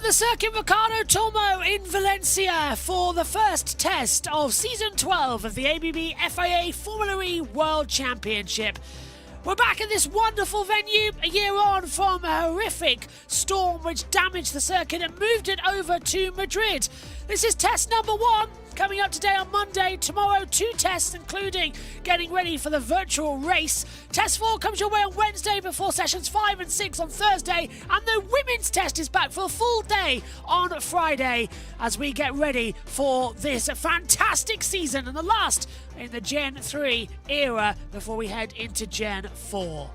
at the Circuit Ricardo Tormo in Valencia for the first test of Season 12 of the ABB FIA Formula E World Championship. We're back at this wonderful venue a year on from a horrific storm which damaged the circuit and moved it over to Madrid. This is test number 1, coming up today on Monday. Tomorrow, 2 tests, including getting ready for the virtual race. Test 4 comes your way on Wednesday before sessions 5 and 6 on Thursday. And the women's test is back for a full day on Friday as we get ready for this fantastic season and the last in the Gen 3 era before we head into Gen 4.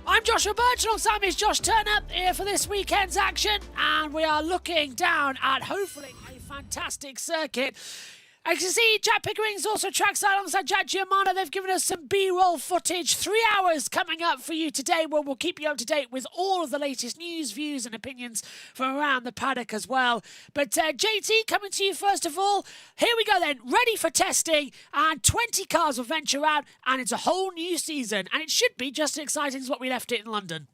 I'm Joshua Birch, alongside me is Josh Turner here for this weekend's action, and we are looking down at hopefully a fantastic circuit. As you can see, Jack Pickering's also trackside alongside Jack Giamano. They've given us some B-roll footage. 3 hours coming up for you today, where we'll keep you up to date with all of the latest news, views and opinions from around the paddock as well. But JT, coming to you first of all. Here we go then, ready for testing, and 20 cars will venture out, and it's a whole new season, and it should be just as exciting as what we left it in London.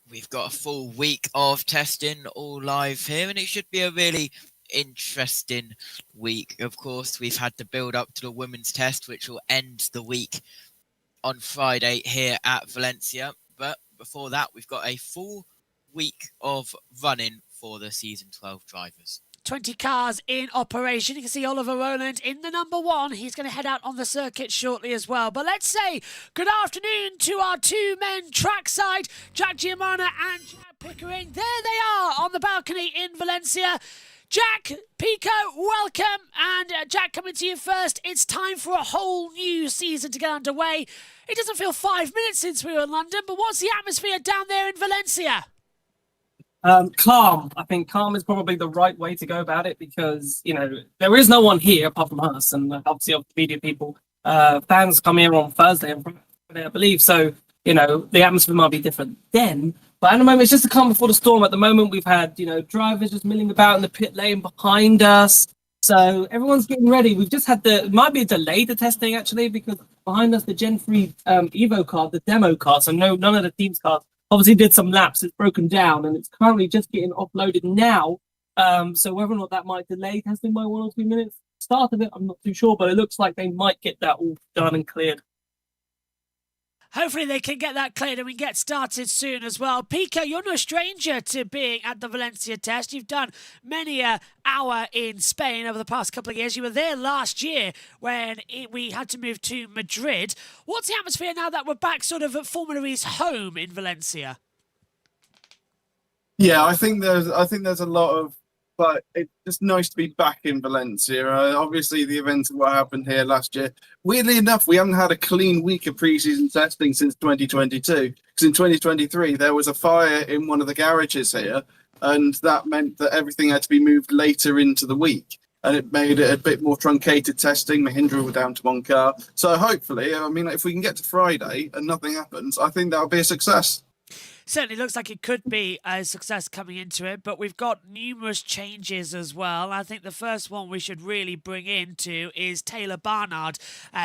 We've got a full week of testing all live here, and it should be a really interesting week. Of course, we've had to build up to the women's test, which will end the week on Friday here at Valencia. But before that, we've got a full week of running for the Season 12 drivers. 20 cars in operation. You can see Oliver Rowland in the number 1. He's going to head out on the circuit shortly as well. But let's say good afternoon to our 2 men trackside, Jack Giamano and Jack Pickering. There they are on the balcony in Valencia. Jack, Pico, welcome. And Jack, coming to you first. It's time for a whole new season to get underway. It doesn't feel 5 minutes since we were in London, but what's the atmosphere down there in Valencia? Calm. I think calm is probably the right way to go about it because, you know, there is no one here apart from us and obviously of the media people. Fans come here on Thursday and Friday, I believe. So, you know, the atmosphere might be different then. But at the moment, it's just the calm before the storm. At the moment, we've had, you know, drivers just milling about in the pit lane behind us. So everyone's getting ready. We've just had it might be a delay to testing actually because behind us, the Gen 3 Evo car, the demo car, so none of the team's cars, obviously did some laps. It's broken down and it's currently just getting offloaded now. So whether or not that might delay testing by 1 or 2 minutes, start of it, I'm not too sure, but it looks like they might get that all done and cleared. Hopefully they can get that cleared and we get started soon as well. Pico, you're no stranger to being at the Valencia test. You've done many an hour in Spain over the past couple of years. You were there last year when we had to move to Madrid. What's the atmosphere now that we're back sort of at Formula E's home in Valencia? Yeah, I think there's a lot of, but it's just nice to be back in Valencia. Obviously, the events of what happened here last year. Weirdly enough, we haven't had a clean week of pre-season testing since 2022. Because in 2023, there was a fire in one of the garages here, and that meant that everything had to be moved later into the week. And it made it a bit more truncated testing. Mahindra were down to 1 car. So hopefully, I mean, if we can get to Friday and nothing happens, I think that'll be a success. Certainly looks like it could be a success coming into it, but we've got numerous changes as well. I think the first one we should really bring into is Taylor Barnard,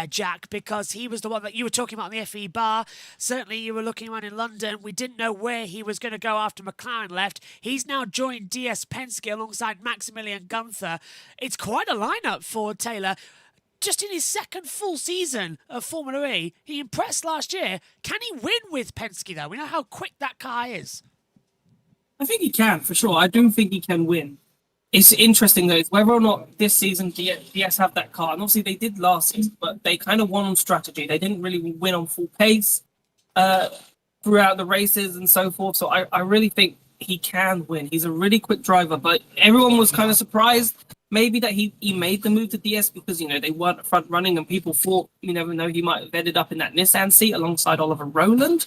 Jack, because he was the one that you were talking about on the FE bar. Certainly you were looking around in London. We didn't know where he was going to go after McLaren left. He's now joined DS Penske alongside Maximilian Gunther. It's quite a lineup for Taylor. Just in his second full season of Formula E, he impressed last year. Can he win with Penske, though? We know how quick that car is. I think he can, for sure. I do think he can win. It's interesting, though, whether or not this season DS have that car. And obviously, they did last season, but they kind of won on strategy. They didn't really win on full pace throughout the races and so forth. So I really think he can win. He's a really quick driver, but everyone was kind of surprised maybe that he made the move to DS because, you know, they weren't front running and people thought, you never know, he might have ended up in that Nissan seat alongside Oliver Rowland.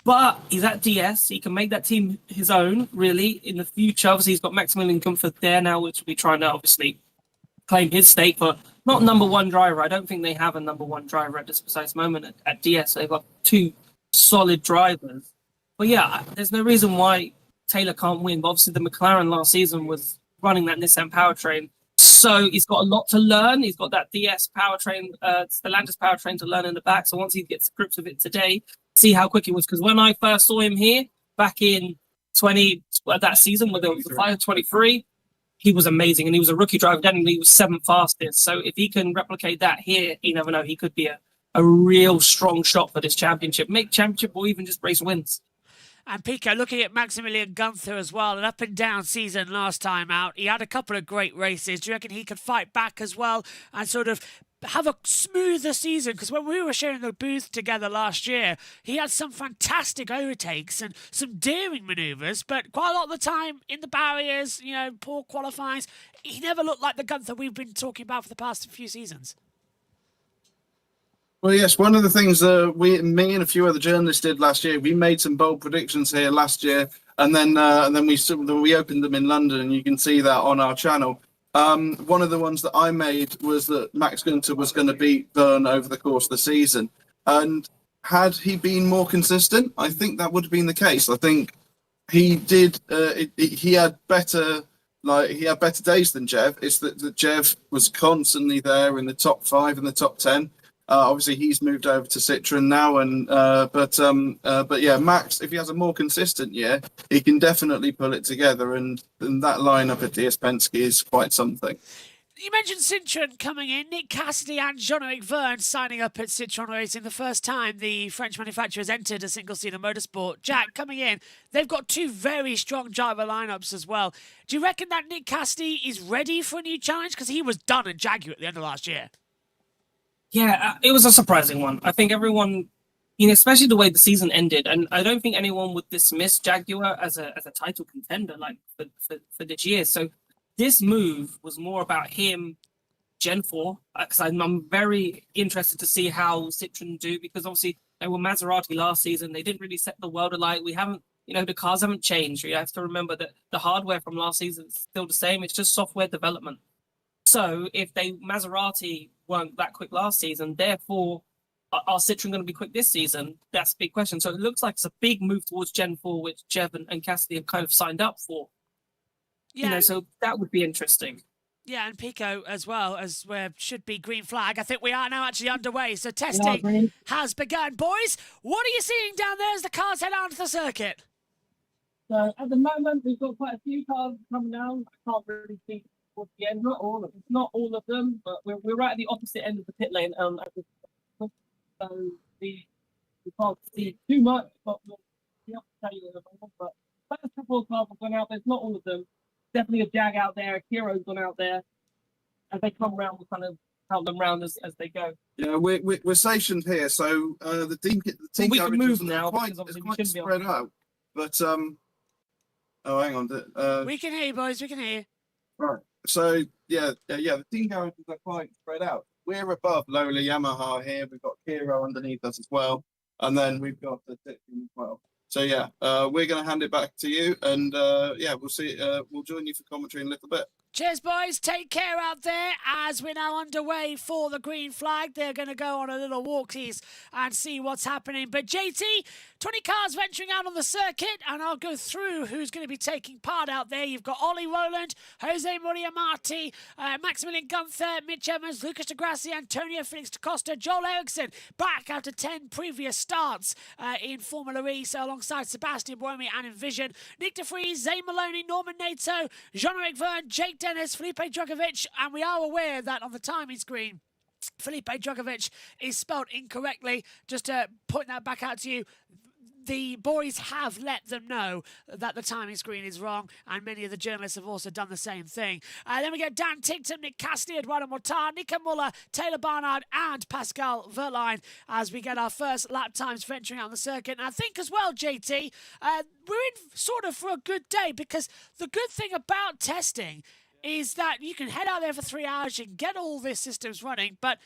But he's at DS. He can make that team his own, really, in the future. Obviously, he's got Maximilian Gunther there now, which will be trying to obviously claim his stake, but not number 1 driver. I don't think they have a number 1 driver at this precise moment at DS. They've got 2 solid drivers. But yeah, there's no reason why Taylor can't win. But obviously, the McLaren last season was running that Nissan powertrain. So he's got a lot to learn. He's got that DS powertrain, Stellantis powertrain to learn in the back. So once he gets to grips with it today, see how quick he was. Because when I first saw him here back in 20 that season, where there was the 5:23. He was amazing, and he was a rookie driver then, and he was 7th fastest. So if he can replicate that here, you never know. He could be a real strong shot for this championship, make championship, or even just race wins. And Pico, looking at Maximilian Gunther as well, an up and down season last time out. He had a couple of great races. Do you reckon he could fight back as well and sort of have a smoother season? Because when we were sharing the booth together last year, he had some fantastic overtakes and some daring manoeuvres, but quite a lot of the time in the barriers, poor qualifies, he never looked like the Gunther we've been talking about for the past few seasons. Well, yes, one of the things me and a few other journalists did last year, we made some bold predictions here last year, and then we opened them in London, and you can see that on our channel. One of the ones that I made was that Max Gunther was going to beat Verne over the course of the season, and had he been more consistent, I think that would have been the case. I think he did. He had better. He had better days than Jev. It's that Jev was constantly there in the top 5 and the top 10. Obviously, he's moved over to Citroen now, but yeah, Max, if he has a more consistent year, he can definitely pull it together, and that lineup at DS Penske is quite something. You mentioned Citroen coming in, Nick Cassidy and Jean-Eric Verne signing up at Citroen Racing the first time the French manufacturers entered a single-seater motorsport. Jack, coming in, they've got 2 very strong driver lineups as well. Do you reckon that Nick Cassidy is ready for a new challenge? Because he was done at Jaguar at the end of last year. Yeah, it was a surprising one. I think everyone, especially the way the season ended, and I don't think anyone would dismiss Jaguar as a title contender for this year. So this move was more about him, Gen 4, because I'm very interested to see how Citroen do, because obviously they were Maserati last season. They didn't really set the world alight. We haven't, the cars haven't changed. You have to remember that the hardware from last season is still the same. It's just software development. So if Maserati weren't that quick last season, therefore, are Citroen going to be quick this season? That's a big question. So it looks like it's a big move towards Gen 4, which Jev and Cassidy have kind of signed up for. Yeah. So that would be interesting. Yeah, and Pico as well, as where should be green flag. I think we are now actually underway, so testing has begun. Boys, what are you seeing down there as the cars head out to the circuit? So at the moment, we've got quite a few cars coming down. I can't really see towards the end, not all of them, but we're right at the opposite end of the pit lane. So we can't see too much, but we'll be able to tell you in a moment. But first couple of cars have gone out. There's not all of them. Definitely a Jag out there. A Kiro's gone out there. As they come round, we'll kind of count them round as they go. Yeah, we're stationed here, so the team we can move now. It's quite spread out. But oh, hang on. We can hear you, boys. We can hear you. Right. So yeah, the team garages are quite spread out. We're above Lola Yamaha here. We've got Kiro underneath us as well, and then we've got the tech team as well. So yeah, we're going to hand it back to you, and we'll see. We'll join you for commentary in a little bit. Cheers, boys. Take care out there as we're now underway for the green flag. They're going to go on a little walkies and see what's happening. But JT, 20 cars venturing out on the circuit, and I'll go through who's going to be taking part out there. You've got Ollie Rowland, Jose Maria Marti, Maximilian Gunther, Mitch Evans, Lucas de Grassi, Antonio Felix da Costa, Joel Eriksson, back after 10 previous starts in Formula E, so alongside Sebastian Buemi and Envision, Nick de Vries, Zane Maloney, Norman Nato, Jean-Eric Verne, Jake Dennis, Felipe Drugovich, and we are aware that on the timing screen, Felipe Drugovich is spelled incorrectly. Just to point that back out to you, the boys have let them know that the timing screen is wrong, and many of the journalists have also done the same thing. Then we get Dan Tinkton, Nick Cassidy, Eduardo Mortar, Nico Muller, Taylor Barnard, and Pascal Verline as we get our first lap times venturing out on the circuit. And I think as well, JT, we're in sort of for a good day, because the good thing about testing is that you can head out there for 3 hours, you can get all these systems running, but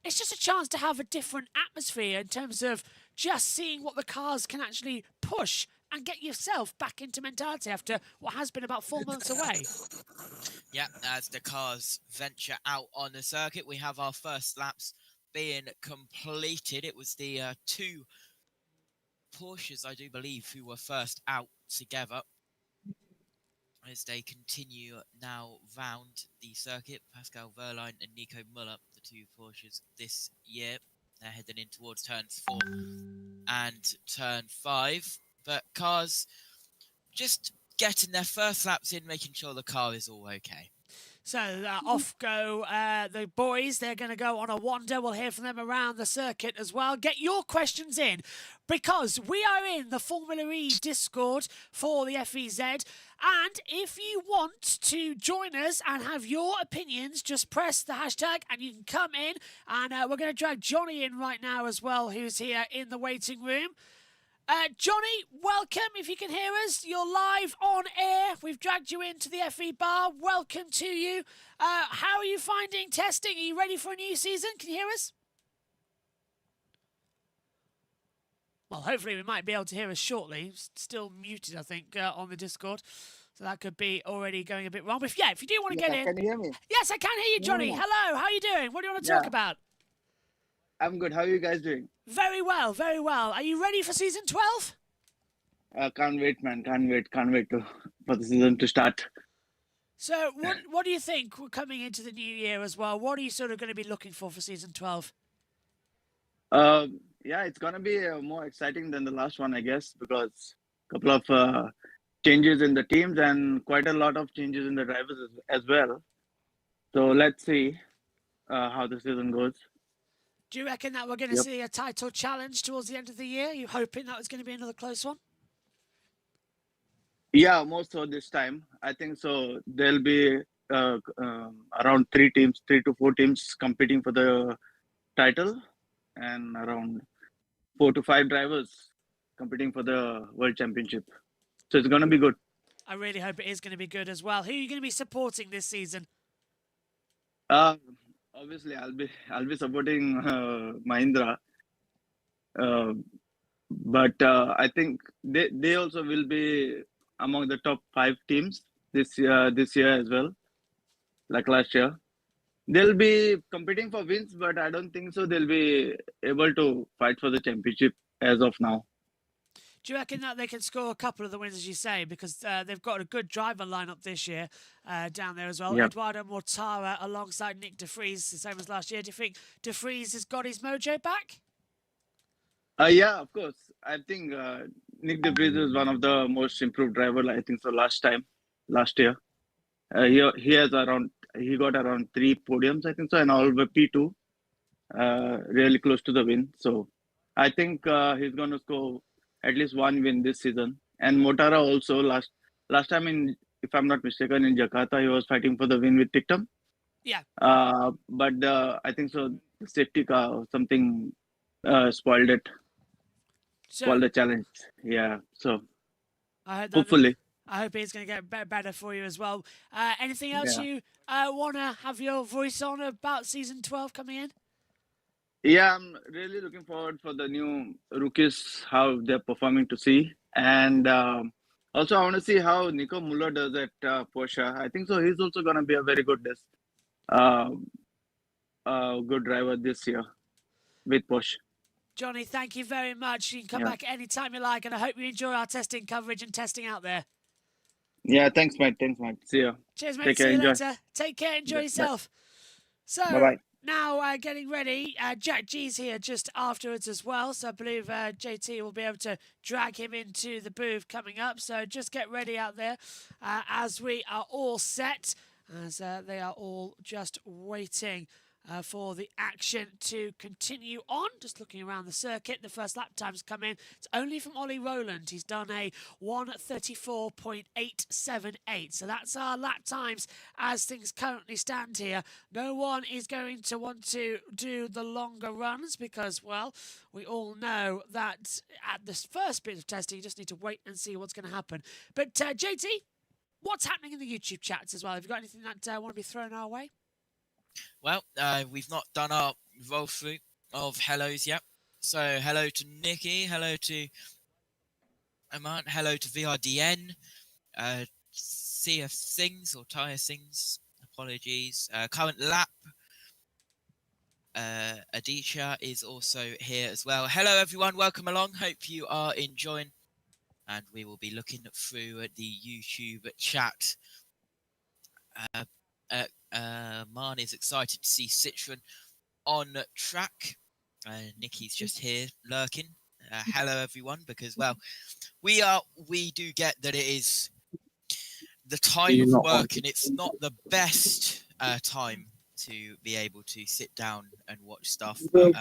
it's just a chance to have a different atmosphere in terms of just seeing what the cars can actually push and get yourself back into mentality after what has been about 4 months away. Yeah, as the cars venture out on the circuit, we have our first laps being completed. It was the 2 Porsches, I do believe, who were first out together. As they continue now round the circuit, Pascal Verline and Nico Muller, the 2 Porsches this year. They're heading in towards turns 4 and turn 5. But cars just getting their first laps in, making sure the car is all okay. So off go the boys. They're going to go on a wander. We'll hear from them around the circuit as well. Get your questions in because we are in the Formula E Discord for the FEZ. And if you want to join us and have your opinions, just press the hashtag and you can come in. And we're going to drag Johnny in right now as well, who's here in the waiting room. Johnny, welcome. If you can hear us, you're live on air. We've dragged you into the FE bar. Welcome to you. How are you finding testing? Are you ready for a new season? Can you hear us? Well, hopefully we might be able to hear us shortly. Still muted, I think, on the Discord. So that could be already going a bit wrong. But if you do want to get in... Can you hear me? Yes, I can hear you, Johnny. No. Hello, how are you doing? What do you want to talk about? I'm good. How are you guys doing? Very well, very well. Are you ready for season 12? Can't wait, man. Can't wait for the season to start. So what do you think coming into the new year as well? What are you sort of going to be looking for season 12? Yeah, it's gonna be more exciting than the last one, I guess, because a couple of changes in the teams and quite a lot of changes in the drivers as well. So let's see how the season goes. Do you reckon that we're going to see a title challenge towards the end of the year? Are you hoping that was going to be another close one? Yeah, more so this time. I think so. There'll be around 3 to 4 teams competing for the title, and around 4 to 5 drivers competing for the World Championship. So it's gonna be good. I really hope it is going to be good as well. Who are you going to be supporting this season? Obviously, I'll be supporting Mahindra, but I think they also will be among the top 5 teams this year as well, like last year. They'll be competing for wins, but I don't think so they'll be able to fight for the championship as of now. Do you reckon that they can score a couple of the wins, as you say, because they've got a good driver lineup this year down there as well? Yeah. Eduardo Mortara alongside Nick De Vries, the same as last year. Do you think De Vries has got his mojo back? Yeah, of course. I think Nick De Vries is one of the most improved drivers, I think so, last year. He got around 3 podiums, I think so, and all the P2, really close to the win. So I think he's going to score at least 1 win this season. And Mortara also last time, if I'm not mistaken, in Jakarta, he was fighting for the win with Tictum. Yeah. But I think so, the safety car or something spoiled it. Spoiled the challenge. Yeah. So hopefully. I hope it's going to get better for you as well. Anything else you want to have your voice on about season 12 coming in? Yeah, I'm really looking forward for the new rookies, how they're performing to see. And also, I want to see how Nico Muller does at Porsche. I think so. He's also going to be a very good good driver this year with Porsche. Johnny, thank you very much. You can come back anytime you like, and I hope you enjoy our testing coverage and testing out there. Yeah, thanks, mate. See you. Cheers, mate. Take care. See you Enjoy. later. Take care. Enjoy yourself. So, Bye-bye. now getting ready. Jack G's here just afterwards as well. So I believe JT will be able to drag him into the booth coming up. So just get ready out there as we are all set, as they are all just waiting for the action to continue on. Just looking around the circuit, the first lap times come in. It's only from Ollie Rowland. He's done a 1:34.878. So that's our lap times as things currently stand here. No one is going to want to do the longer runs because, well, we all know that at this first bit of testing, you just need to wait and see what's going to happen. But JT, what's happening in the YouTube chats as well? Have you got anything that want to be thrown our way? Well, we've not done our roll through of hellos yet. So hello to Nikki, hello to Aman, hello to VRDN, CF Sings or Tyre Sings, apologies. Current lap, Aditya is also here as well. Hello everyone, welcome along. Hope you are enjoying. And we will be looking through the YouTube chat. Man is excited to see Citroen on track. Nikki's just here lurking. hello everyone, because well, we do get that it is the time of work, and it's not the best time to be able to sit down and watch stuff. But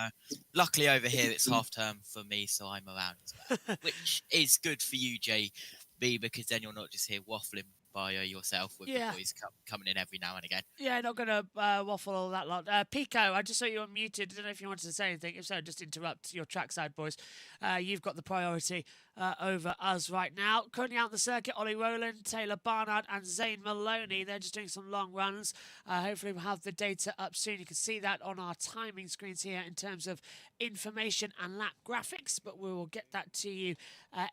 luckily over here it's half term for me, so I'm around as well, which is good for you, JB, because then you're not just here waffling by yourself with the boys coming in every now and again. Yeah, not going to waffle all that lot. Pico, I just saw you unmuted. I don't know if you wanted to say anything. If so, just interrupt your trackside, boys. You've got the priority over us right now. Currently out on the circuit, Ollie Rowland, Taylor Barnard and Zane Maloney. They're just doing some long runs. Hopefully we'll have the data up soon. You can see that on our timing screens here in terms of information and lap graphics, but we will get that to you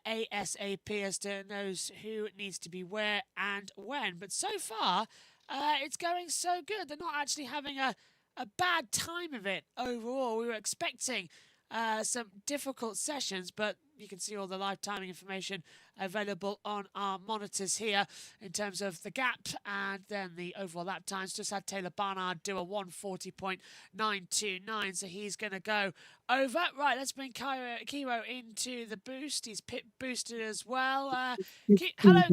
ASAP as to knows who needs to be where and when. But so far, it's going so good. They're not actually having a bad time of it overall. We were expecting some difficult sessions, but you can see all the live timing information available on our monitors here in terms of the gap and then the overall lap times. Just had Taylor Barnard do a 1:40.929, so he's going to go over. Right, let's bring Kiro into the boost. He's pit boosted as well. Hello,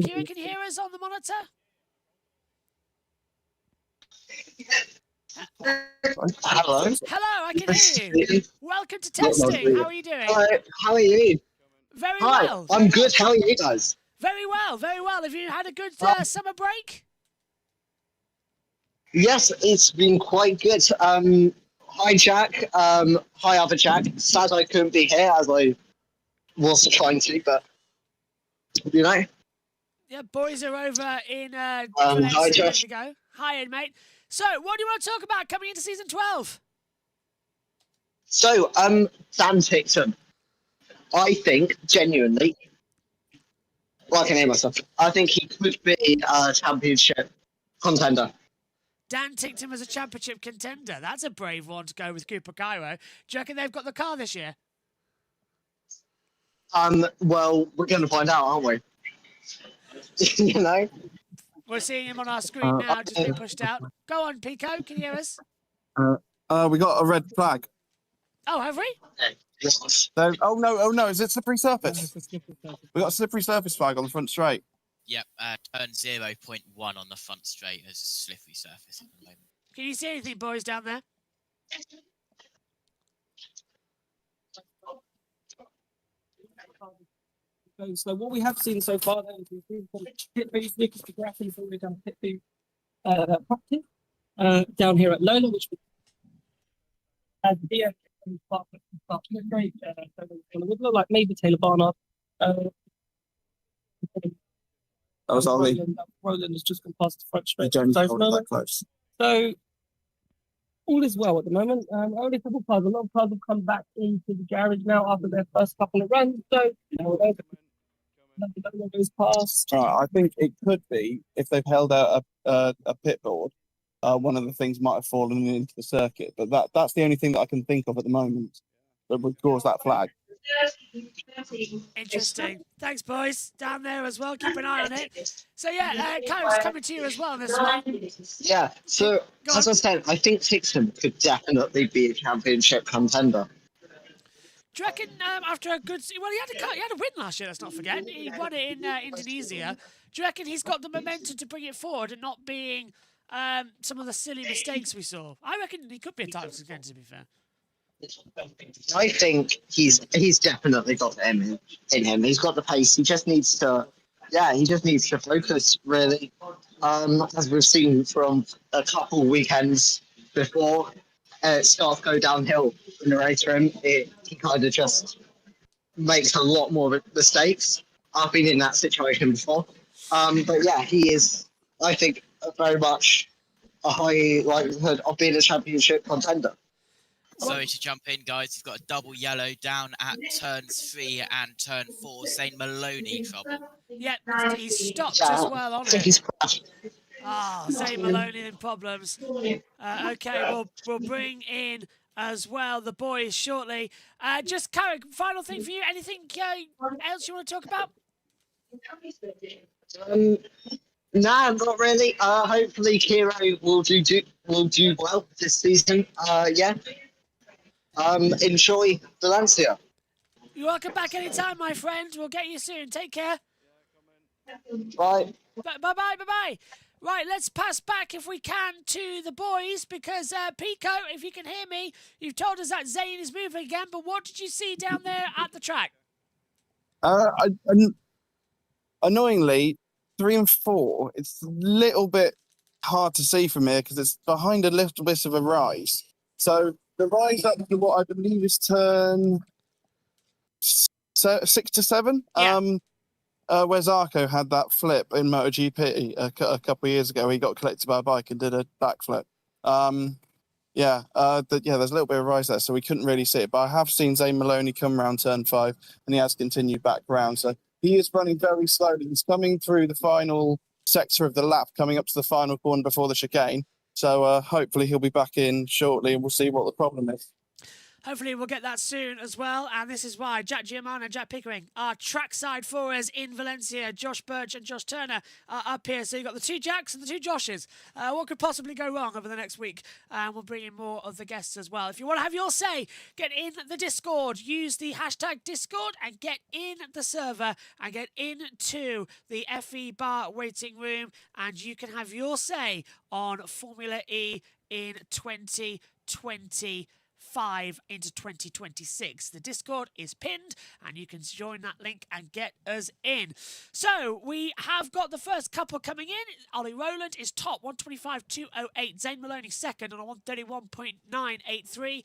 Kiro, can you hear us on the monitor? Hello. Hello, I can hear you. Welcome to testing. How are you doing? Hi, how are you? Very Hi, well. I'm good. How are you guys? Very well, very well. Have you had a good summer break? Yes, it's been quite good. Hi, Jack. Hi, other Jack. Sad I couldn't be here as I was trying to, but you know. Yeah, boys are over in Hi, Valencia, ready Josh. to go. Hi, mate. So, what do you want to talk about coming into season 12? So, Dan Tickton. I think, genuinely, well, I can hear myself. I think he could be a championship contender. Dan Tickton was a championship contender. That's a brave one to go with Cooper Cairo. Do you reckon they've got the car this year? Well, we're going to find out, aren't we? You know? We're seeing him on our screen now, just being pushed out. Go on, Pico. Can you hear us? We got a red flag. Oh, have we? Yes. So, oh no! Is it slippery surface? We got a slippery surface flag on the front straight. Yep, turn 0.1 on the front straight as slippery surface at the moment. Can you see anything, boys, down there? So what we have seen so far then is we've seen some pit boost. Lucas DeGrassi already done pit boost practice down here at Lola, which was here great. So it would look like maybe Taylor Barnard. That was Ollie. Roland has just gone past the front straight. Don't So, hold it that close. so all is well at the moment. Only a couple of cars. A lot of cars have come back into the garage now after their first couple of runs. So that goes past. I think it could be if they've held out a pit board. One of the things might have fallen into the circuit, but that's the only thing that I can think of at the moment that would cause that flag. Interesting. Thanks, boys. Down there as well. Keep an eye on it. So, yeah, Kyle's coming to you as well on this one. Yeah, so as I said, I think Tickton could definitely be a championship contender. Do you reckon after a good... Well, he had a win last year, let's not forget. He won it in Indonesia. Do you reckon he's got the momentum to bring it forward and not being some of the silly mistakes we saw? I reckon he could be a title contender, to be fair. I think he's definitely got it in him. He's got the pace. He just needs to, focus really. As we've seen from a couple weekends before, it starts to go downhill in the race for him. He kind of just makes a lot more mistakes. I've been in that situation before. But yeah, he is, I think, very much a high likelihood of being a championship contender. Sorry to jump in, guys. You've got a double yellow down at turns 3 and turn 4. Zane Maloney trouble. Yeah, he's stopped as well on it. Zane Maloney in problems. Okay, we'll bring in as well the boys shortly. Just, Carrick, final thing for you. Anything else you want to talk about? Nah, not really. Hopefully Kiro will do well this season. Yeah. Enjoy Valencia. You're welcome back anytime, my friend. We'll get you soon. Take care. Bye. Bye-bye. Right, let's pass back, if we can, to the boys, because, Pico, if you can hear me, you've told us that Zayn is moving again, but what did you see down there at the track? Annoyingly, 3 and 4, it's a little bit hard to see from here because it's behind a little bit of a rise. So the rise up to what I believe is turn 6 to 7. Yeah. Where Zarco had that flip in MotoGP a couple of years ago. He got collected by a bike and did a backflip. There's a little bit of rise there, so we couldn't really see it. But I have seen Zayn Maloney come around turn 5, and he has continued back round. So he is running very slowly. He's coming through the final sector of the lap, coming up to the final corner before the chicane. So hopefully he'll be back in shortly, and we'll see what the problem is. Hopefully we'll get that soon as well, and this is why Jack Giamano and Jack Pickering are trackside for us in Valencia. Josh Birch and Josh Turner are up here, so you've got the 2 Jacks and the 2 Joshes. What could possibly go wrong over the next week? We'll bring in more of the guests as well. If you want to have your say, get in the Discord. Use the hashtag Discord and get in the server and get into the FE Bar waiting room, and you can have your say on Formula E in 2025 into 2026. The Discord is pinned and you can join that link and get us in. So we have got the first couple coming in. Ollie Rowland is top, 125.208. Zayn Maloney second on a 131.983.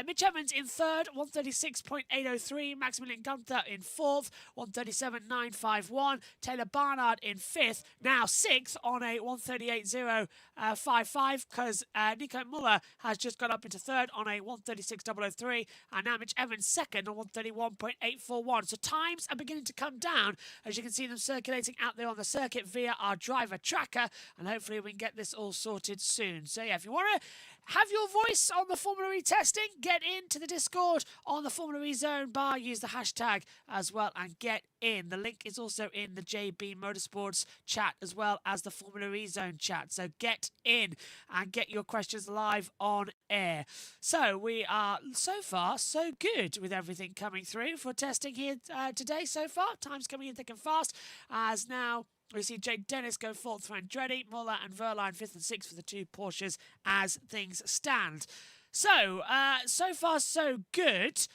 Mitch Evans in third, 136.803. Maximilian Gunther in fourth, 137.951. Taylor Barnard in fifth, now sixth on a 138.055 because Nico Muller has just got up into third on a 136.003, and now Mitch Evans second on 131.841. So times are beginning to come down, as you can see them circulating out there on the circuit via our driver tracker, and hopefully we can get this all sorted soon. So yeah, if you want to have your voice on the Formula E testing, get into the Discord on the Formula E Zone bar, use the hashtag as well and get in. The link is also in the JB Motorsports chat as well as the Formula E Zone chat. So get in and get your questions live on air. So we are so far so good with everything coming through for testing here today so far. Time's coming in thick and fast, as now we see Jade Dennis go fourth for Andretti, Muller and Verline fifth and sixth for the 2 Porsches as things stand. So, so far so good.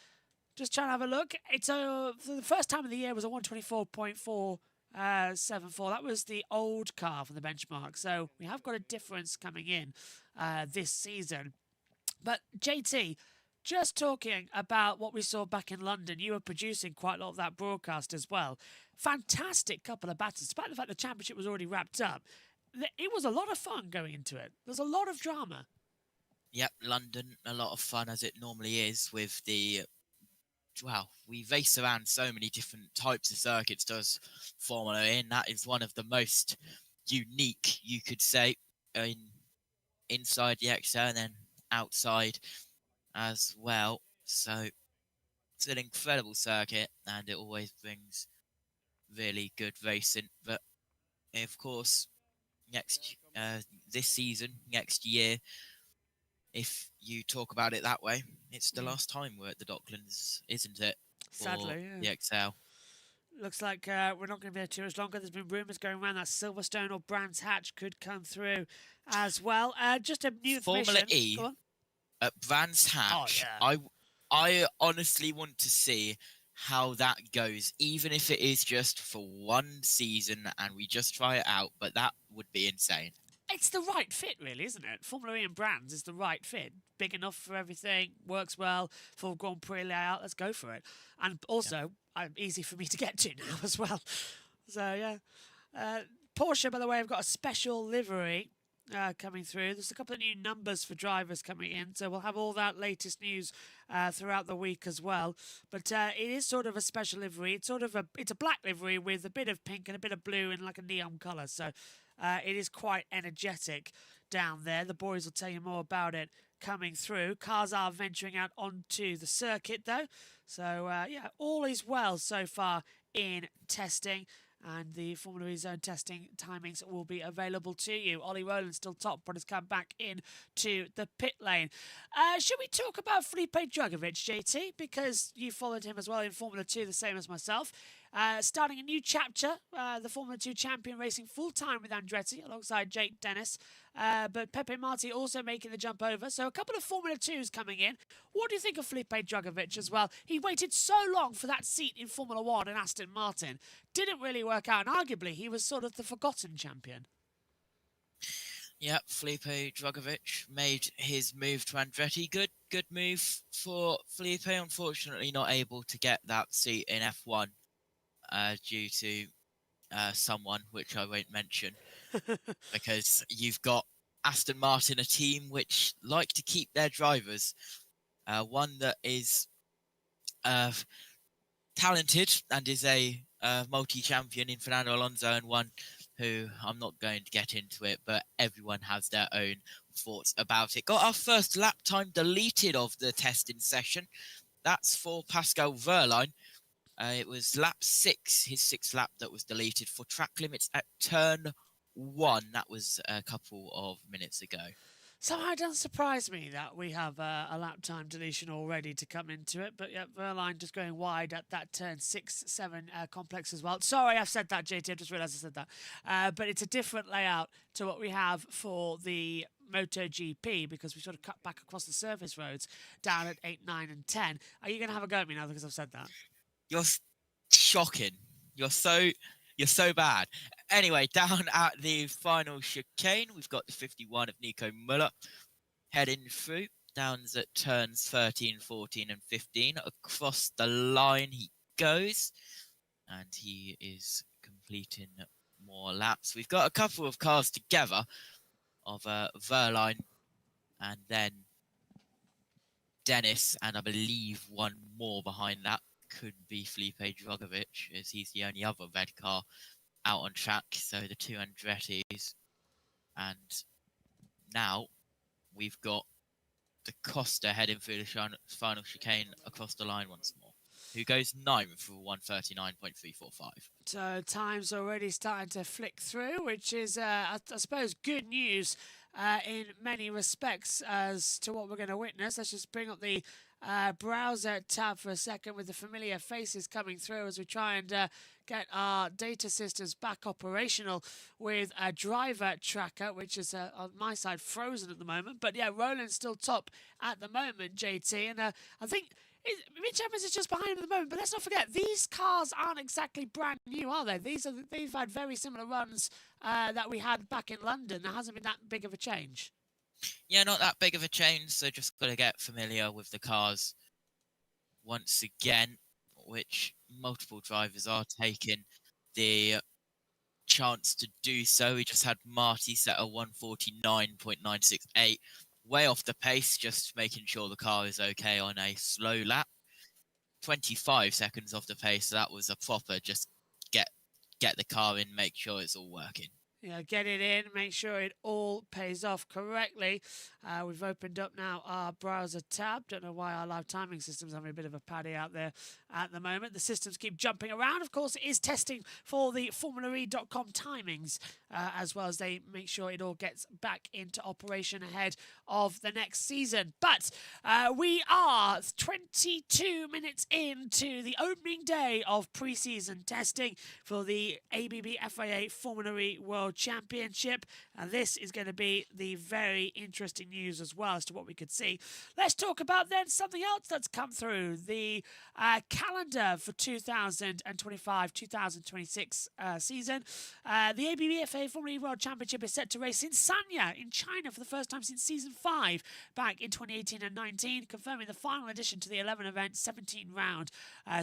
Just trying to have a look. It's for the first time of the year was a 124.474. That was the old car from the benchmark. So we have got a difference coming in this season. But JT, just talking about what we saw back in London, you were producing quite a lot of that broadcast as well. Fantastic couple of battles. Despite the fact the championship was already wrapped up, it was a lot of fun going into it. There's a lot of drama. Yep, London, a lot of fun as it normally is with the... Wow, we race around so many different types of circuits, does Formula E, and that is one of the most unique, you could say, inside the XL and then outside as well. So it's an incredible circuit and it always brings really good racing. But of course, this season, next year, if you talk about it that way, it's the last time we're at the Docklands, isn't it? Sadly, yeah. The XL. Looks like we're not going to be there too much longer. There's been rumours going around that Silverstone or Brands Hatch could come through as well. Just a new Formula E at Brands Hatch. Oh, yeah. I honestly want to see how that goes, even if it is just for one season and we just try it out. But that would be insane. It's the right fit, really, isn't it? Formula E and Brands is the right fit. Big enough for everything, works well, full Grand Prix layout. Let's go for it. And also, easy for me to get to now as well. So, yeah. Porsche, by the way, have got a special livery coming through. There's a couple of new numbers for drivers coming in, so we'll have all that latest news throughout the week as well. But it is sort of a special livery. It's a black livery with a bit of pink and a bit of blue and like a neon colour. So it is quite energetic down there. The boys will tell you more about it coming through. Cars are venturing out onto the circuit though. So yeah, all is well so far in testing. and the Formula E zone testing timings will be available to you. Ollie Rowland still top, but has come back in to the pit lane. Should we talk about Felipe Drugovich, JT? Because you followed him as well in Formula 2, the same as myself. Starting a new chapter, the Formula 2 champion racing full-time with Andretti alongside Jake Dennis. But Pepe Marti also making the jump over. So a couple of Formula 2s coming in. What do you think of Felipe Drugovich as well? He waited so long for that seat in Formula 1 and Aston Martin. Didn't really work out, and arguably he was sort of the forgotten champion. Yeah, Felipe Drugovich made his move to Andretti. Good move for Felipe. Unfortunately, not able to get that seat in F1 due to someone which I won't mention, because you've got Aston Martin, a team which like to keep their drivers. One that is talented and is a multi-champion in Fernando Alonso, and one who I'm not going to get into it, but everyone has their own thoughts about it. Got our first lap time deleted of the testing session. That's for Pascal Wehrlein. It was lap 6, his 6th lap, that was deleted for track limits at turn 1. That was a couple of minutes ago. Somehow it doesn't surprise me that we have a lap time deletion already to come into it. But yeah, Wehrlein just going wide at that turn 6-7 complex as well. Sorry, I've said that, JT. I just realised I said that. But it's a different layout to what we have for the MotoGP, because we sort of cut back across the surface roads down at 8, 9 and 10. Are you going to have a go at me now because I've said that? You're shocking. You're so bad. Anyway, down at the final chicane, we've got the 51 of Nico Müller heading through. Downs at turns 13, 14 and 15. Across the line he goes, and he is completing more laps. We've got a couple of cars together of Wehrlein and then Dennis, and I believe one more behind that could be Felipe Drugovich, as he's the only other red car out on track. So the two Andrettis, and now we've got the Costa heading through the final chicane across the line once more, who goes 9th for 139.345. So time's already starting to flick through, which is, I suppose, good news in many respects as to what we're going to witness. Let's just bring up the browser tab for a second with the familiar faces coming through as we try and get our data systems back operational with a driver tracker, which is on my side frozen at the moment. But yeah, Roland's still top at the moment, JT, and I think Mitch Evans is just behind him at the moment. But let's not forget, these cars aren't exactly brand new, are they? They've had very similar runs that we had back in London. There hasn't been that big of a change. Yeah, not that big of a change, so just got to get familiar with the cars once again, which multiple drivers are taking the chance to do so. We just had Marty set a 149.968, way off the pace, just making sure the car is okay on a slow lap. 25 seconds off the pace, so that was a proper just get the car in, make sure it's all working. Yeah, get it in, make sure it all pays off correctly. We've opened up now our browser tab. Don't know why our live timing system's having a bit of a paddy out there at the moment. The systems keep jumping around. Of course, it is testing for the FormulaE.com timings, as well as they make sure it all gets back into operation ahead of the next season. But we are 22 minutes into the opening day of pre-season testing for the ABB FIA Formula E World Championship, and this is going to be the very interesting news as well as to what we could see. Let's talk about then something else that's come through, the calendar for 2025-2026 season. The ABB FIA Formula E World Championship is set to race in Sanya in China for the first time since season 5 back in 2018 and 19, confirming the final addition to the 11 event 17 round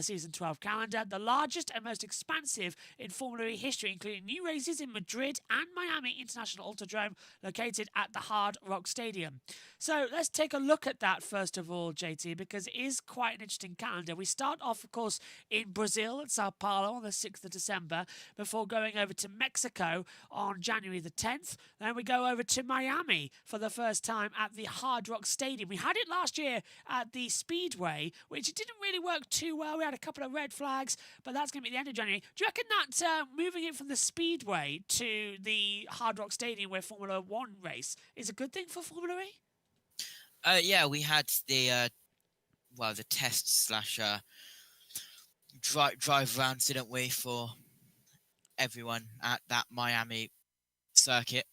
season 12 calendar, the largest and most expansive in Formula E history, including new races in Madrid, and Miami International Autodrome located at the Hard Rock Stadium. So let's take a look at that first of all, JT, because it is quite an interesting calendar. We start off, of course, in Brazil at Sao Paulo on the 6th of December before going over to Mexico on January the 10th. Then we go over to Miami for the first time at the Hard Rock Stadium. We had it last year at the Speedway, which it didn't really work too well. We had a couple of red flags, but that's going to be the end of January. Do you reckon that moving it from the Speedway to the Hard Rock Stadium where Formula One race is a good thing for Formula E? Yeah, we had the the test slash drive rounds, didn't we, for everyone at that Miami circuit.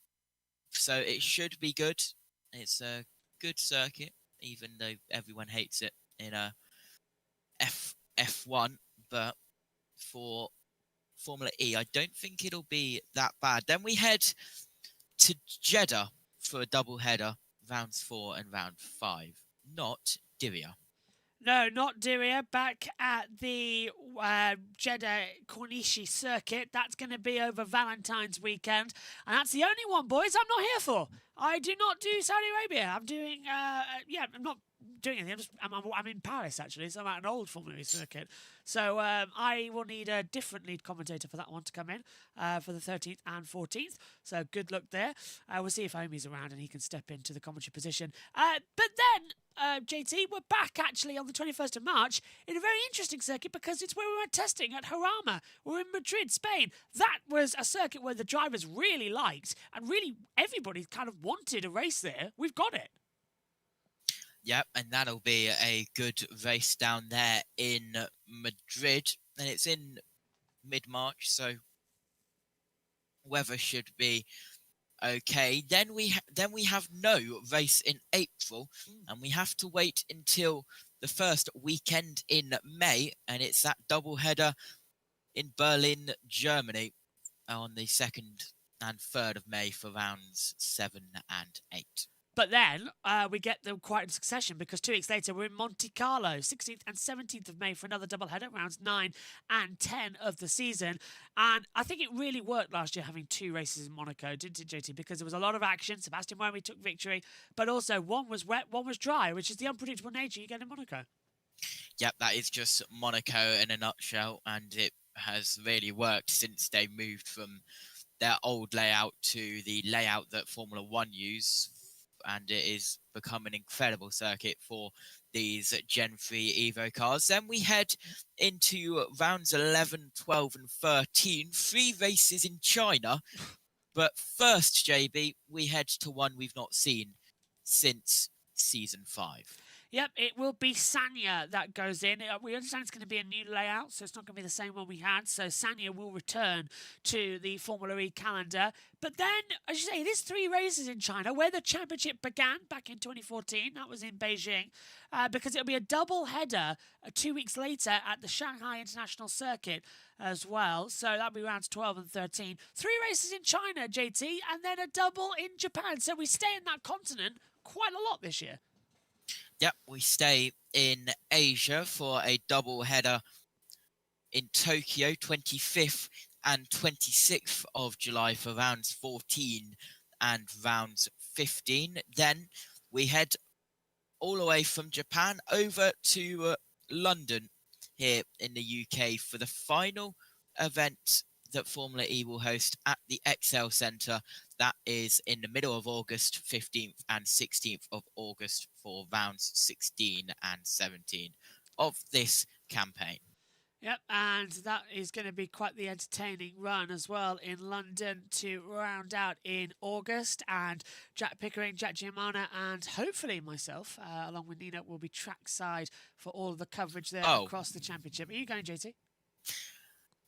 So it should be good. It's a good circuit, even though everyone hates it in F1. But for Formula E, I don't think it'll be that bad. Then we head to Jeddah for a double header, rounds 4 and round 5. Not Diriyah. No, not Diriyah. Back at the Jeddah Corniche circuit. That's going to be over Valentine's weekend. And that's the only one, boys, I'm not here for. I do not do Saudi Arabia. I'm doing, I'm not doing anything. I'm in Paris, actually, so I'm at an old Formula E circuit. So I will need a different lead commentator for that one to come in for the 13th and 14th. So good luck there. We'll see if Omi's around and he can step into the commentary position. But then, JT, we're back actually on the 21st of March in a very interesting circuit because it's where we went testing at Jarama. We're in Madrid, Spain. That was a circuit where the drivers really liked and really everybody kind of wanted a race there. We've got it. Yep, and that'll be a good race down there in Madrid. And it's in mid-March, so weather should be okay. Then we have no race in April, and we have to wait until the first weekend in May, and it's that double header in Berlin, Germany, on the 2nd and 3rd of May for rounds 7 and 8. But then we get them quite in succession because 2 weeks later we're in Monte Carlo, 16th and 17th of May for another doubleheader, rounds 9 and 10 of the season. And I think it really worked last year having 2 races in Monaco, didn't it, JT? Because there was a lot of action. Sebastian Buemi took victory, but also one was wet, one was dry, which is the unpredictable nature you get in Monaco. Yep, that is just Monaco in a nutshell, and it has really worked since they moved from their old layout to the layout that Formula One use. And it is become an incredible circuit for these Gen 3 Evo cars. Then we head into rounds 11, 12 and 13. 3 races in China. But first, JB, we head to one we've not seen since Season 5. Yep, it will be Sanya that goes in. We understand it's going to be a new layout, so it's not going to be the same one we had. So Sanya will return to the Formula E calendar. But then, as you say, it is 3 races in China where the championship began back in 2014. That was in Beijing, because it'll be a double header 2 weeks later at the Shanghai International Circuit as well. So that'll be rounds 12 and 13. 3 races in China, JT, and then a double in Japan. So we stay in that continent quite a lot this year. Yep, we stay in Asia for a double header in Tokyo, 25th and 26th of July for rounds 14 and rounds 15. Then we head all the way from Japan over to London here in the UK for the final event that Formula E will host at the Excel Centre. That is in the middle of August, 15th and 16th of August for rounds 16 and 17 of this campaign. Yep, and that is going to be quite the entertaining run as well in London to round out in August. And Jack Pickering, Jack Giamana, and hopefully myself, along with Nina, will be trackside for all of the coverage there across the championship. Are you going, JT?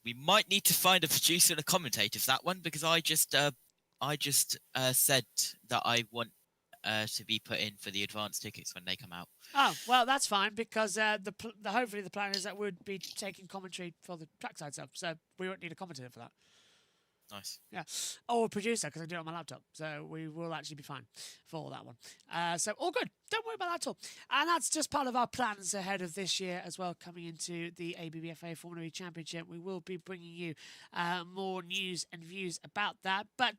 We might need to find a producer and a commentator for that one, because I just said that I want to be put in for the advance tickets when they come out. Oh, well, that's fine, because hopefully the plan is that we'd be taking commentary for the trackside stuff, so we won't need a commentator for that. Nice. Yeah, or a producer because I do it on my laptop, so we will actually be fine for that one. So all good. Don't worry about that at all. And that's just part of our plans ahead of this year as well. Coming into the ABBFA Formula E Championship, we will be bringing you more news and views about that. But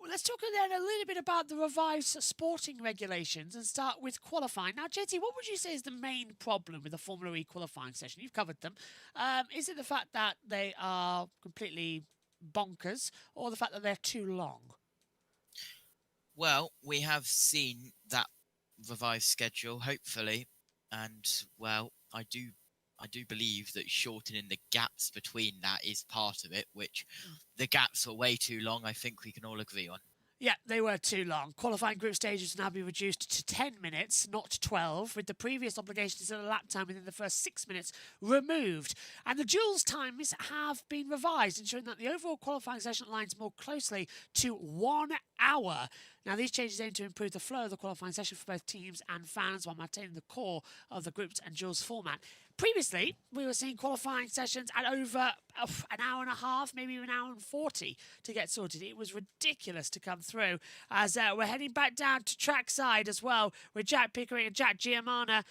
let's talk then a little bit about the revised sporting regulations and start with qualifying. Now, JT, what would you say is the main problem with the Formula E qualifying session? You've covered them. Is it the fact that they are completely bonkers, or the fact that they're too long? Well, we have seen that revised schedule, hopefully, and well, I do believe that shortening the gaps between that is part of it, which the gaps are way too long. I think we can all agree on. Yeah, they were too long. Qualifying group stages will now be reduced to 10 minutes, not 12, with the previous obligation to set a lap time within the first 6 minutes removed. And the duels times have been revised, ensuring that the overall qualifying session aligns more closely to 1 hour. Now, these changes aim to improve the flow of the qualifying session for both teams and fans while maintaining the core of the groups and duels format. Previously, we were seeing qualifying sessions at over an hour and a half, maybe even an hour and 40 to get sorted. It was ridiculous to come through. As we're heading back down to trackside as well with Jack Pickering and Jack Giamana.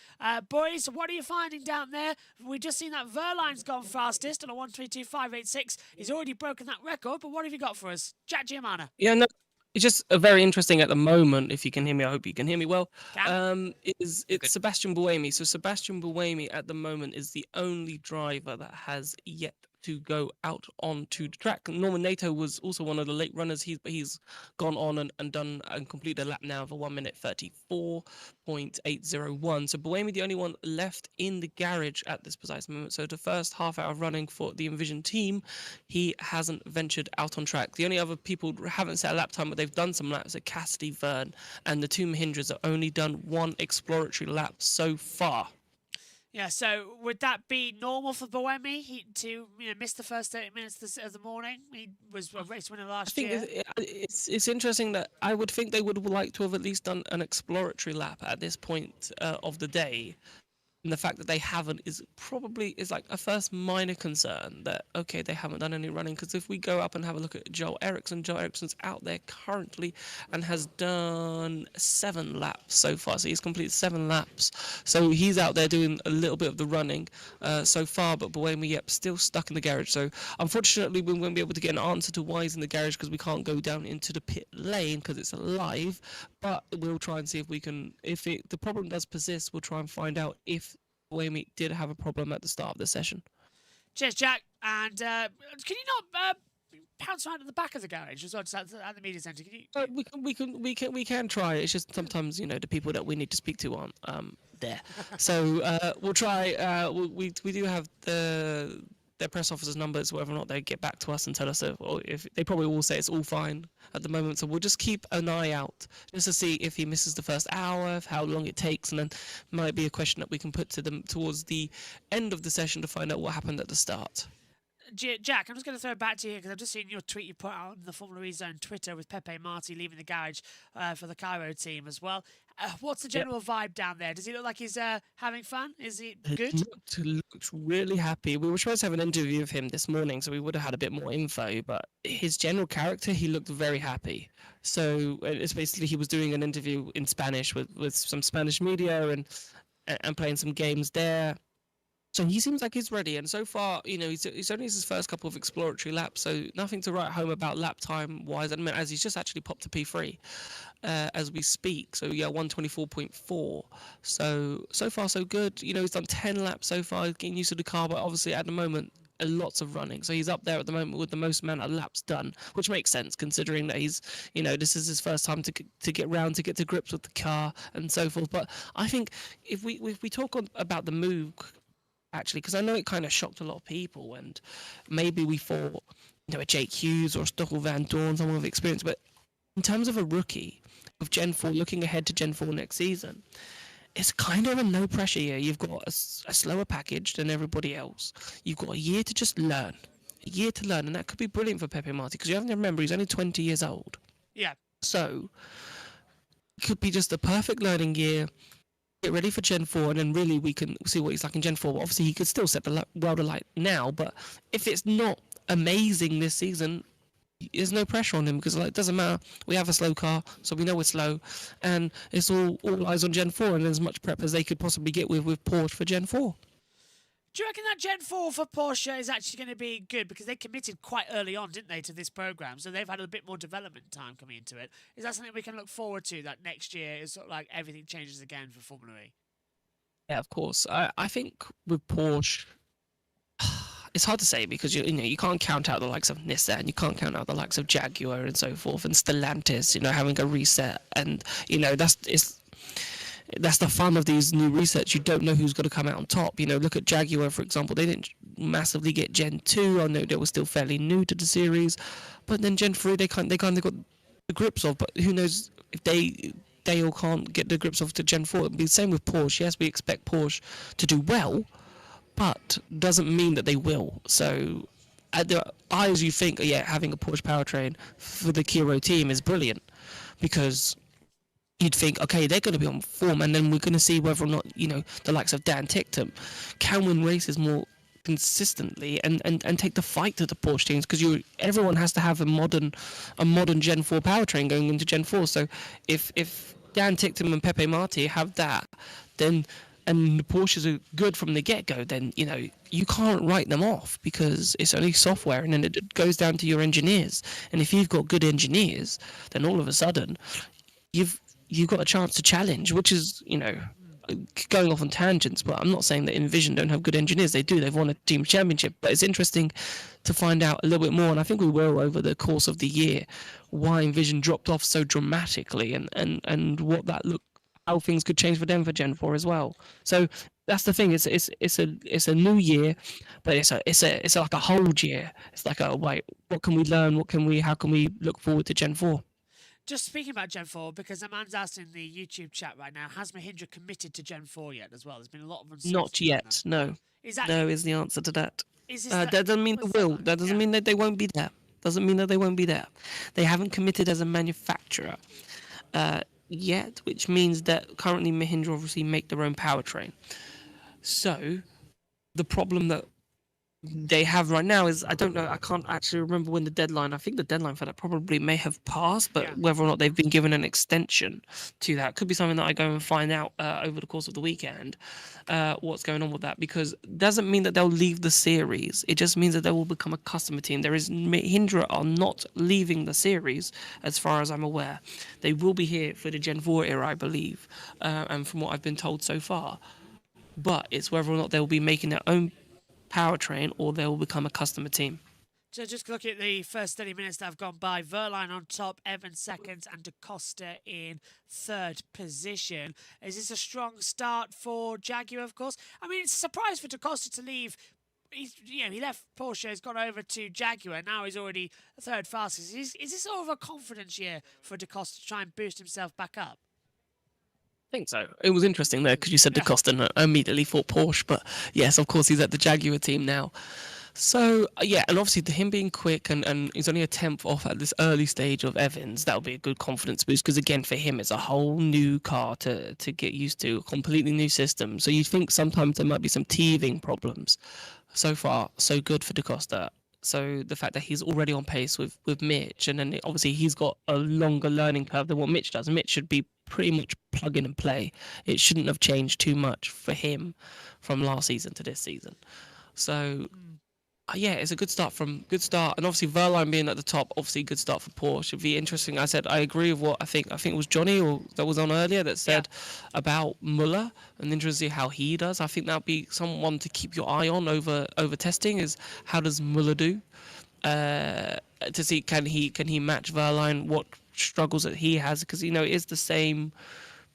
Boys, what are you finding down there? We've just seen that Verline's gone fastest on a 1:22.586. He's already broken that record, but what have you got for us? Jack Giamana. Yeah, no, it's just very interesting at the moment. If you can hear me, I hope you can hear me well. It's Sebastian Buemi. So Sebastian Buemi at the moment is the only driver that has yet to go out onto the track. Norman Nato was also one of the late runners. He's gone on and done and completed a lap now for 1 minute 34.801. So Buemi the only one left in the garage at this precise moment. So the first half hour of running for the Envision team, he hasn't ventured out on track. The only other people who haven't set a lap time, but they've done some laps, are Cassidy, Verne, and the two Mahindras have only done one exploratory lap so far. Yeah, so would that be normal for Buemi to miss the first 30 minutes of the morning? He was a race winner last year. It's interesting that I would think they would like to have at least done an exploratory lap at this point of the day. And the fact that they haven't is like a first minor concern that, okay, they haven't done any running. Because if we go up and have a look at Joel Eriksson's out there currently and has done 7 laps so far. So he's completed 7 laps. So he's out there doing a little bit of the running so far. But Buemi, still stuck in the garage. So unfortunately, we won't be able to get an answer to why he's in the garage because we can't go down into the pit lane because it's alive. But we'll try and see if we can, the problem does persist, we'll try and find out if Buemi did have a problem at the start of the session. Cheers, Jack. And can you not pounce around at the back of the garage as well, just at the media centre? We can try. It's just sometimes the people that we need to speak to aren't there. So we'll try. We do have their press officers' numbers, whether or not they get back to us and tell us if they probably will say it's all fine at the moment. So we'll just keep an eye out just to see if he misses the first hour, how long it takes, and then might be a question that we can put to them towards the end of the session to find out what happened at the start. Jack, I'm just going to throw it back to you because I've just seen your tweet you put out on the Formula E Zone Twitter with Pepe Marti leaving the garage for the Cairo team as well. What's the general vibe down there? Does he look like he's having fun? Is he good? He looked really happy. We were supposed to have an interview of him this morning, so we would have had a bit more info, but his general character, he looked very happy. So it's basically he was doing an interview in Spanish with some Spanish media and playing some games there. So he seems like he's ready, and so far, he's only his first couple of exploratory laps, so nothing to write home about lap time wise. I mean, as he's just actually popped a P3 as we speak. So yeah, 124.4. So far so good. He's done 10 laps so far, getting used to the car, but obviously at the moment lots of running. So he's up there at the moment with the most amount of laps done, which makes sense considering that he's, this is his first time to get to grips with the car and so forth. But I think if we talk about the move. Actually, because I know it kind of shocked a lot of people, and maybe we thought, a Jake Hughes or a Stoffel Van Dorn, someone with experience, but in terms of a rookie of Gen 4 looking ahead to Gen 4 next season, it's kind of a no pressure year. You've got a slower package than everybody else. You've got a year to just learn, and that could be brilliant for Pepe Marti because you have to remember he's only 20 years old. Yeah. So it could be just the perfect learning year. Get ready for Gen 4, and then really we can see what he's like in Gen 4. Obviously, he could still set the world alight now, but if it's not amazing this season, there's no pressure on him because like it doesn't matter. We have a slow car, so we know we're slow, and it's all eyes on Gen 4 and as much prep as they could possibly get with Porsche for Gen 4. Do you reckon that Gen 4 for Porsche is actually going to be good? Because they committed quite early on, didn't they, to this program? So they've had a bit more development time coming into it. Is that something we can look forward to, that next year is sort of like everything changes again for Formula E? Yeah, of course. I think with Porsche, it's hard to say because you can't count out the likes of Nissan, you can't count out the likes of Jaguar and so forth, and Stellantis, having a reset, and that's the fun of these new resets. You don't know who's going to come out on top. Look at Jaguar, for example. They didn't massively get Gen 2. I know they were still fairly new to the series, but then Gen 3 they kind of got the grips of. But who knows if they all can't get the grips of to Gen 4. It'll be the same with Porsche. Yes, we expect Porsche to do well, but doesn't mean that they will. So at the eyes, you think, yeah, having a Porsche powertrain for the Kiro team is brilliant because you'd think, okay, they're going to be on form, and then we're going to see whether or not, the likes of Dan Ticktum can win races more consistently and take the fight to the Porsche teams, because everyone has to have a modern Gen 4 powertrain going into Gen 4. So if Dan Ticktum and Pepe Marti have that, then and the Porsches are good from the get-go, then you can't write them off because it's only software, and then it goes down to your engineers. And if you've got good engineers, then all of a sudden you've got a chance to challenge, which is, going off on tangents, but I'm not saying that Envision don't have good engineers. They do. They've won a team championship, but it's interesting to find out a little bit more, and I think we will over the course of the year, why Envision dropped off so dramatically and what that how things could change for them for Gen 4 as well. So that's the thing. It's a new year, but it's like a whole year. It's like wait, what can we learn? How can we look forward to Gen 4? Just speaking about Gen 4, because a man's asked in the YouTube chat right now, has Mahindra committed to Gen 4 yet as well? There's been a lot of uncertainty. Not yet, no. No is the answer to that. That doesn't mean they will. That doesn't mean that they won't be there. Doesn't mean that they won't be there. They haven't committed as a manufacturer yet, which means that currently Mahindra obviously make their own powertrain. So the problem that they have right now is, I don't know, I can't actually remember when the deadline, I think the deadline for that probably may have passed, but whether or not they've been given an extension to that could be something that I go and find out over the course of the weekend, what's going on with that, because it doesn't mean that they'll leave the series. It just means that they will become a customer team. Mahindra are not leaving the series as far as I'm aware. They will be here for the Gen 4 era, I believe, and from what I've been told so far, but it's whether or not they'll be making their own powertrain or they will become a customer team. So just look at the first 30 minutes that have gone by. Verline on top, Evans second, and Da Costa in third position. Is this a strong start for Jaguar, of course? I mean, it's a surprise for Da Costa to leave. He left Porsche, has gone over to Jaguar. Now he's already third fastest. Is this sort of a confidence year for Da Costa to try and boost himself back up? I think so. It was interesting there because you said Da Costa and I immediately thought Porsche, but yes, of course he's at the Jaguar team now. So yeah, and obviously him being quick and he's only a 10th off at this early stage of Evans, that'll be a good confidence boost because again for him it's a whole new car to get used to, a completely new system. So you think sometimes there might be some teething problems. So far, so good for Da Costa. So the fact that he's already on pace with Mitch, and then obviously he's got a longer learning curve than what Mitch does. Mitch should be pretty much plug in and play. It shouldn't have changed too much for him from last season to this season. So yeah, it's a good start, and obviously Verline being at the top, obviously good start for Porsche. It'd be interesting. I said I agree with what I think it was Johnny or that was on earlier that said about Muller, and interesting how he does. I think that'd be someone to keep your eye on over testing, is how does Muller do, to see can he match Verline, what struggles that he has, because it is the same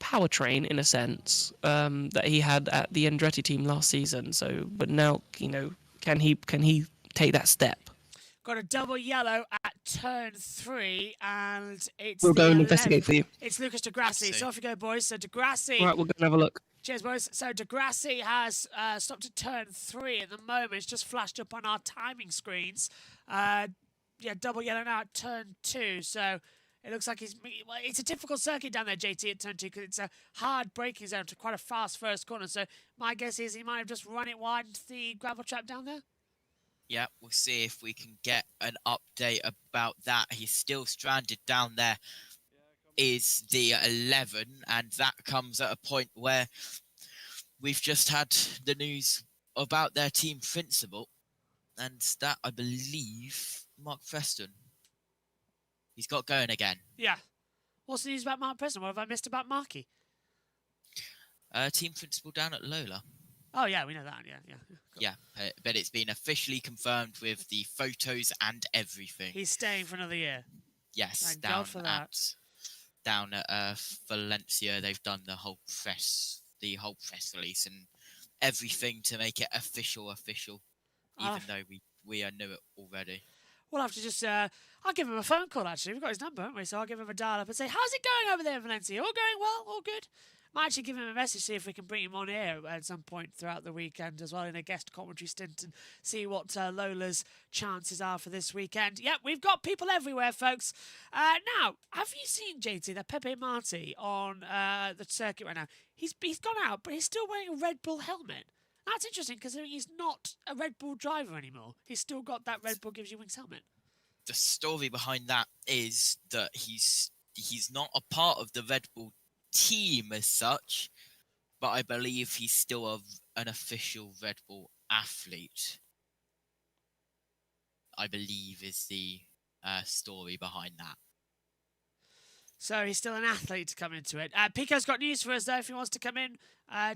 powertrain in a sense that he had at the Andretti team last season. So but now can he take that step? Got a double yellow at turn 3, and it's we'll go and investigate for you. It's Lucas Di Grassi. So off you go, boys. So Di Grassi. Right, we'll go and have a look. Cheers, boys. So Di Grassi has stopped at turn 3 at the moment. It's just flashed up on our timing screens. Double yellow now at turn 2. So it looks like it's a difficult circuit down there, JT, at turn 2, because it's a hard braking zone to quite a fast first corner. So my guess is he might have just run it wide into the gravel trap down there. Yeah, we'll see if we can get an update about that. He's still stranded down there. Is the 11, and that comes at a point where we've just had the news about their team principal, and that, I believe, Mark Preston. He's got going again. Yeah. What's the news about Mark Preston? What have I missed about Marky? Team principal down at Lola. Oh, yeah, we know that. Yeah. Cool. Yeah, but it's been officially confirmed with the photos and everything. He's staying for another year. Yes, Thank God for that. Down at Valencia, they've done the whole press release and everything to make it official, even though we knew it already. We'll have to just, I'll give him a phone call, actually. We've got his number, haven't we? So I'll give him a dial up and say, how's it going over there in Valencia? All going well? All good? Might actually give him a message, see if we can bring him on air at some point throughout the weekend as well in a guest commentary stint and see what Lola's chances are for this weekend. Yep, we've got people everywhere, folks. Now, have you seen, JT, that Pepe Marti on the circuit right now? He's gone out, but he's still wearing a Red Bull helmet. That's interesting because he's not a Red Bull driver anymore. He's still got that Red Bull Gives You Wings helmet. The story behind that is that he's not a part of the Red Bull team as such, but I believe he's still an official Red Bull athlete. I believe is the story behind that. So he's still an athlete to come into it. Pico's got news for us, though, if he wants to come in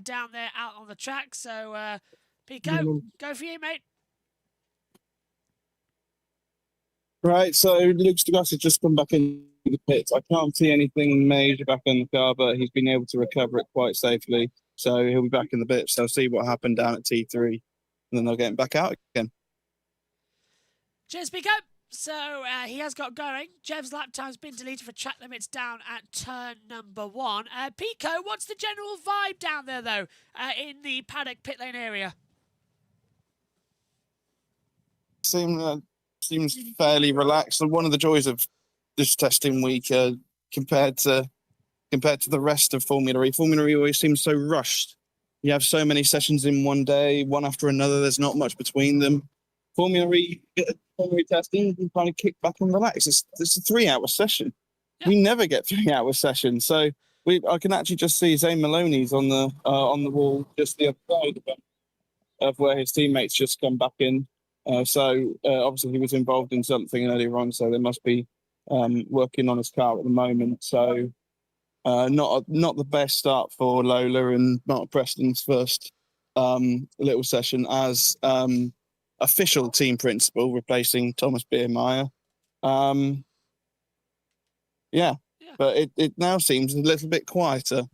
down there out on the track. So, Pico, go for you, mate. Right, so Luke Stagos has just come back in the pits. I can't see anything major back on the car, but he's been able to recover it quite safely. So he'll be back in the pits. They'll see what happened down at T3, and then they'll get him back out again. Cheers, Pico. So he has got going. Jev's lap time's been deleted for track limits down at turn number 1. Pico, what's the general vibe down there, though, in the Paddock pit lane area? Seems fairly relaxed. And one of the joys of this testing week, compared to the rest of Formula E, Formula E always seems so rushed. You have so many sessions in one day, one after another. There's not much between them. Formula E testing, you kind of kick back and relax. It's a 3-hour session. Yeah. We never get 3-hour sessions, so I can actually just see Zane Maloney's on the wall just the other side of where his teammates just come back in. So obviously he was involved in something earlier on, so they must be working on his car at the moment. So not the best start for Lola and Mark Preston's first little session as official team principal, replacing Thomas Biermeier. But it now seems a little bit quieter.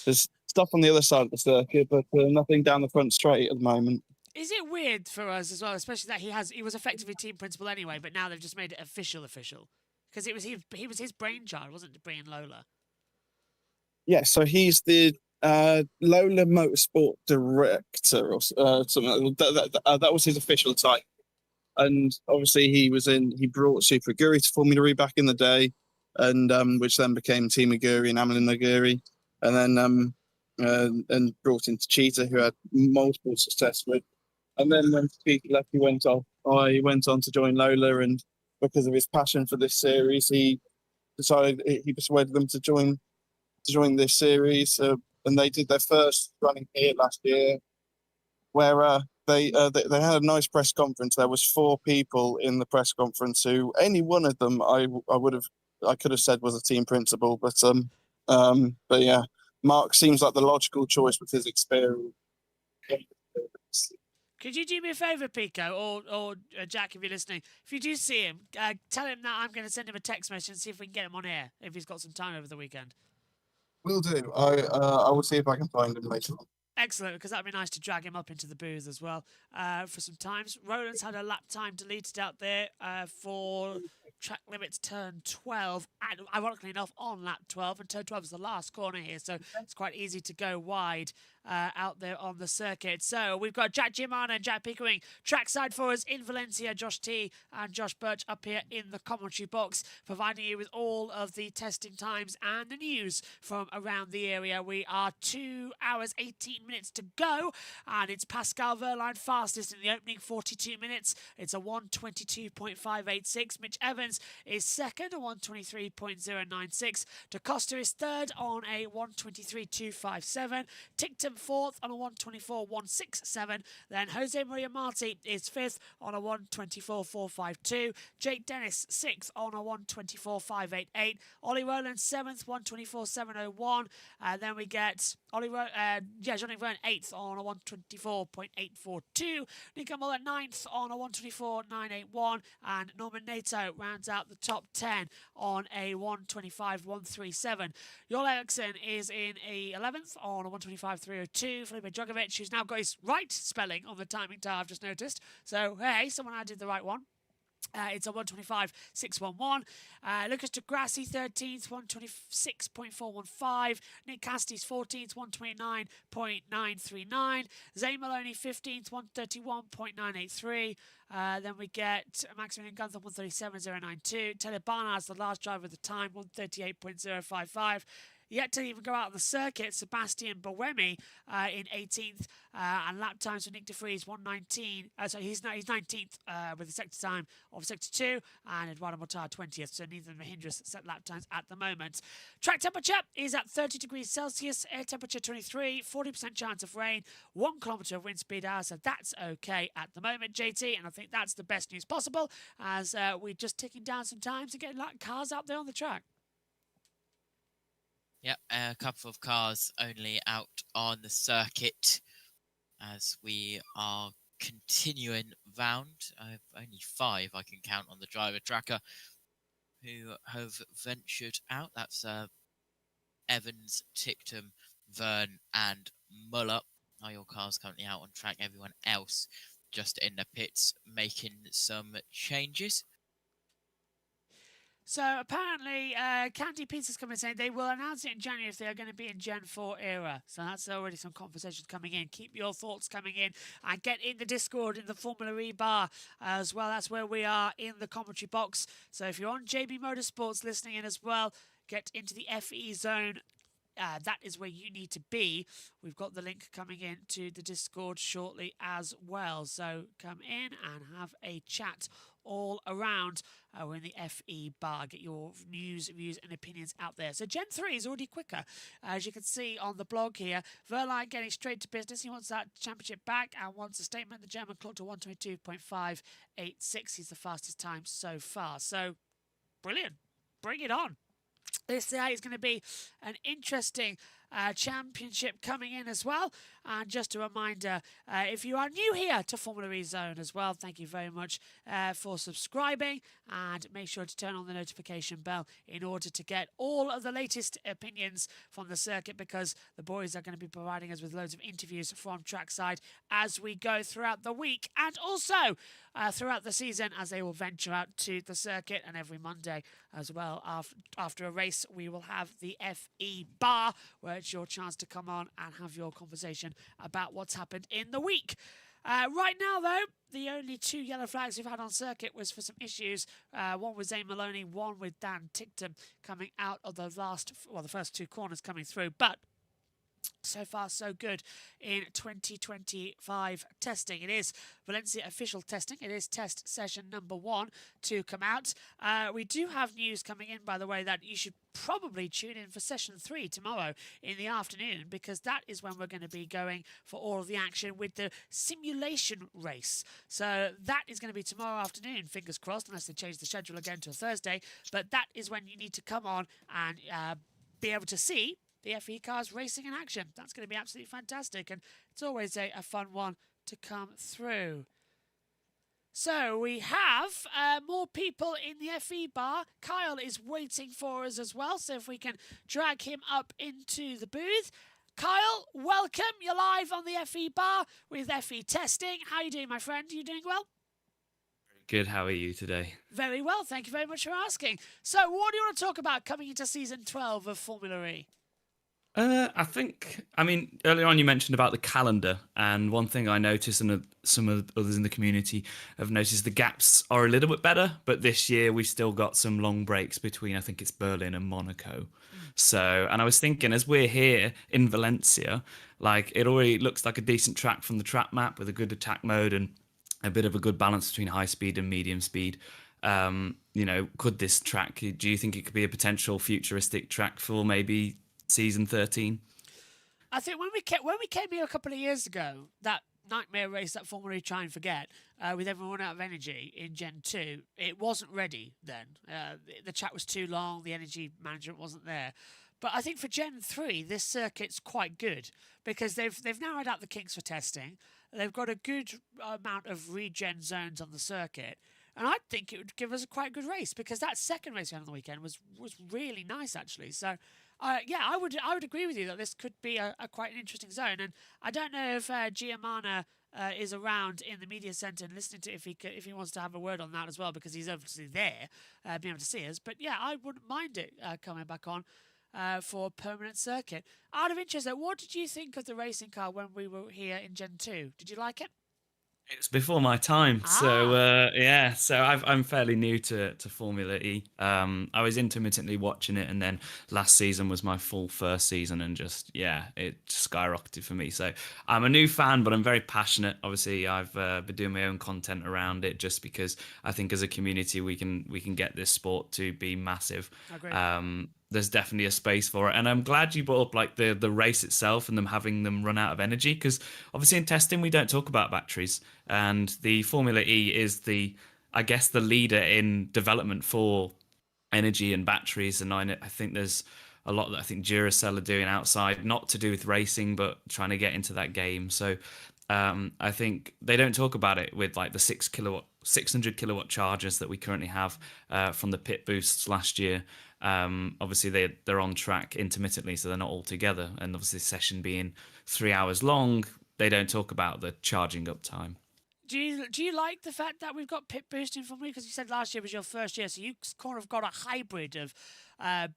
There's stuff on the other side of the circuit, but nothing down the front straight at the moment. Is it weird for us as well, especially that he was effectively team principal anyway, but now they've just made it official? Because it was he was his brainchild, wasn't it, bringing Lola? Yeah, so he's the Lola Motorsport Director or something. That was his official title. And obviously he brought Super Aguri to Formula E back in the day, and which then became Team Aguri and Amelin Aguri, and then and brought into Cheetah, who had multiple success with. And then when Cheetah left, he went on to join Lola, and because of his passion for this series, he persuaded them to join this series, and they did their first running here last year, where they had a nice press conference. There was 4 people in the press conference who any one of them I could have said was a team principal, but yeah, Mark seems like the logical choice with his experience. Could you do me a favour, Pico, or Jack, if you're listening? If you do see him, tell him that I'm going to send him a text message and see if we can get him on air if he's got some time over the weekend. Will do. I will see if I can find him later on. Excellent, because that'd be nice to drag him up into the booth as well for some times. Roland's had a lap time deleted out there for track limits turn 12, and ironically enough on lap 12, and turn 12 is the last corner here, so it's quite easy to go wide out there on the circuit. So we've got Jack Giamana and Jack Pickering trackside for us in Valencia, Josh T and Josh Birch up here in the commentary box, providing you with all of the testing times and the news from around the area. We are 2 hours 18 minutes to go, and it's Pascal Wehrlein fastest in the opening 42 minutes. It's a 1:22.586. Mitch Evans is second, a 1:23.096. Da Costa is third on a 1:23.257. Ticton fourth on a 1:24.167. Then Jose Maria Marti is fifth on a 1:24.452. Jake Dennis sixth on a 1:24.588. Ollie Rowland seventh, 1:24.701. And then we get Johnny Verne eighth on a 1:24.842. Nico Muller ninth on a 1:24.981. And Norman Nato rounds out the top 10 on a 1:25.137. Joel Eriksson is in a 11th on a 1:25.302. Felipe Drogovic, who's now got his right spelling on the timing tile, I've just noticed. So, hey, someone added the right one. It's a 1:25.611. Lucas de Grassi 13th, 1:26.415. Nick Cassidy's 14th, 1:29.939. Zane Maloney 15th, 1:31.983. Then we get Maximilian Gunther 1:37.092. Taylor Barnard's the last driver of the time, 1:38.055. Yet to even go out on the circuit, Sebastian Buemi in 18th, and lap times for Nick De Vries 1:19. He's 19th with the sector time of sector 2, and Eduardo Mortar 20th. So neither of the Mahindras set lap times at the moment. Track temperature is at 30 degrees Celsius, air temperature 23, 40% chance of rain, 1 kilometre of wind speed hour. So that's okay at the moment, JT, and I think that's the best news possible as we're just ticking down some times to get cars out there on the track. Yep, a couple of cars only out on the circuit as we are continuing round. Only 5 I can count on the driver tracker who have ventured out. That's Evans, Tictum, Verne and Muller. Are your cars currently out on track? Everyone else just in the pits making some changes. So apparently, Candy Pizza's coming saying they will announce it in January if they are going to be in Gen 4 era. So that's already some conversations coming in. Keep your thoughts coming in and get in the Discord in the Formula E bar as well. That's where we are in the commentary box. So if you're on JB Motorsports listening in as well, get into the FE zone. That is where you need to be. We've got the link coming in to the Discord shortly as well. So come in and have a chat all around. We're in the FE bar. Get your news, views and opinions out there. So Gen 3 is already quicker. As you can see on the blog here, Wehrlein getting straight to business. He wants that championship back and wants a statement. The German clocked to 1:22.586. He's the fastest time so far. So brilliant. Bring it on. This is going to be an interesting championship coming in as well. And just a reminder, if you are new here to Formula E Zone as well, thank you very much for subscribing, and make sure to turn on the notification bell in order to get all of the latest opinions from the circuit, because the boys are going to be providing us with loads of interviews from Trackside as we go throughout the week and also throughout the season, as they will venture out to the circuit. And every Monday as well, after a race, we will have the FE bar, where it's your chance to come on and have your conversation about what's happened in the week. Right now, though, the only 2 yellow flags we've had on circuit was for some issues. One with Zane Maloney, one with Dan Ticton coming out of the first 2 corners coming through. But so far, so good in 2025 testing. It is Valencia official testing. It is test session number 1 to come out. We do have news coming in, by the way, that you should probably tune in for session 3 tomorrow in the afternoon, because that is when we're going to be going for all of the action with the simulation race. So that is going to be tomorrow afternoon, fingers crossed, unless they change the schedule again to a Thursday. But that is when you need to come on and be able to see the FE cars racing in action. That's going to be absolutely fantastic, and it's always a fun one to come through. So we have more people in the FE bar. Kyle is waiting for us as well, so if we can drag him up into the booth. Kyle, welcome. You're live on the FE bar with FE testing. How are you doing, my friend? Are you doing well? Good. How are you today? Very well. Thank you very much for asking. So what do you want to talk about coming into Season 12 of Formula E? I mean, earlier on you mentioned about the calendar, and one thing I noticed, and some of the others in the community have noticed, the gaps are a little bit better. But this year we still got some long breaks between, I think it's Berlin and Monaco. So, and I was thinking, as we're here in Valencia, like it already looks like a decent track from the track map with a good attack mode and a bit of a good balance between high speed and medium speed. Could this track? Do you think it could be a potential futuristic track for maybe season 13? I think when we came here a couple of years ago, that nightmare race that Formula E try and forget, with everyone out of energy in Gen 2, it wasn't ready then. The track was too long, the energy management wasn't there. But I think for Gen 3, this circuit's quite good because they've narrowed out the kinks for testing. They've got a good amount of regen zones on the circuit. And I think it would give us a quite good race because that second race we had on the weekend was really nice, actually. So, I would agree with you that this could be a quite an interesting zone. And I don't know if Giamana is around in the media centre and listening to if he wants to have a word on that as well, because he's obviously there, being able to see us. But yeah, I wouldn't mind it coming back on for a permanent circuit. Out of interest, though, what did you think of the racing car when we were here in Gen 2? Did you like it? It's before my time, so I'm fairly new to Formula E. I was intermittently watching it, and then last season was my full first season, and it skyrocketed for me. So I'm a new fan, but I'm very passionate. Obviously, I've been doing my own content around it, just because I think as a community we can get this sport to be massive. There's definitely a space for it, and I'm glad you brought up like the race itself and them having them run out of energy, because obviously in testing we don't talk about batteries, and the Formula E is the leader in development for energy and batteries. And I think there's a lot that I think Duracell are doing outside, not to do with racing, but trying to get into that game. So I think they don't talk about it with like the 600 kilowatt chargers that we currently have from the pit boosts last year. Obviously they're on track intermittently, so they're not all together. And obviously the session being 3 hours long, they don't talk about the charging up time. Do you like the fact that we've got pit boosting for me? Because you said last year was your first year, so you kind of got a hybrid of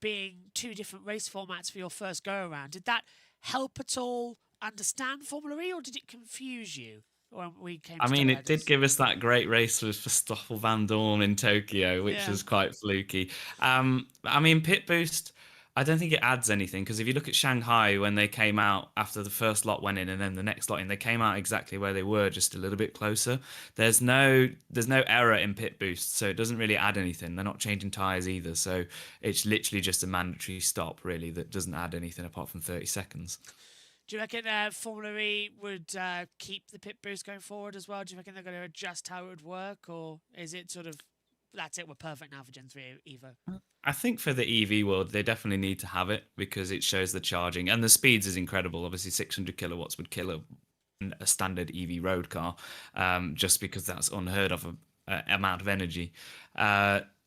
being two different race formats for your first go around. Did that help at all understand Formula E, or did it confuse you when we came? I mean, it did give us that great race with Verstappen Van Dorn in Tokyo, which was quite fluky. I mean, pit boost, I don't think it adds anything, because if you look at Shanghai, when they came out after the first lot went in and then the next lot in, they came out exactly where they were, just a little bit closer. There's no error in pit boost, so it doesn't really add anything. They're not changing tyres either, so it's literally just a mandatory stop, really, that doesn't add anything apart from 30 seconds. Do you reckon Formula E would keep the pit boost going forward as well? Do you reckon they're going to adjust how it would work, or is it sort of, that's it, we're perfect now for Gen 3 Evo? I think for the EV world, they definitely need to have it, because it shows the charging, and the speeds is incredible. Obviously, 600 kilowatts would kill a standard EV road car, just because that's unheard of amount of energy.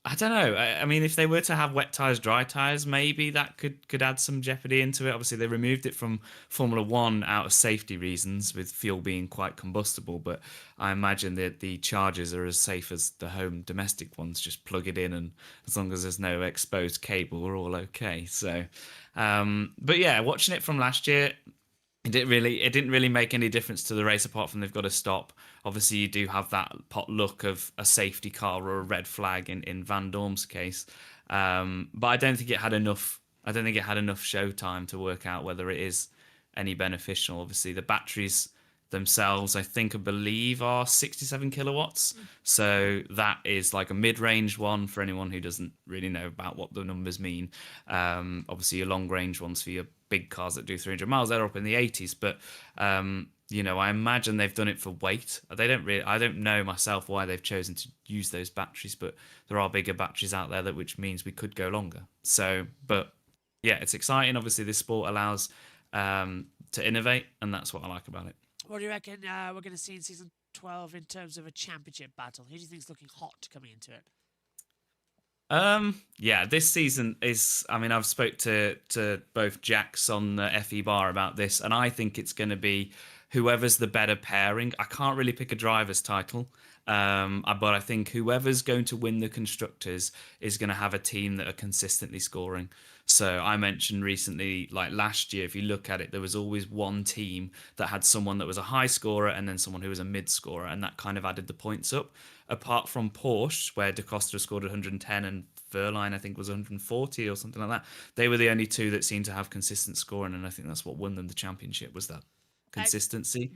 I don't know. I mean, if they were to have wet tyres, dry tyres, maybe that could add some jeopardy into it. Obviously, they removed it from Formula 1 out of safety reasons, with fuel being quite combustible. But I imagine that the chargers are as safe as the home domestic ones. Just plug it in, and as long as there's no exposed cable, we're all okay. So, but yeah, watching it from last year, it didn't really make any difference to the race, apart from they've got to stop. Obviously, you do have that pot look of a safety car or a red flag in Van Dorm's case, but I don't think it had enough. I don't think it had enough show time to work out whether it is any beneficial. Obviously, the batteries themselves, I believe, are 67 kilowatts. So that is like a mid-range one for anyone who doesn't really know about what the numbers mean. Obviously, your long-range ones for your big cars that do 300 miles, they're up in the 80s. But I imagine they've done it for weight. I don't know myself why they've chosen to use those batteries, but there are bigger batteries out there, which means we could go longer. So, but yeah, it's exciting. Obviously, this sport allows to innovate, and that's what I like about it. What do you reckon we're going to see in season 12 in terms of a championship battle? Who do you think is looking hot coming into it? This season is, I mean, I've spoke to both Jacks on the FE bar about this, and I think it's going to be whoever's the better pairing. I can't really pick a driver's title, but I think whoever's going to win the constructors is going to have a team that are consistently scoring. So I mentioned recently, like last year, if you look at it, there was always one team that had someone that was a high scorer and then someone who was a mid scorer, and that kind of added the points up. Apart from Porsche, where Da Costa scored 110 and Verline, I think, was 140 or something like that, they were the only two that seemed to have consistent scoring, and I think that's what won them the championship, was that consistency.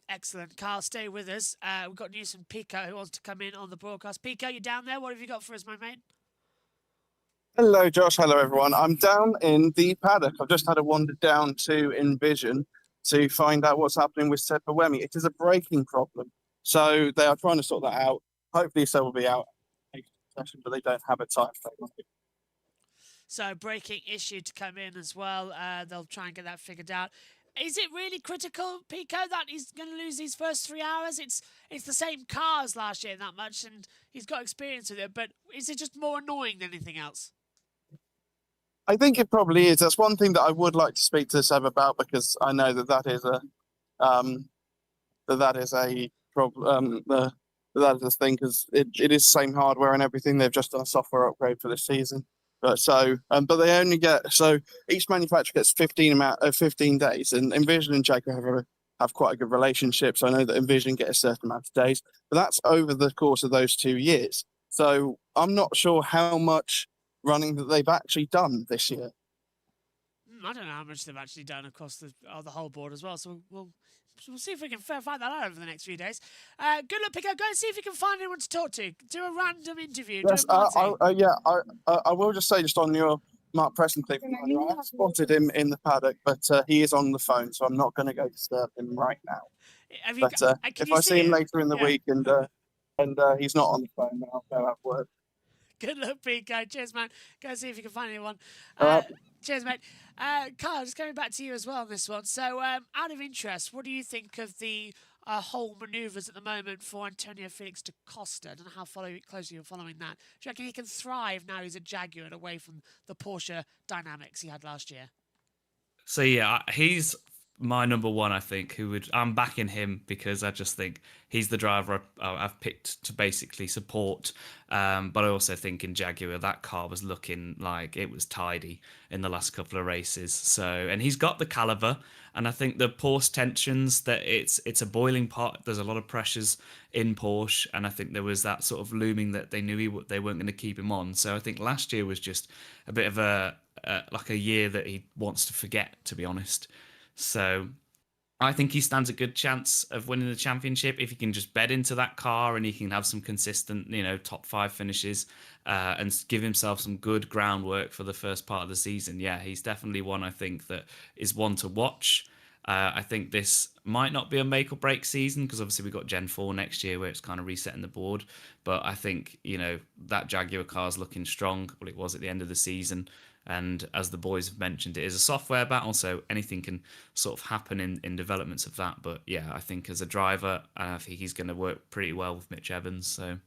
Excellent. Carl, stay with us. We've got news from Pico, who wants to come in on the broadcast. Pico, you down there? What have you got for us, my mate? Hello, Josh. Hello, everyone. I'm down in the paddock. I've just had a wander down to Envision to find out what's happening with Seb Buemi. It is a braking problem. So they are trying to sort that out. Hopefully, Seb will be out next session, but they don't have a time frame. So, braking issue to come in as well. They'll try and get that figured out. Is it really critical, Pico, that he's going to lose these first 3 hours? It's the same car as last year, that much, and he's got experience with it. But is it just more annoying than anything else? I think it probably is. That's one thing that I would like to speak to Seb about, because I know that is a problem. That is a thing, because it is the same hardware and everything. They've just done a software upgrade for this season. But they only get, so each manufacturer gets 15 days, and Envision and Jaguar have quite a good relationship. So I know that Envision get a certain amount of days, but that's over the course of those 2 years. So I'm not sure how much running that they've actually done this year. I don't know how much they've actually done across the whole board as well. So we'll see if we can find that out over the next few days. Good luck, Pico. Go and see if you can find anyone to talk to. Do a random interview. Yes, I will just say, just on your Mark Preston thing, I spotted him in the paddock, but he is on the phone, so I'm not going to go disturb him right now. If I see him later in the week and he's not on the phone, then I'll go have word. Good luck, Pico. Cheers, man. Go see if you can find anyone. Cheers, mate. Carl, just coming back to you as well on this one. So, out of interest, what do you think of the whole manoeuvres at the moment for Antonio Felix da Costa? I don't know how closely you're following that. Do you reckon he can thrive now he's a Jaguar and away from the Porsche dynamics he had last year? So yeah, he's my number one, I think. I'm backing him because I just think he's the driver I've picked to basically support. But I also think in Jaguar, that car was looking like it was tidy in the last couple of races. So, and he's got the caliber, and I think the Porsche tensions, that it's a boiling pot. There's a lot of pressures in Porsche, and I think there was that sort of looming that they knew they weren't going to keep him on. So I think last year was just a bit of a year that he wants to forget, to be honest. So I think he stands a good chance of winning the championship if he can just bed into that car and he can have some consistent, top 5 finishes and give himself some good groundwork for the first part of the season. Yeah, he's definitely one I think that is one to watch. I think this might not be a make or break season because obviously we've got Gen 4 next year where it's kind of resetting the board. But I think, that Jaguar car is looking strong. Well, it was at the end of the season. And as the boys have mentioned, it is a software battle, so anything can sort of happen in developments of that. But yeah, I think as a driver, I think he's going to work pretty well with Mitch Evans. So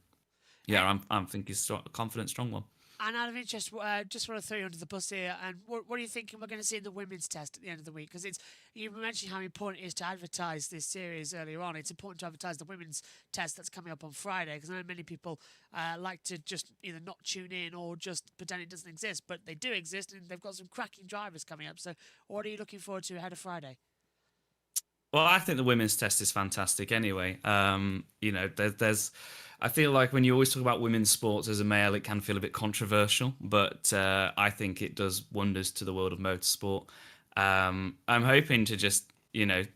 yeah, I'm thinking he's a confident, strong one. And out of interest, just want to throw you under the bus here. And what are you thinking we're going to see in the women's test at the end of the week? Because you mentioned how important it is to advertise this series earlier on. It's important to advertise the women's test that's coming up on Friday, because I know many people like to just either not tune in or just pretend it doesn't exist. But they do exist, and they've got some cracking drivers coming up. So what are you looking forward to ahead of Friday? Well, I think the women's test is fantastic anyway. There's I feel like when you always talk about women's sports as a male, it can feel a bit controversial, but I think it does wonders to the world of motorsport. I'm hoping to just,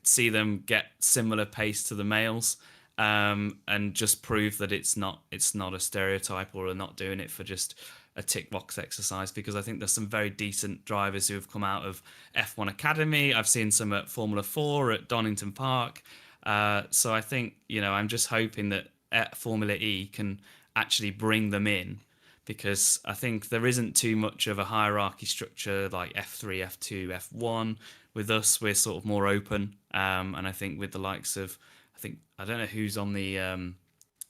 see them get similar pace to the males and just prove that it's not a stereotype or they're not doing it for just a tick box exercise, because I think there's some very decent drivers who have come out of F1 Academy. I've seen some at Formula 4 at Donington Park. So I think, I'm just hoping that Formula E can actually bring them in, because I think there isn't too much of a hierarchy structure like F3, F2, F1. With us, we're sort of more open. And I think with the likes of, I don't know who's on the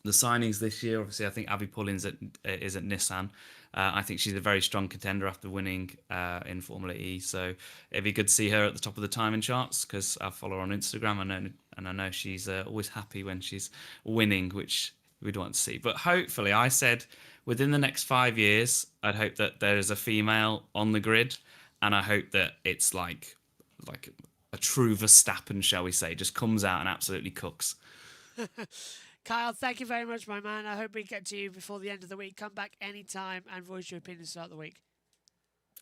signings this year. Obviously, I think Abby Pullins is at Nissan. I think she's a very strong contender after winning in Formula E. So it'd be good to see her at the top of the timing charts, because I follow her on Instagram and I know she's always happy when she's winning, which we'd want to see. But hopefully, I said within the next 5 years, I'd hope that there is a female on the grid, and I hope that it's like a true Verstappen, shall we say, just comes out and absolutely cooks. Kyle, thank you very much, my man. I hope we get to you before the end of the week. Come back anytime and voice your opinions throughout the week.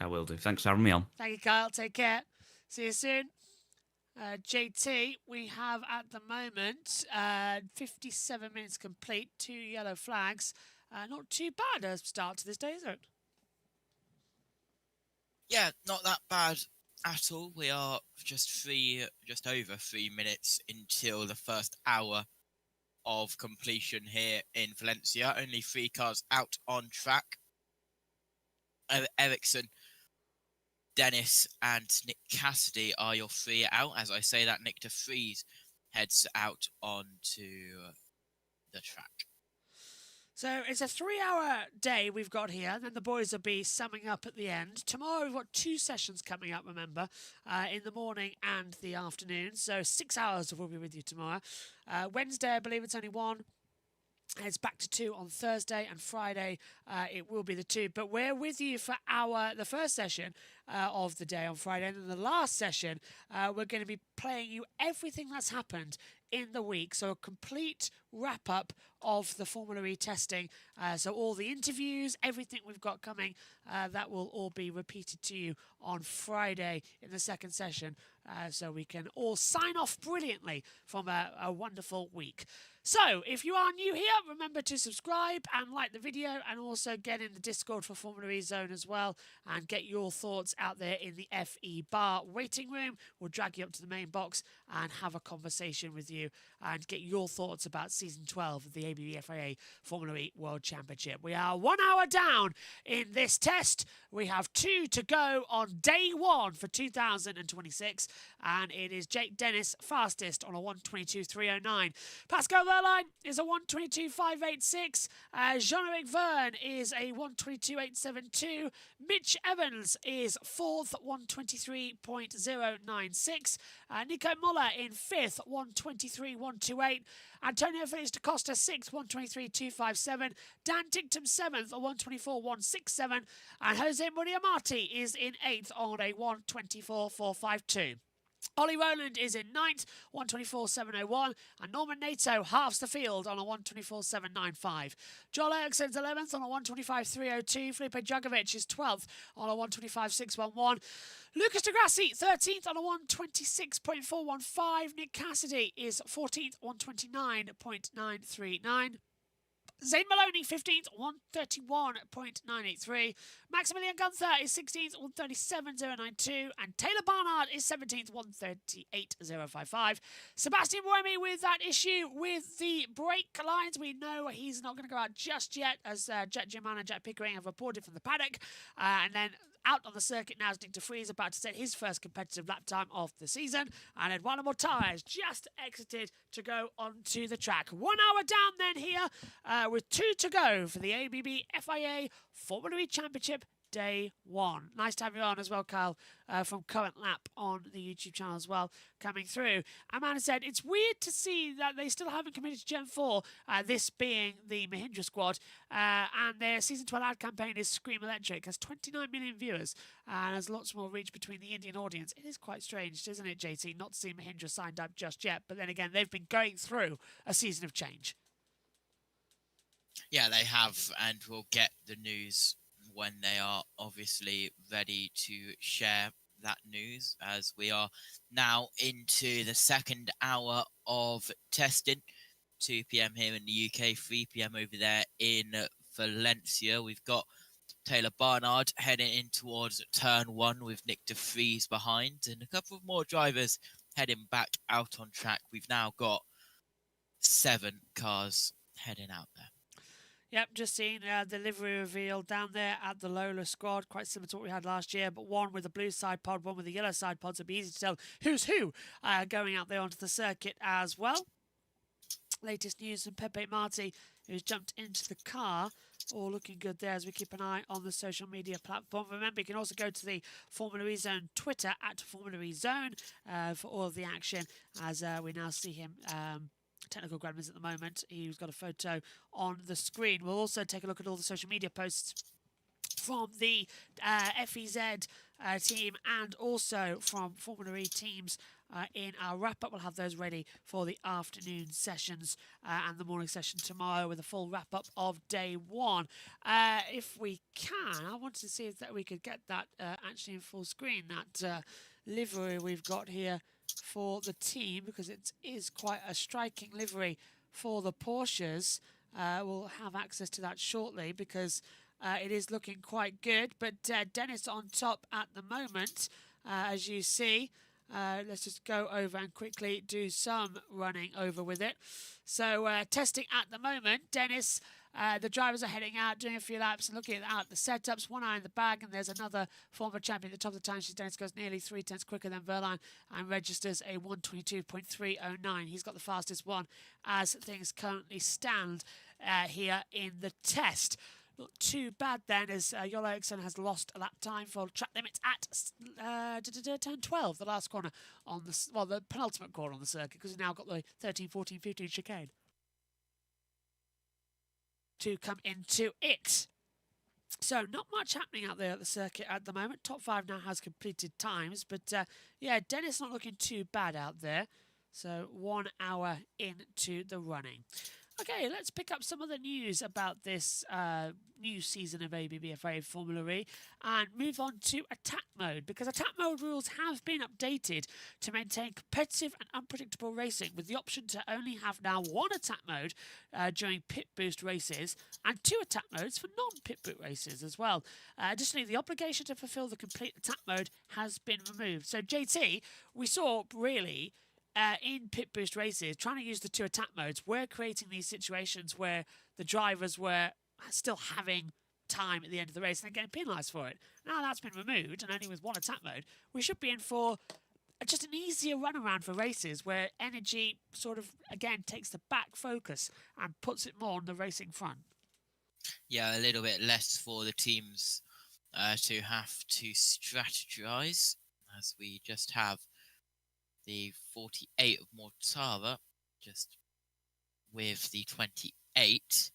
I will do. Thanks for having me on. Thank you, Kyle. Take care. See you soon. JT, we have at the moment 57 minutes complete, 2 yellow flags. Not too bad a start to this day, is it? Yeah, not that bad at all. We are just over 3 minutes until the first hour of completion here in Valencia. Only 3 cars out on track. Ericsson, Dennis and Nick Cassidy are your 3 out. As I say that, Nick de Vries heads out onto the track. So it's a 3-hour day we've got here, and then the boys will be summing up at the end. Tomorrow we've got 2 sessions coming up, remember, in the morning and the afternoon. So 6 hours we'll be with you tomorrow. Wednesday, I believe it's only 1. It's back to 2 on Thursday, and Friday it will be the 2. But we're with you for the first session of the day on Friday, and then the last session we're going to be playing you everything that's happened in the week. So a complete wrap up of the Formula E testing. So all the interviews, everything we've got coming, that will all be repeated to you on Friday in the second session. So we can all sign off brilliantly from a wonderful week. So, if you are new here, remember to subscribe and like the video, and also get in the Discord for Formula E Zone as well, and get your thoughts out there in the FE Bar waiting room. We'll drag you up to the main box and have a conversation with you and get your thoughts about Season 12 of the ABB FIA Formula E World Championship. We are 1 hour down in this test. We have 2 to go on day 1 for 2026, and it is Jake Dennis fastest on a 1:22.309. Pascal Verline is a 1:22.586. Jean-Eric Verne is a 1:22.872. Mitch Evans is 4th, 1:23.096. Nico Muller in 5th, 1:23.128. Antonio Felix da Costa 6th, 1:23.257. Dan Tinctum 7th, a 1:24.167. And Jose Maria Marti is in 8th on a 1:24.452. Ollie Rowland is in 9th, 1:24.701, and Norman Nato halves the field on a 1:24.795. Joel Eriksson's 11th on a 1:25.302. Felipe Dragovic is 12th on a 1:25.611. Lucas de Grassi 13th on a 1:26.415. Nick Cassidy is 14th, 1:29.939. Zane Maloney, 15th, 1:31.983. Maximilian Gunther is 16th, 1:37.092. And Taylor Barnard is 17th, 1:38.055. Sebastian Buemi with that issue with the brake lines. We know he's not going to go out just yet, as Jet German and Jack Pickering have reported from the paddock. And then out on the circuit now is Nick de Vries, about to set his first competitive lap time of the season. And Eduardo Mortales just exited to go onto the track. 1 hour down then here, with 2 to go for the ABB FIA Formula E Championship Day 1. Nice to have you on as well, Kyle, from Current Lap on the YouTube channel as well, coming through. Amanda said, it's weird to see that they still haven't committed to Gen 4, this being the Mahindra squad, and their Season 12 ad campaign is Scream Electric, has 29 million viewers, and has lots more reach between the Indian audience. It is quite strange, isn't it, JT, not to see Mahindra signed up just yet, but then again, they've been going through a season of change. Yeah, they have, and we'll get the news when they are obviously ready to share that news, as we are now into the second hour of testing. 2 p.m. here in the UK, 3 p.m. over there in Valencia. We've got Taylor Barnard heading in towards turn 1 with Nick de Vries behind, and a couple of more drivers heading back out on track. We've now got 7 cars heading out there. Yep, just seen the livery reveal down there at the Lola squad, quite similar to what we had last year, but one with the blue side pod, one with the yellow side pod, so it'll be easy to tell who's who going out there onto the circuit as well. Latest news from Pepe Marti, who's jumped into the car. All looking good there as we keep an eye on the social media platform. Remember, you can also go to the Formula E Zone Twitter at Formula E Zone for all of the action, as we now see him technical gremlins at the moment. He's got a photo on the screen. We'll also take a look at all the social media posts from the FEZ team and also from Formula E teams in our wrap-up. We'll have those ready for the afternoon sessions and the morning session tomorrow with a full wrap-up of day one. If we can, I wanted to see if that we could get that actually in full screen, that livery we've got here for the team, because it is quite a striking livery for the Porsches. We'll have access to that shortly because it is looking quite good. But Dennis on top at the moment, as you see. Let's just go over and quickly do some running over with it. So testing at the moment. Dennis, the drivers are heading out, doing a few laps and looking at the setups. One eye in the bag, and there's another former champion at the top of the time. Dennis goes nearly 3/10 quicker than Verline and registers a 1:22.309. He's got the fastest one as things currently stand here in the test. Not too bad then, as Joel Eriksson has lost a lap time for track limits at turn 12, the last corner on the penultimate corner on the circuit, because he's now got the 13, 14, 15 chicane to come into it. So not much happening out there at the circuit at the moment. Top 5 now has completed times, but yeah, Dennis not looking too bad out there. So 1 hour into the running. Okay, let's pick up some of the news about this new season of ABB FIA Formula E and move on to attack mode, because attack mode rules have been updated to maintain competitive and unpredictable racing, with the option to only have now 1 attack mode during pit boost races and 2 attack modes for non-pit boot races as well. Additionally, the obligation to fulfill the complete attack mode has been removed. So JT, we saw really in pit boost races, trying to use the 2 attack modes, we're creating these situations where the drivers were still having time at the end of the race and they're getting penalised for it. Now that's been removed, and only with 1 attack mode, we should be in for just an easier runaround for races where energy sort of, again, takes the back focus and puts it more on the racing front. Yeah, a little bit less for the teams to have to strategise, as we just have the 48 of Mortara, just with the 28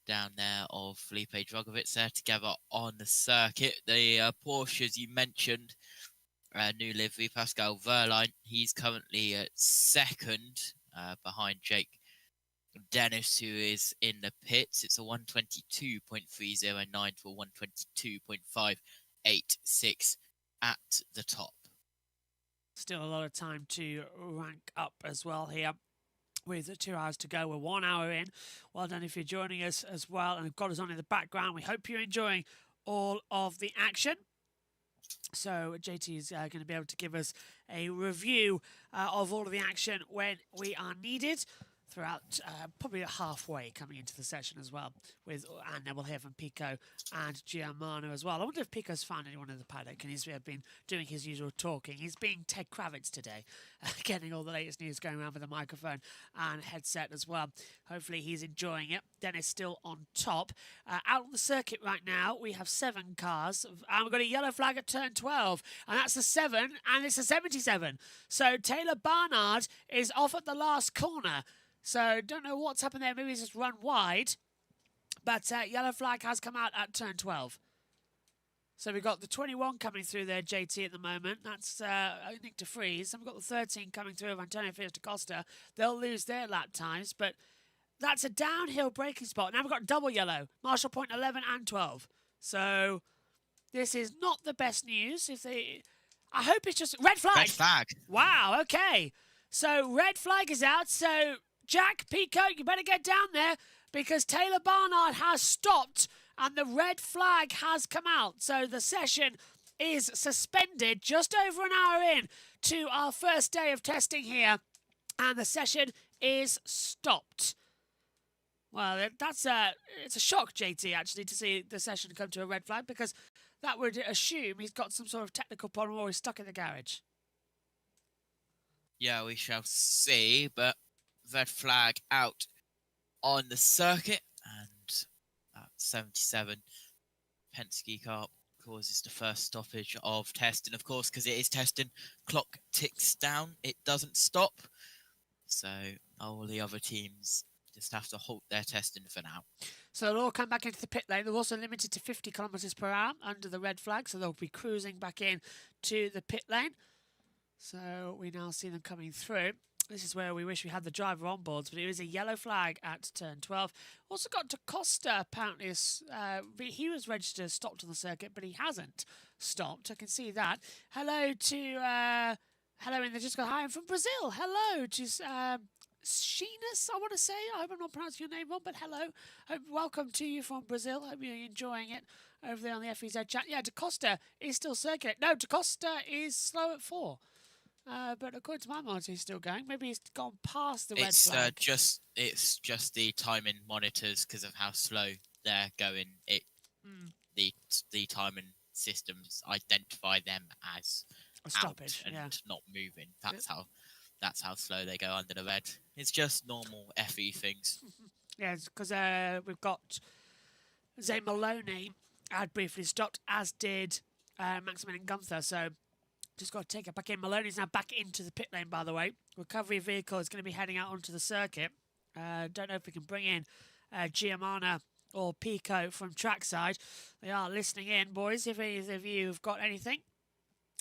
down there of Felipe Drogovic there together on the circuit. The Porsches you mentioned, new livery, Pascal Verline, he's currently at second behind Jake Dennis, who is in the pits. It's a 1:22.309 to a 1:22.586 at the top. Still a lot of time to rank up as well here. With 2 hours to go, we're 1 hour in. Well done if you're joining us as well and have got us on in the background. We hope you're enjoying all of the action. So JT is going to be able to give us a review of all of the action when we are needed throughout, probably halfway coming into the session as well. And then we'll hear from Pico and Giamano as well. I wonder if Pico's found anyone in the paddock, and he's been doing his usual talking. He's being Ted Kravitz today, getting all the latest news going around with a microphone and headset as well. Hopefully he's enjoying it. Dennis still on top. Out on the circuit right now, we have 7 cars, and we've got a yellow flag at turn 12, and that's a 7, and it's a 77. So Taylor Barnard is off at the last corner. So don't know what's happened there. Maybe he's just run wide. But yellow flag has come out at turn 12. So we've got the 21 coming through there, JT, at the moment. That's Nick de Vries. And we've got the 13 coming through of Antonio Fiat da Costa. They'll lose their lap times, but that's a downhill braking spot. Now we've got double yellow. Marshall Point 11 and 12. So this is not the best news. I hope it's just... Red flag! Red flag. Wow, okay. So red flag is out. So Jack, Pico, you better get down there because Taylor Barnard has stopped and the red flag has come out. So the session is suspended just over an hour in to our first day of testing here. And the session is stopped. Well, it's a shock, JT, actually, to see the session come to a red flag, because that would assume he's got some sort of technical problem or he's stuck in the garage. Yeah, we shall see, but red flag out on the circuit, and 77 Penske car causes the first stoppage of testing. Of course, because it is testing, clock ticks down, it doesn't stop. So all the other teams just have to halt their testing for now. So they'll all come back into the pit lane. They're also limited to 50 kilometres per hour under the red flag, so they'll be cruising back in to the pit lane. So we now see them coming through. This is where we wish we had the driver on boards, but it is a yellow flag at turn 12. Also got DaCosta, apparently. He was registered as stopped on the circuit, but he hasn't stopped. I can see that. Hello to... hello, and they just got hi, I'm from Brazil. Hello to... Sheenus, I want to say. I hope I'm not pronouncing your name wrong, but hello. Welcome to you from Brazil. Hope you're enjoying it over there on the FEZ chat. Yeah, DaCosta is still circuit. No, DaCosta is slow at 4. But according to my monitor, he's still going. Maybe he's gone past the red flag. It's just the timing monitors because of how slow they're going. The timing systems identify them as A stoppage, out and yeah. not moving. That's how slow they go under the red. It's just normal FE things. Yeah, because we've got Zay Maloney had briefly stopped, as did Maximilian Gunther. So just got to take it back in. Maloney's now back into the pit lane, by the way. Recovery vehicle is going to be heading out onto the circuit. Don't know if we can bring in Giamana or Pico from Trackside. They are listening in, boys. If any of you have got anything,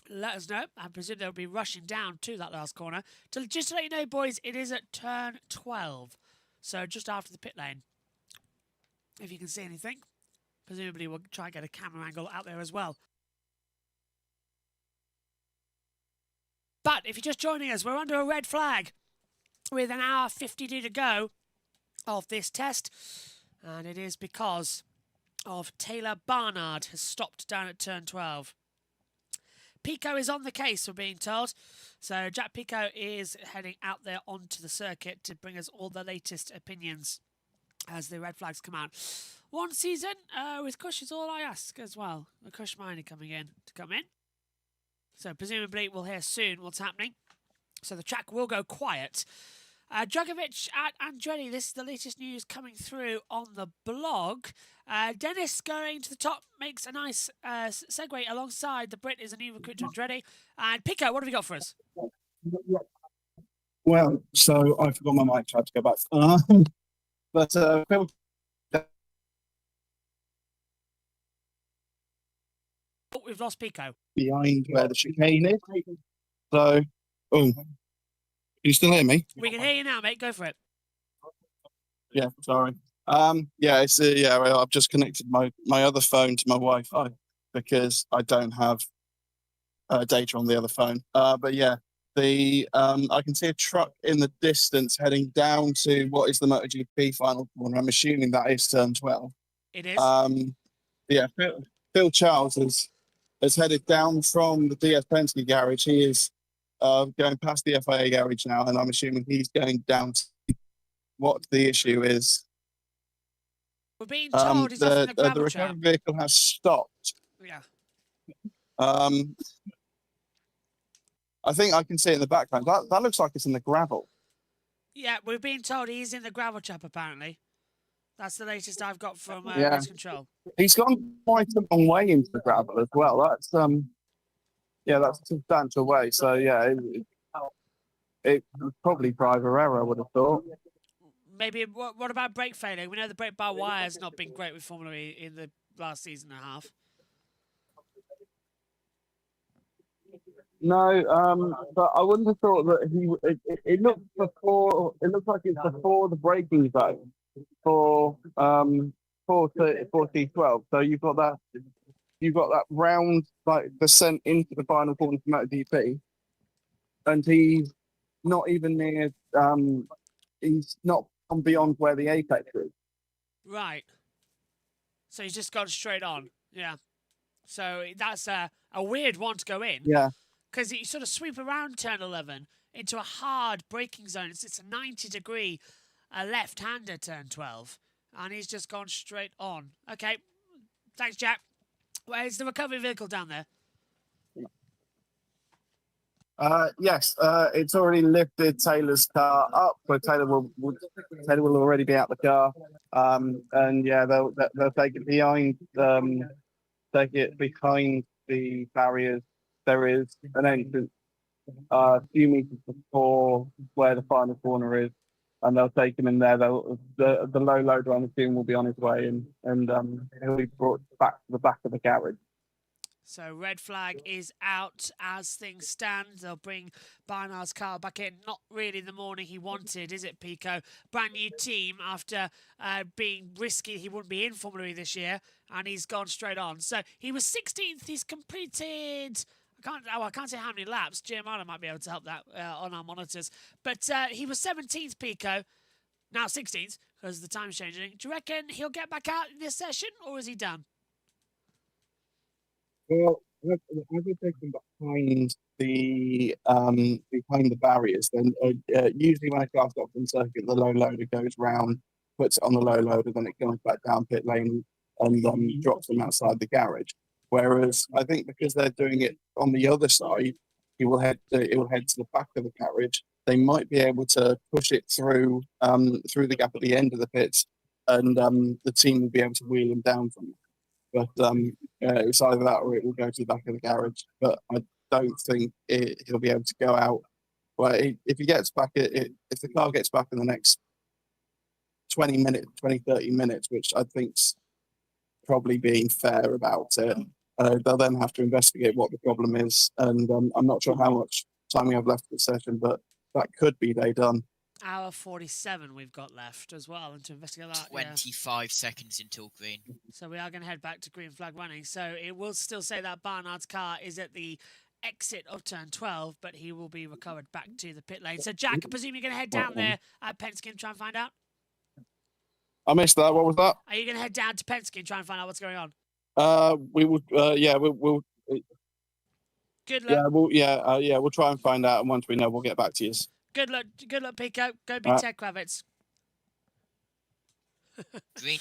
let us know. I presume they'll be rushing down to that last corner. Just to let you know, boys, it is at turn 12. So just after the pit lane. If you can see anything. Presumably we'll try and get a camera angle out there as well. But if you're just joining us, we're under a red flag with an hour 52 to go of this test. And it is because of Taylor Barnard has stopped down at turn 12. Pico is on the case, we're being told. So Jack Pico is heading out there onto the circuit to bring us all the latest opinions as the red flags come out. One season with Kush is all I ask as well. The Kush Miner coming in to come in. So presumably we'll hear soon what's happening. So the track will go quiet. Dragovic at Andretti, this is the latest news coming through on the blog. Dennis going to the top makes a nice segue alongside the Brit is a new recruit to Andretti. And Pico, what have you got for us? Well, so I forgot my mic, tried to go back. But Phil, Oh, we've lost Pico. behind where the chicane is. So, can you still hear me? We can hear you now, mate. Go for it. Yeah, sorry. Well, I've just connected my other phone to my Wi-Fi because I don't have data on the other phone. But yeah, I can see a truck in the distance heading down to what is the MotoGP final corner. I'm assuming that is turn 12. It is. Yeah, Phil Charles has headed down from the DS Penske garage. He is going past the FIA garage now, and I'm assuming he's going down to what the issue is. We're being told he's off in the gravel recovery trap. vehicle has stopped. Yeah. I think I can see it in the background. That looks like it's in the gravel. Yeah, we're being told he's in the gravel trap, apparently. That's the latest I've got from Yeah. Race Control. He's gone quite a long way into the gravel as well. That's that's a substantial way. So yeah, it was probably driver error, I would have thought. Maybe, what about brake failure? We know the brake bar wire has not been great with Formula E in the last season and a half. No, but I wouldn't have thought that it looks before. It looks like it's before the braking zone for T12. So you've got that round like descent into the final corner from MotoGP, and he's not even near. He's not gone beyond where the apex is. Right. So he's just gone straight on. Yeah. So that's a weird one to go in. Yeah. Because you sort of sweep around turn 11 into a hard braking zone. It's a 90-degree left-hander turn 12. And he's just gone straight on. Okay. Thanks, Jack. Where's the recovery vehicle down there? Yes, it's already lifted Taylor's car up, but Taylor will already be out the car. And yeah, they'll take it behind the barriers. There is an entrance a few meters before where the final corner is. and they'll take him in there. The low loader on the team will be on his way, and he'll be brought back to the back of the garage. So red flag is out as things stand. They'll bring Barnard's car back in. Not really the morning he wanted, is it, Pico? Brand new team after being risky. He wouldn't be in Formula E this year, and he's gone straight on. So he was 16th. He's completed... I can't say how many laps. Giamano might be able to help that on our monitors. But he was 17th, Pico. Now 16th, because the time's changing. Do you reckon he'll get back out in this session, or is he done? Well, as we take them behind the barriers, then usually when a car stops on circuit, the low loader goes round, puts it on the low loader, then it comes back down pit lane and drops them outside the garage. Whereas I think because they're doing it on the other side, it will head to the back of the garage. They might be able to push it through the gap at the end of the pits, and the team will be able to wheel them down from there. But it's either that or it will go to the back of the garage. But I don't think he'll be able to go out. Well, if he gets back, if the car gets back in the next 20, 30 minutes, which I think's probably being fair about it, they'll then have to investigate what the problem is. And I'm not sure how much time we have left for the session, but that could be day done. Hour 47 we've got left as well, and to investigate that. 25 seconds until green. So we are going to head back to green flag running. So it will still say that Barnard's car is at the exit of turn 12, but he will be recovered back to the pit lane. So Jack, I presume you're going to head down there at Penske and try and find out? I missed that. What was that? Are you going to head down to Penske and try and find out what's going on? We will. We'll. Good luck. We'll try and find out, and once we know, we'll get back to you. Good luck, Pico. Go beat Ted Kravitz. Green.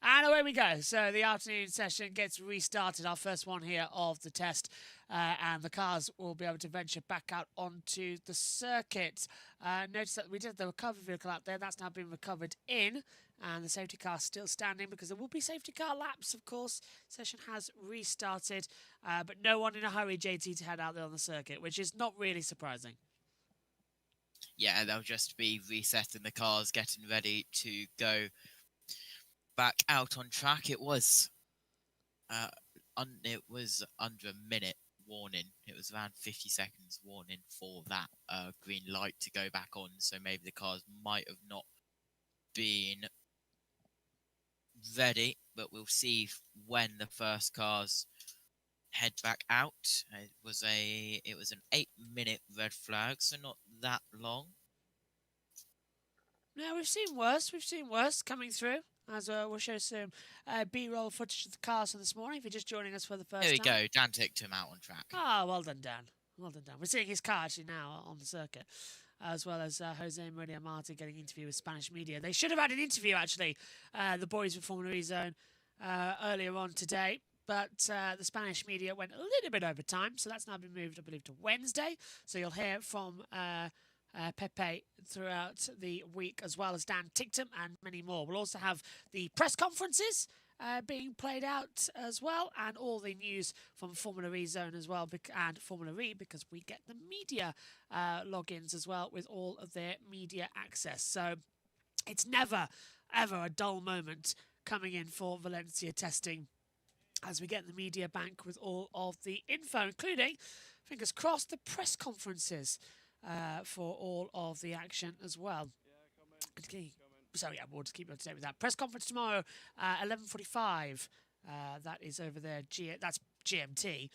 And away we go. So the afternoon session gets restarted, our first one here of the test. And the cars will be able to venture back out onto the circuit. Notice that we did the recovery vehicle out there. That's now been recovered in. And the safety car still standing because there will be safety car laps, of course. Session has restarted. But no one in a hurry, JT, to head out there on the circuit, which is not really surprising. Yeah, they'll just be resetting the cars, getting ready to go back out on track. It was under a minute warning. It was around 50 seconds warning for that green light to go back on. So maybe the cars might have not been ready, but we'll see when the first cars head back out. It was an 8-minute red flag, so not that long. Yeah, we've seen worse coming through. As we'll show some B-roll footage of the cars from this morning. If you're just joining us for the first time. There we go. Dan took him out on track. Ah, well done, Dan. Well done, Dan. We're seeing his car actually now on the circuit, as well as Jose Maria Marti getting an interview with Spanish media. They should have had an interview, actually, the boys with Formula E Zone earlier on today. But the Spanish media went a little bit over time, so that's now been moved, I believe, to Wednesday. So you'll hear from Pepe throughout the week, as well as Dan Ticktum and many more. We'll also have the press conferences being played out as well, and all the news from Formula E Zone as well, and Formula E, because we get the media logins as well with all of their media access. So it's never, ever a dull moment coming in for Valencia testing, as we get the media bank with all of the info, including, fingers crossed, the press conferences for all of the action as well. So yeah, we'll just keep you up to date with that. Press conference tomorrow, 11:45. That is over there. That's GMT.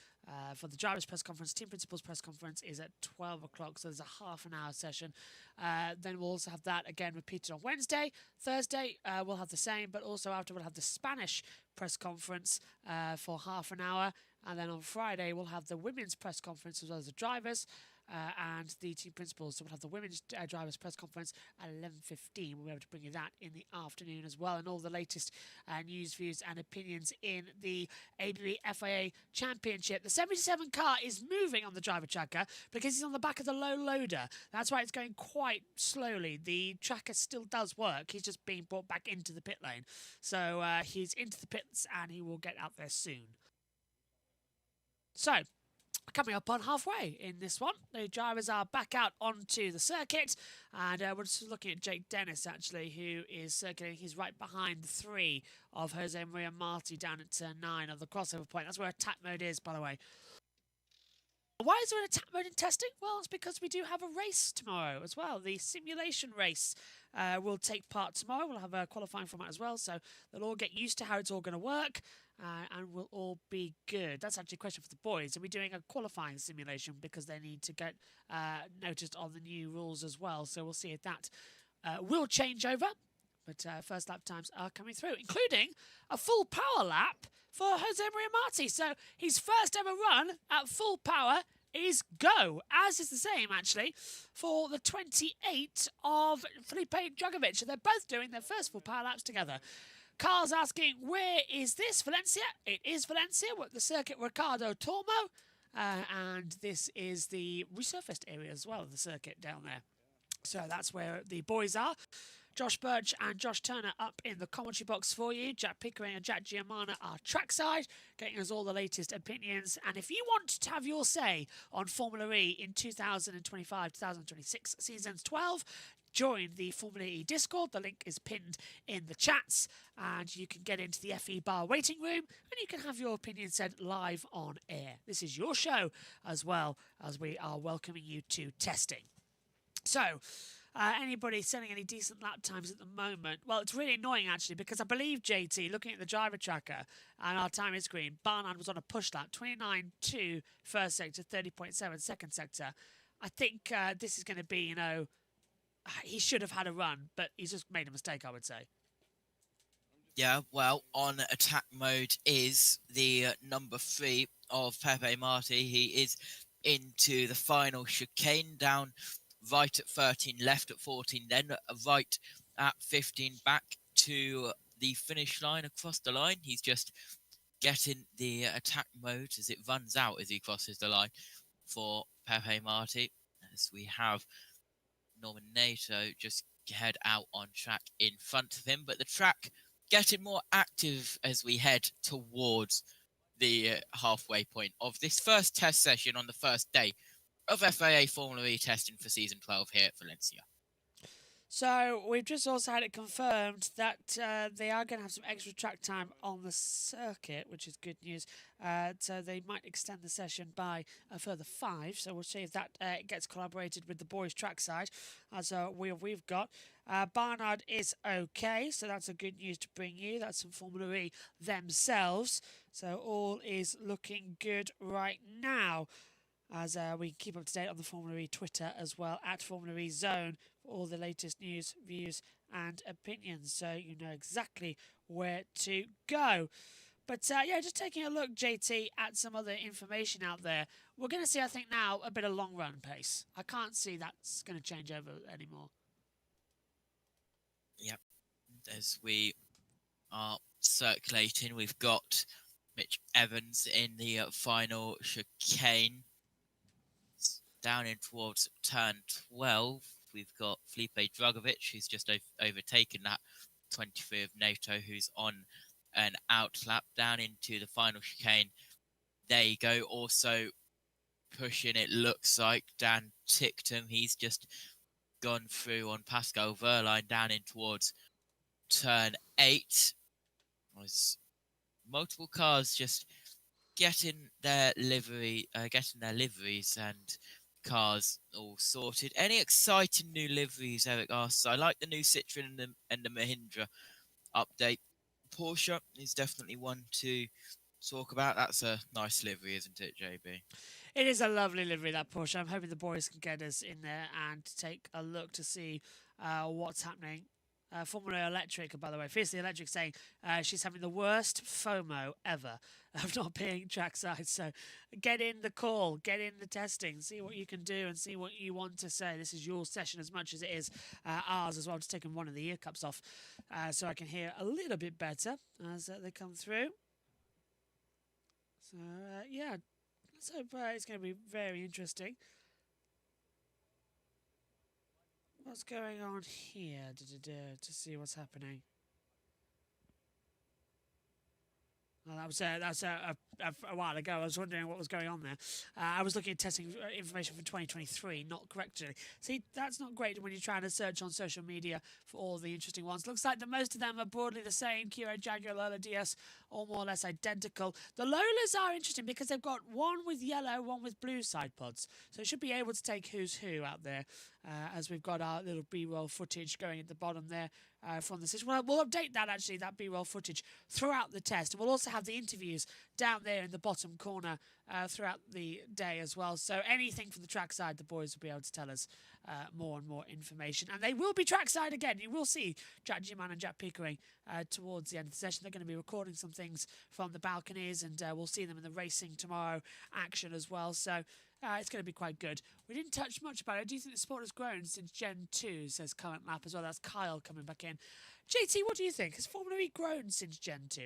For the drivers' press conference, team principals' press conference is at 12 o'clock, so there's a half an hour session. Then we'll also have that again repeated on Wednesday. Thursday, we'll have the same, but also after we'll have the Spanish press conference for half an hour. And then on Friday, we'll have the women's press conference as well as the drivers and the team principals. So we'll have the women's drivers press conference at 11:15. We'll be able to bring you that in the afternoon as well, and all the latest news, views and opinions in the ABB FIA Championship. The 77 car is moving on the driver tracker because he's on the back of the low loader. That's why it's going quite slowly. The tracker still does work. He's just being brought back into the pit lane. So he's into the pits and he will get out there soon. So, coming up on halfway in this one. The drivers are back out onto the circuit, and we're just looking at Jake Dennis, actually, who is circulating. He's right behind the 3 of Jose Maria Marti down at turn 9 of the crossover point. That's where attack mode is, by the way. Why is there an attack mode in testing? Well, it's because we do have a race tomorrow as well. The simulation race will take part tomorrow. We'll have a qualifying format as well, so they'll all get used to how it's all going to work, and we'll all be good. That's actually a question for the boys. Are we doing a qualifying simulation because they need to get noticed on the new rules as well? So we'll see if that will change over. But first lap times are coming through, including a full power lap for Jose Maria Marti. So his first ever run at full power is go, as is the same, actually, for the 28 of Felipe Drugovich. So they're both doing their first full power laps together. Carl's asking, where is this? Valencia? It is Valencia, with the circuit Ricardo Tormo. And this is the resurfaced area as well of the circuit down there. So that's where the boys are. Josh Birch and Josh Turner up in the commentary box for you. Jack Pickering and Jack Giamana are trackside, getting us all the latest opinions. And if you want to have your say on Formula E in 2025-2026 seasons 12, join the Formula E Discord. The link is pinned in the chats, and you can get into the FE Bar waiting room, and you can have your opinion said live on air. This is your show, as well as we are welcoming you to testing. So, anybody selling any decent lap times at the moment? Well, it's really annoying, actually, because I believe, JT, looking at the driver tracker and our timing screen, Barnard was on a push lap, 29.2 first sector, 30.7 second sector. I think this is going to be, you know, he should have had a run, but he's just made a mistake, I would say. Yeah, well, on attack mode is the number 3 of Pepe Marti. He is into the final chicane, down right at 13, left at 14, then right at 15, back to the finish line, across the line. He's just getting the attack mode as it runs out as he crosses the line for Pepe Marti, as we have Norman Nato just head out on track in front of him. But the track getting more active as we head towards the halfway point of this first test session on the first day of FIA Formula E testing for Season 12 here at Valencia. So we've just also had it confirmed that they are going to have some extra track time on the circuit, which is good news. So they might extend the session by a further 5. So we'll see if that gets collaborated with the boys' trackside, as we've got. Barnard is okay, so that's a good news to bring you. That's some Formula E themselves. So all is looking good right now, as we keep up to date on the Formula E Twitter as well, at Formula E Zone, for all the latest news, views and opinions, so you know exactly where to go. But yeah, just taking a look, JT, at some other information out there, we're going to see, I think now, a bit of long run pace. I can't see that's going to change over anymore. Yep, as we are circulating, we've got Mitch Evans in the final chicane. Down in towards turn 12, we've got Felipe Drugovich, who's just overtaken that 23 of NATO, who's on an outlap. Down into the final chicane, there you go, also pushing, it looks like, Dan Ticktum. He's just gone through on Pascal Verline down in towards turn 8. There's multiple cars just getting their liveries and cars all sorted. Any exciting new liveries, Eric asks? I like the new Citroen and the Mahindra update. Porsche is definitely one to talk about. That's a nice livery, isn't it, JB? It is a lovely livery, that Porsche. I'm hoping the boys can get us in there and take a look to see what's happening. Formula Electric, by the way, Fiercely Electric, saying she's having the worst FOMO ever of not being trackside. So get in the call, get in the testing, see what you can do and see what you want to say. This is your session as much as it is ours as well. I'm just taking one of the ear cups off so I can hear a little bit better as they come through. So, yeah, let's hope it's going to be very interesting. What's going on here to see what's happening? Well, that's a while ago. I was wondering what was going on there. I was looking at testing information for 2023, not correctly. See, that's not great when you're trying to search on social media for all the interesting ones. Looks like most of them are broadly the same. Kiro, Jaguar, Lola, DS, all more or less identical. The Lolas are interesting because they've got one with yellow, one with blue side pods. So it should be able to take who's who out there. As we've got our little B-roll footage going at the bottom there from the system. We'll update that, actually, that B-roll footage throughout the test. And we'll also have the interviews down there in the bottom corner throughout the day as well. So anything from the trackside, the boys will be able to tell us more and more information. And they will be trackside again. You will see Jack G-Man and Jack Pickering towards the end of the session. They're going to be recording some things from the balconies, and we'll see them in the racing tomorrow action as well. So it's going to be quite good. We didn't touch much about it. Do you think the sport has grown since Gen 2, says Current Lap as well? That's Kyle coming back in. JT, what do you think? Has Formula E grown since Gen 2?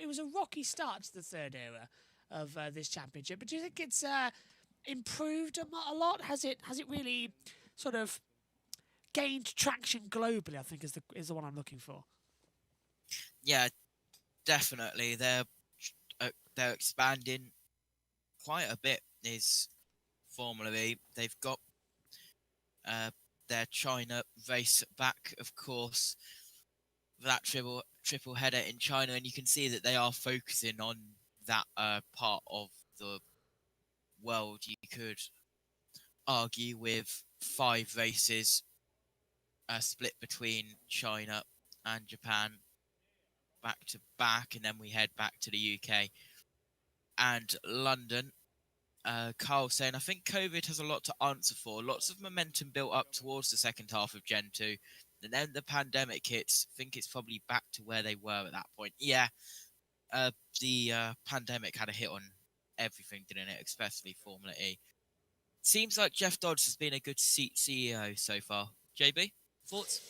It was a rocky start to the third era of this championship, but do you think it's improved a lot? Has it really sort of gained traction globally, I think is the one I'm looking for? Yeah, definitely. They're expanding quite a bit, is Formula E. They've got their China race back, of course, that triple header in China, and you can see that they are focusing on that part of the world. You could argue with 5 races split between China and Japan back to back, and then we head back to the UK and London. Carl saying, I think COVID has a lot to answer for. Lots of momentum built up towards the second half of Gen 2. And then the pandemic hits. I think it's probably back to where they were at that point. Yeah, the pandemic had a hit on everything, didn't it? Especially Formula E. Seems like Jeff Dodds has been a good CEO so far. JB, thoughts?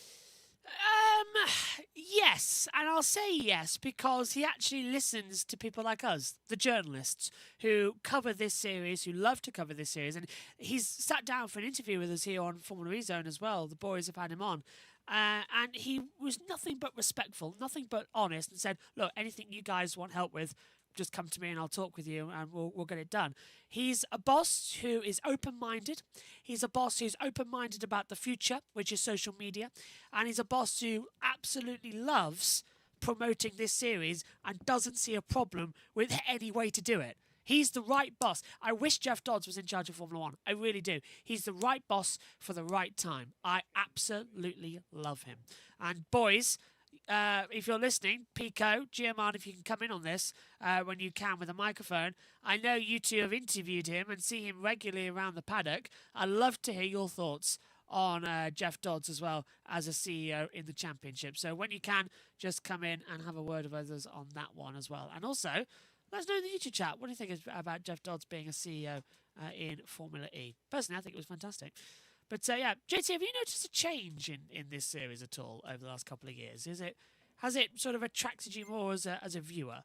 Yes, and I'll say yes because he actually listens to people like us, the journalists, who cover this series, who love to cover this series, and he's sat down for an interview with us here on Formula E Zone as well. The boys have had him on, and he was nothing but respectful, nothing but honest, and said, look, anything you guys want help with, just come to me and I'll talk with you and we'll get it done. He's a boss who is open-minded. He's a boss who's open-minded about the future, which is social media. And he's a boss who absolutely loves promoting this series and doesn't see a problem with any way to do it. He's the right boss. I wish Jeff Dodds was in charge of Formula One. I really do. He's the right boss for the right time. I absolutely love him. And boys, if you're listening, Pico, Giaman, if you can come in on this when you can with a microphone. I know you two have interviewed him and see him regularly around the paddock. I'd love to hear your thoughts on Jeff Dodds as well as a CEO in the championship. So when you can, just come in and have a word with us on that one as well. And also, let us know in the YouTube chat. What do you think about Jeff Dodds being a CEO in Formula E? Personally, I think it was fantastic. But yeah, JT, have you noticed a change in this series at all over the last couple of years? Has it sort of attracted you more as a viewer?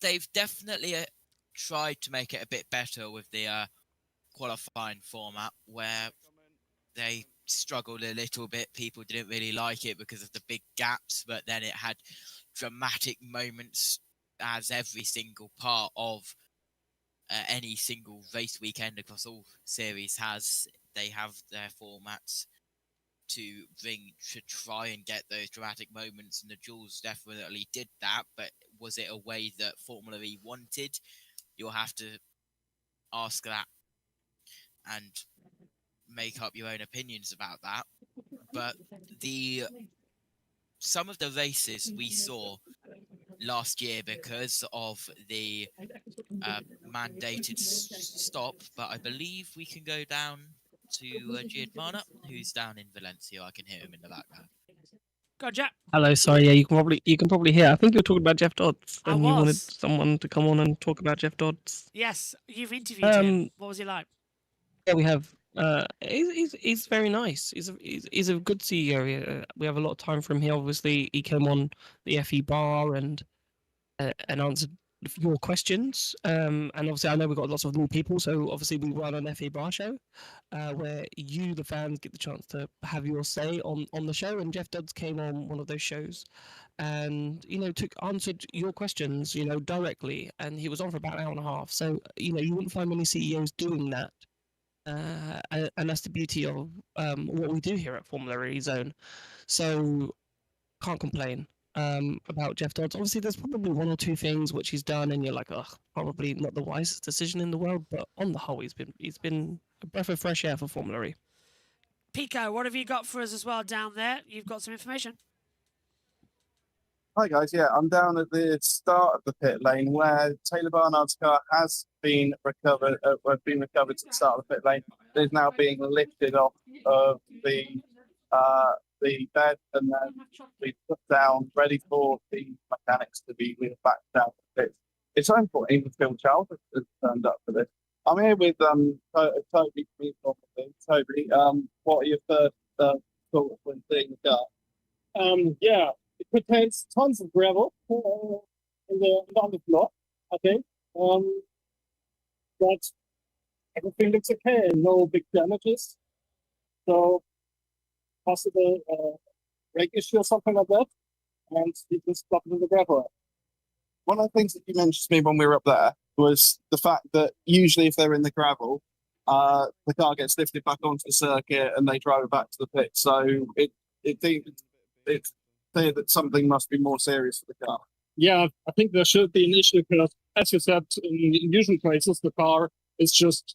They've definitely tried to make it a bit better with the qualifying format, where they struggled a little bit. People didn't really like it because of the big gaps, but then it had dramatic moments as every single part of any single race weekend across all series has. They have their formats to try and get those dramatic moments, and the Duels definitely did that. But was it a way that Formula E wanted? You'll have to ask that and make up your own opinions about that. But some of the races we saw last year because of the mandated stop, but I believe we can go down to Giadmana, who's down in Valencia. I can hear him in the background. Go on, Jack. Hello, sorry, yeah, you can probably hear. I think you're talking about Jeff Dodds, I and you wanted was. someone to come on and talk about Jeff Dodds. Yes, you've interviewed him. What was he like? Yeah, we have. He's very nice. He's a good CEO. We have a lot of time for him here. Obviously, he came on the FE bar and answered your questions. And obviously, I know we've got lots of new people, so obviously we run an FA Bar show, where you, the fans, get the chance to have your say on the show. And Jeff Dodds came on one of those shows, and answered your questions, directly. And he was on for about an hour and a half. So you wouldn't find many CEOs doing that. And that's the beauty of what we do here at Formula E Zone. So can't complain about Jeff Dodds. Obviously, there's probably one or two things which he's done, and you're like, oh, probably not the wisest decision in the world. But on the whole, he's been a breath of fresh air for Formula E. Pico, what have you got for us as well down there? You've got some information. Hi guys, yeah, I'm down at the start of the pit lane where Taylor Barnard's car has been recovered. Been recovered to the start of the pit lane. It is now being lifted off of the bed and then be put down, ready for the mechanics to be wheeled back down the pit. It's so important. Even Phil Charles has turned up for this. I'm here with Toby. Toby, what are your third thoughts when seeing the car? Yeah, it contains tons of gravel on the floor, I think. But everything looks okay, no big damages. So possible brake issue or something like that, and you can stop it in the gravel. One of the things that you mentioned to me when we were up there was the fact that usually if they're in the gravel, the car gets lifted back onto the circuit and they drive it back to the pit. So it's clear that something must be more serious with the car. Yeah, I think there should be an issue because, as you said, in usual cases, the car is just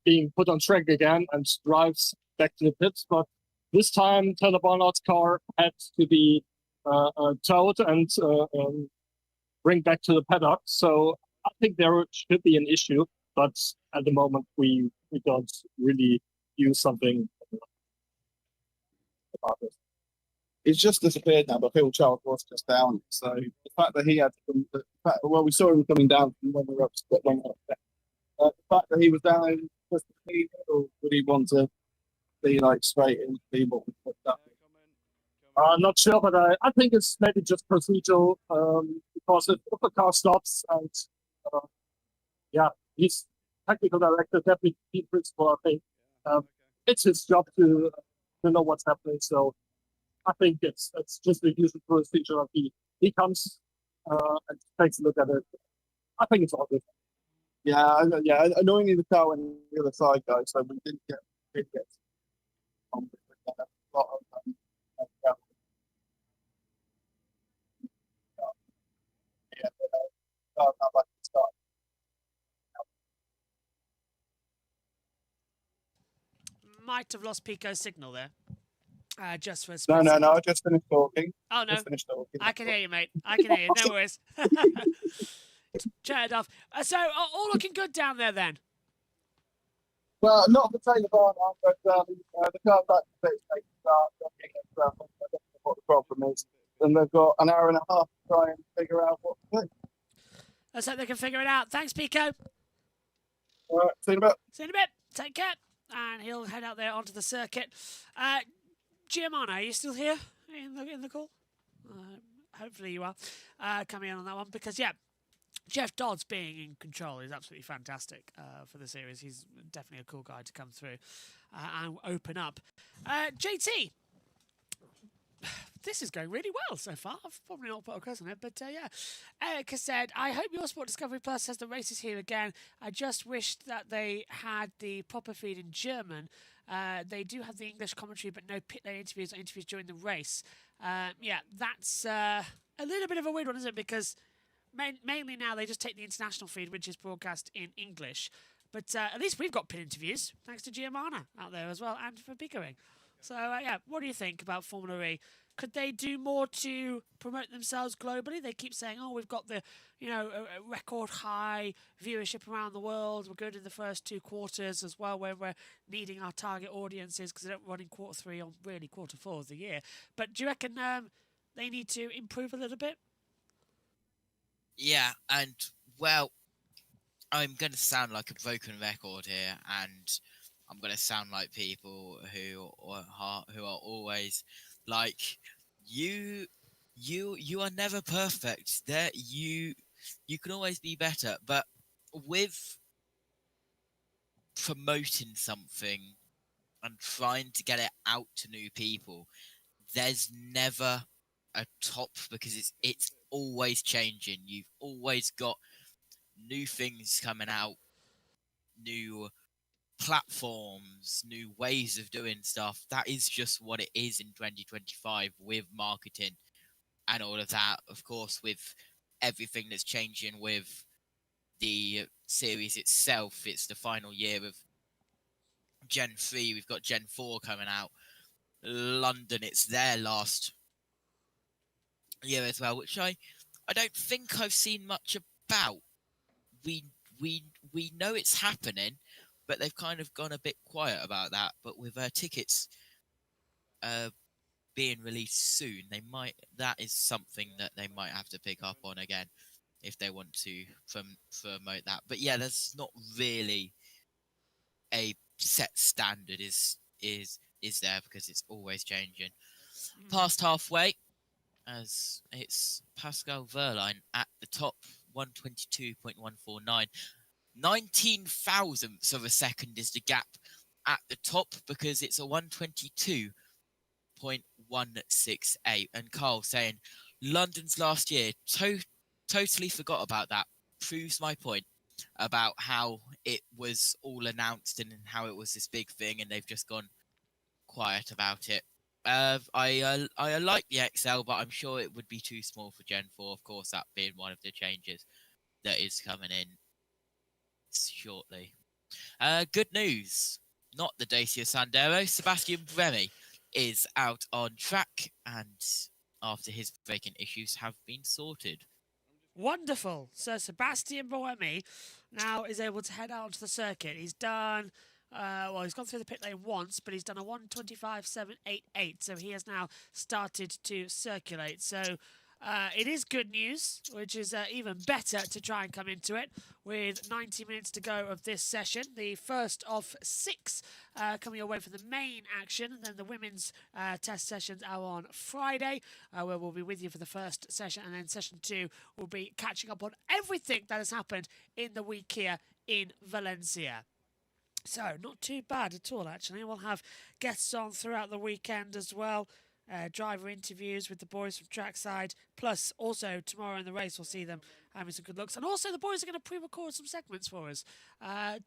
being put on track again and drives back to the pits. But this time, Taylor Barnard's car had to be towed and bring back to the paddock. So I think there should be an issue, but at the moment we don't really use something about this. It's just disappeared now, but Phil Charles was just down. So the fact that he had we saw him coming down from when we were up to the fact that he was down, was he, or would he want to be like straight in the what we put up? I'm not sure, but I think it's maybe just procedural because if the car stops and he's technical director, deputy team principal, I think it's his job to know what's happening. So I think it's just the usual procedure of he comes and takes a look at it. I think it's all good. Yeah. Annoyingly, the car went the other side, guys, so we didn't get a lot of Might have lost Pico's signal there. Just for a No, split second. I just finished talking. Oh, no. Just finished talking. I can hear you, mate. I can hear you. No worries. Chatted off. So, all looking good down there then? Well, not for Taylor Barnard, but the car's back to pit stage start. I don't know what the problem is. And they've got an hour and a half to try and figure out what to do. Let's hope they can figure it out. Thanks, Pico. All right, see you in a bit. See you in a bit. Take care. And he'll head out there onto the circuit. Giamano, are you still here in the call? Hopefully you are coming in on that one because, yeah, Jeff Dodds being in control is absolutely fantastic for the series. He's definitely a cool guy to come through and open up. JT, this is going really well so far. I've probably not put a cross on it, but yeah. Eric has said, I hope your Sport Discovery Plus has the races here again. I just wish that they had the proper feed in German. They do have the English commentary, but no pit lane interviews or interviews during the race. Yeah, that's a little bit of a weird one, isn't it? Because mainly now they just take the international feed, which is broadcast in English. But at least we've got pit interviews, thanks to Giamana out there as well, and for Picoing. So, yeah, what do you think about Formula E? Could they do more to promote themselves globally? They keep saying, oh, we've got the, a record high viewership around the world. We're good in the first two quarters as well, where we're needing our target audiences because they don't run in quarter three or really quarter four of the year. But do you reckon they need to improve a little bit? Yeah, and, well, I'm going to sound like a broken record here, and I'm going to sound like people who are always like, you are never perfect. You can always be better, but with promoting something and trying to get it out to new people, there's never a top because it's always changing. You've always got new things coming out, new platforms, new ways of doing stuff. That is just what it is in 2025 with marketing and all of that. Of course, with everything that's changing with the series itself, it's the final year of Gen 3. We've got Gen 4 coming out. London, it's their last year as well, which I don't think I've seen much about. We know it's happening, but they've kind of gone a bit quiet about that. But with tickets being released soon, that is something that they might have to pick up on again if they want to promote that. But yeah, there's not really a set standard is there because it's always changing. Past halfway, as it's Pascal Wehrlein at the top, 122.149. 19 thousandths of a second is the gap at the top because it's a 122.168. And Carl saying London's last year, totally forgot about that. Proves my point about how it was all announced and how it was this big thing and they've just gone quiet about it. I like the XL, but I'm sure it would be too small for Gen 4. Of course, that being one of the changes that is coming in shortly. Good news, not the Dacia Sandero. Sebastian Buemi is out on track, and after his braking issues have been sorted. Wonderful. So Sebastian Buemi now is able to head out onto the circuit. He's done, he's gone through the pit lane once, but he's done a 1:25.788. So he has now started to circulate. So it is good news, which is even better to try and come into it with 90 minutes to go of this session. The first of 6 coming away from the main action. And then the women's test sessions are on Friday, where we'll be with you for the first session. And then session 2 will be catching up on everything that has happened in the week here in Valencia. So, not too bad at all, actually. We'll have guests on throughout the weekend as well. Driver interviews with the boys from Trackside. Plus, also, tomorrow in the race, we'll see them having some good looks. And also, the boys are going to pre-record some segments for us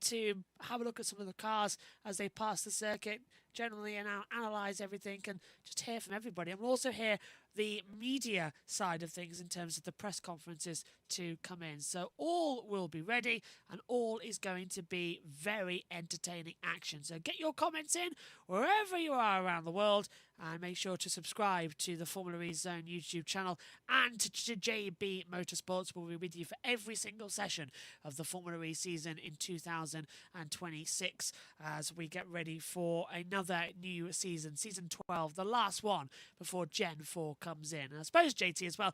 to have a look at some of the cars as they pass the circuit, generally analyse everything and just hear from everybody. And we'll also hear the media side of things in terms of the press conferences to come in. So all will be ready and all is going to be very entertaining action. So get your comments in wherever you are around the world and make sure to subscribe to the Formula E Zone YouTube channel and to JB Motorsports. We'll be with you for every single session of the Formula E season in 2026 as we get ready for another new season, season 12, the last one before Gen 4 comes in. And I suppose, JT, as well,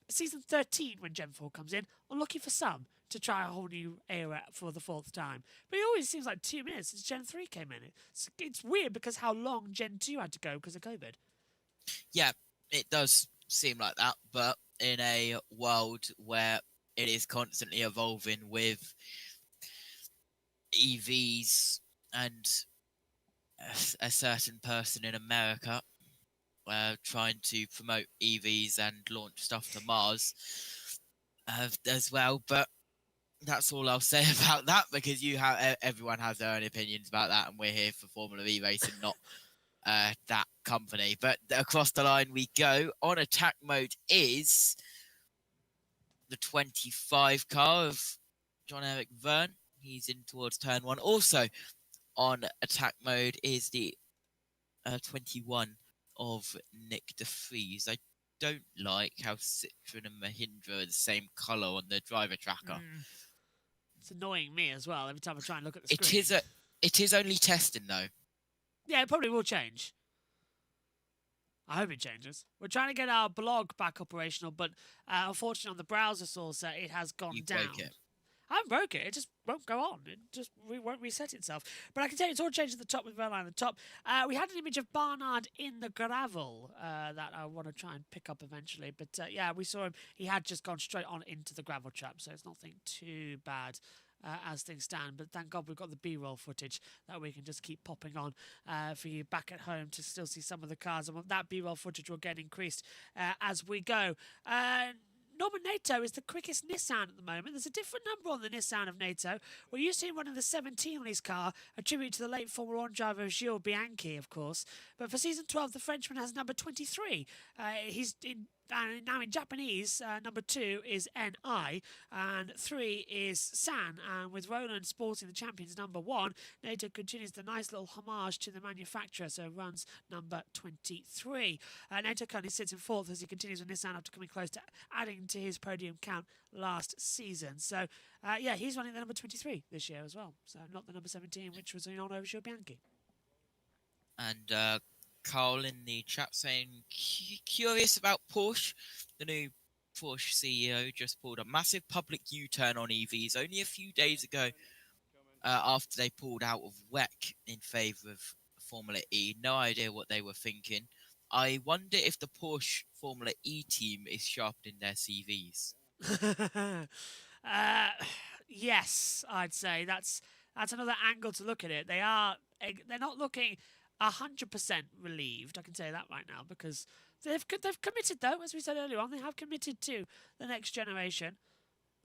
season 13 when Gen 4 comes in, I'm looking for some to try a whole new era for the 4th time. But it always seems like 2 minutes since Gen 3 came in. It's weird because how long Gen 2 had to go because of COVID. Yeah, it does seem like that, but in a world where it is constantly evolving with EVs and a certain person in America trying to promote EVs and launch stuff to Mars as well. But that's all I'll say about that because everyone has their own opinions about that, and we're here for Formula E racing, not that company. But across the line we go. On attack mode is the 25 car of John-Eric Verne. He's in towards turn 1. Also on attack mode is the 21 of Nick de Vries. I don't like how Citroen and Mahindra are the same colour on the driver tracker. It's annoying me as well every time I try and look at the screen. It is only testing though. Yeah, it probably will change. I hope it changes. We're trying to get our blog back operational, but unfortunately on the browser source, it has gone down. Break it. I haven't broke it. It just won't go on. It just won't reset itself. But I can tell you it's all changed at the top with Verline at the top. We had an image of Barnard in the gravel that I want to try and pick up eventually. But yeah, we saw him. He had just gone straight on into the gravel trap, so it's nothing too bad. As things stand, but thank God we've got the B-roll footage that we can just keep popping on for you back at home to still see some of the cars, and that B-roll footage will get increased as we go. Norman Nato is the quickest Nissan at the moment. There's a different number on the Nissan of Nato. We're used to him running the 17 on his car, a tribute to the late Formula 1 driver Gilles Bianchi, of course. But for season 12, the Frenchman has number 23. Now in Japanese, number 2 is NI, and 3 is San. And with Roland sporting the champion's number 1, Nato continues the nice little homage to the manufacturer, so runs number 23. Nato currently sits in 4th as he continues with Nissan after coming close to adding to his podium count last season. So, yeah, he's running the number 23 this year as well, so not the number 17, which was in honour of Gilles Bianchi. And Carl in the chat saying, curious about Porsche. The new Porsche CEO just pulled a massive public U-turn on EVs only a few days ago after they pulled out of WEC in favour of Formula E. No idea what they were thinking. I wonder if the Porsche Formula E team is sharpening their CVs. Yes, I'd say that's another angle to look at it. They're not looking 100% relieved, I can say that right now, because they've committed, though, as we said earlier on, they have committed to the next generation.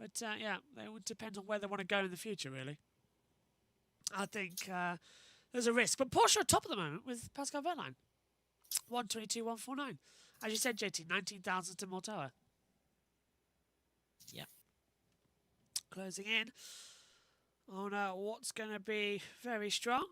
But yeah, it would depend on where they want to go in the future, really. I think there's a risk. But Porsche are top at the moment with Pascal Wehrlein. 122.149. As you said, JT, 19,000 to Mortoa. Yeah. Closing in on what's going to be very strong.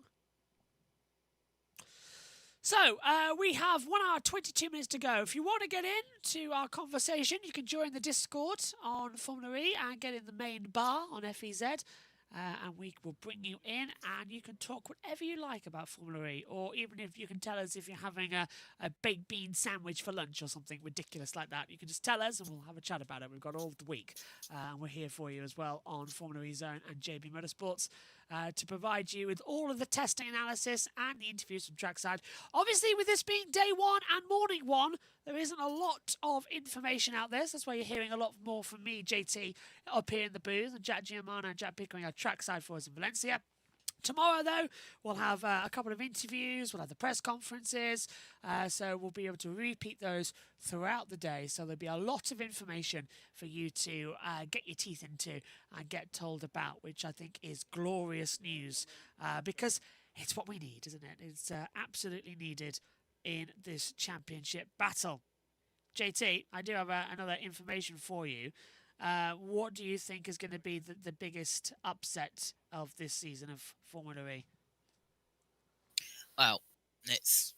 So, we have 1 hour, 22 minutes to go. If you want to get into our conversation, you can join the Discord on Formula E and get in the main bar on FEZ. And we will bring you in and you can talk whatever you like about Formula E, or even if you can tell us if you're having a baked bean sandwich for lunch or something ridiculous like that. You can just tell us and we'll have a chat about it. We've got all the week and we're here for you as well on Formula E Zone and JB Motorsports to provide you with all of the testing analysis and the interviews from Trackside. Obviously, with this being day 1 and morning 1, there isn't a lot of information out there, so that's why you're hearing a lot more from me, JT, up here in the booth, and Jack Giamano and Jack Pickering are Trackside for us in Valencia. Tomorrow, though, we'll have a couple of interviews, we'll have the press conferences, so we'll be able to repeat those throughout the day. So there'll be a lot of information for you to get your teeth into and get told about, which I think is glorious news, because it's what we need, isn't it? It's absolutely needed in this championship battle. JT, I do have another information for you. What do you think is going to be the biggest upset of this season of Formula E? Well, it's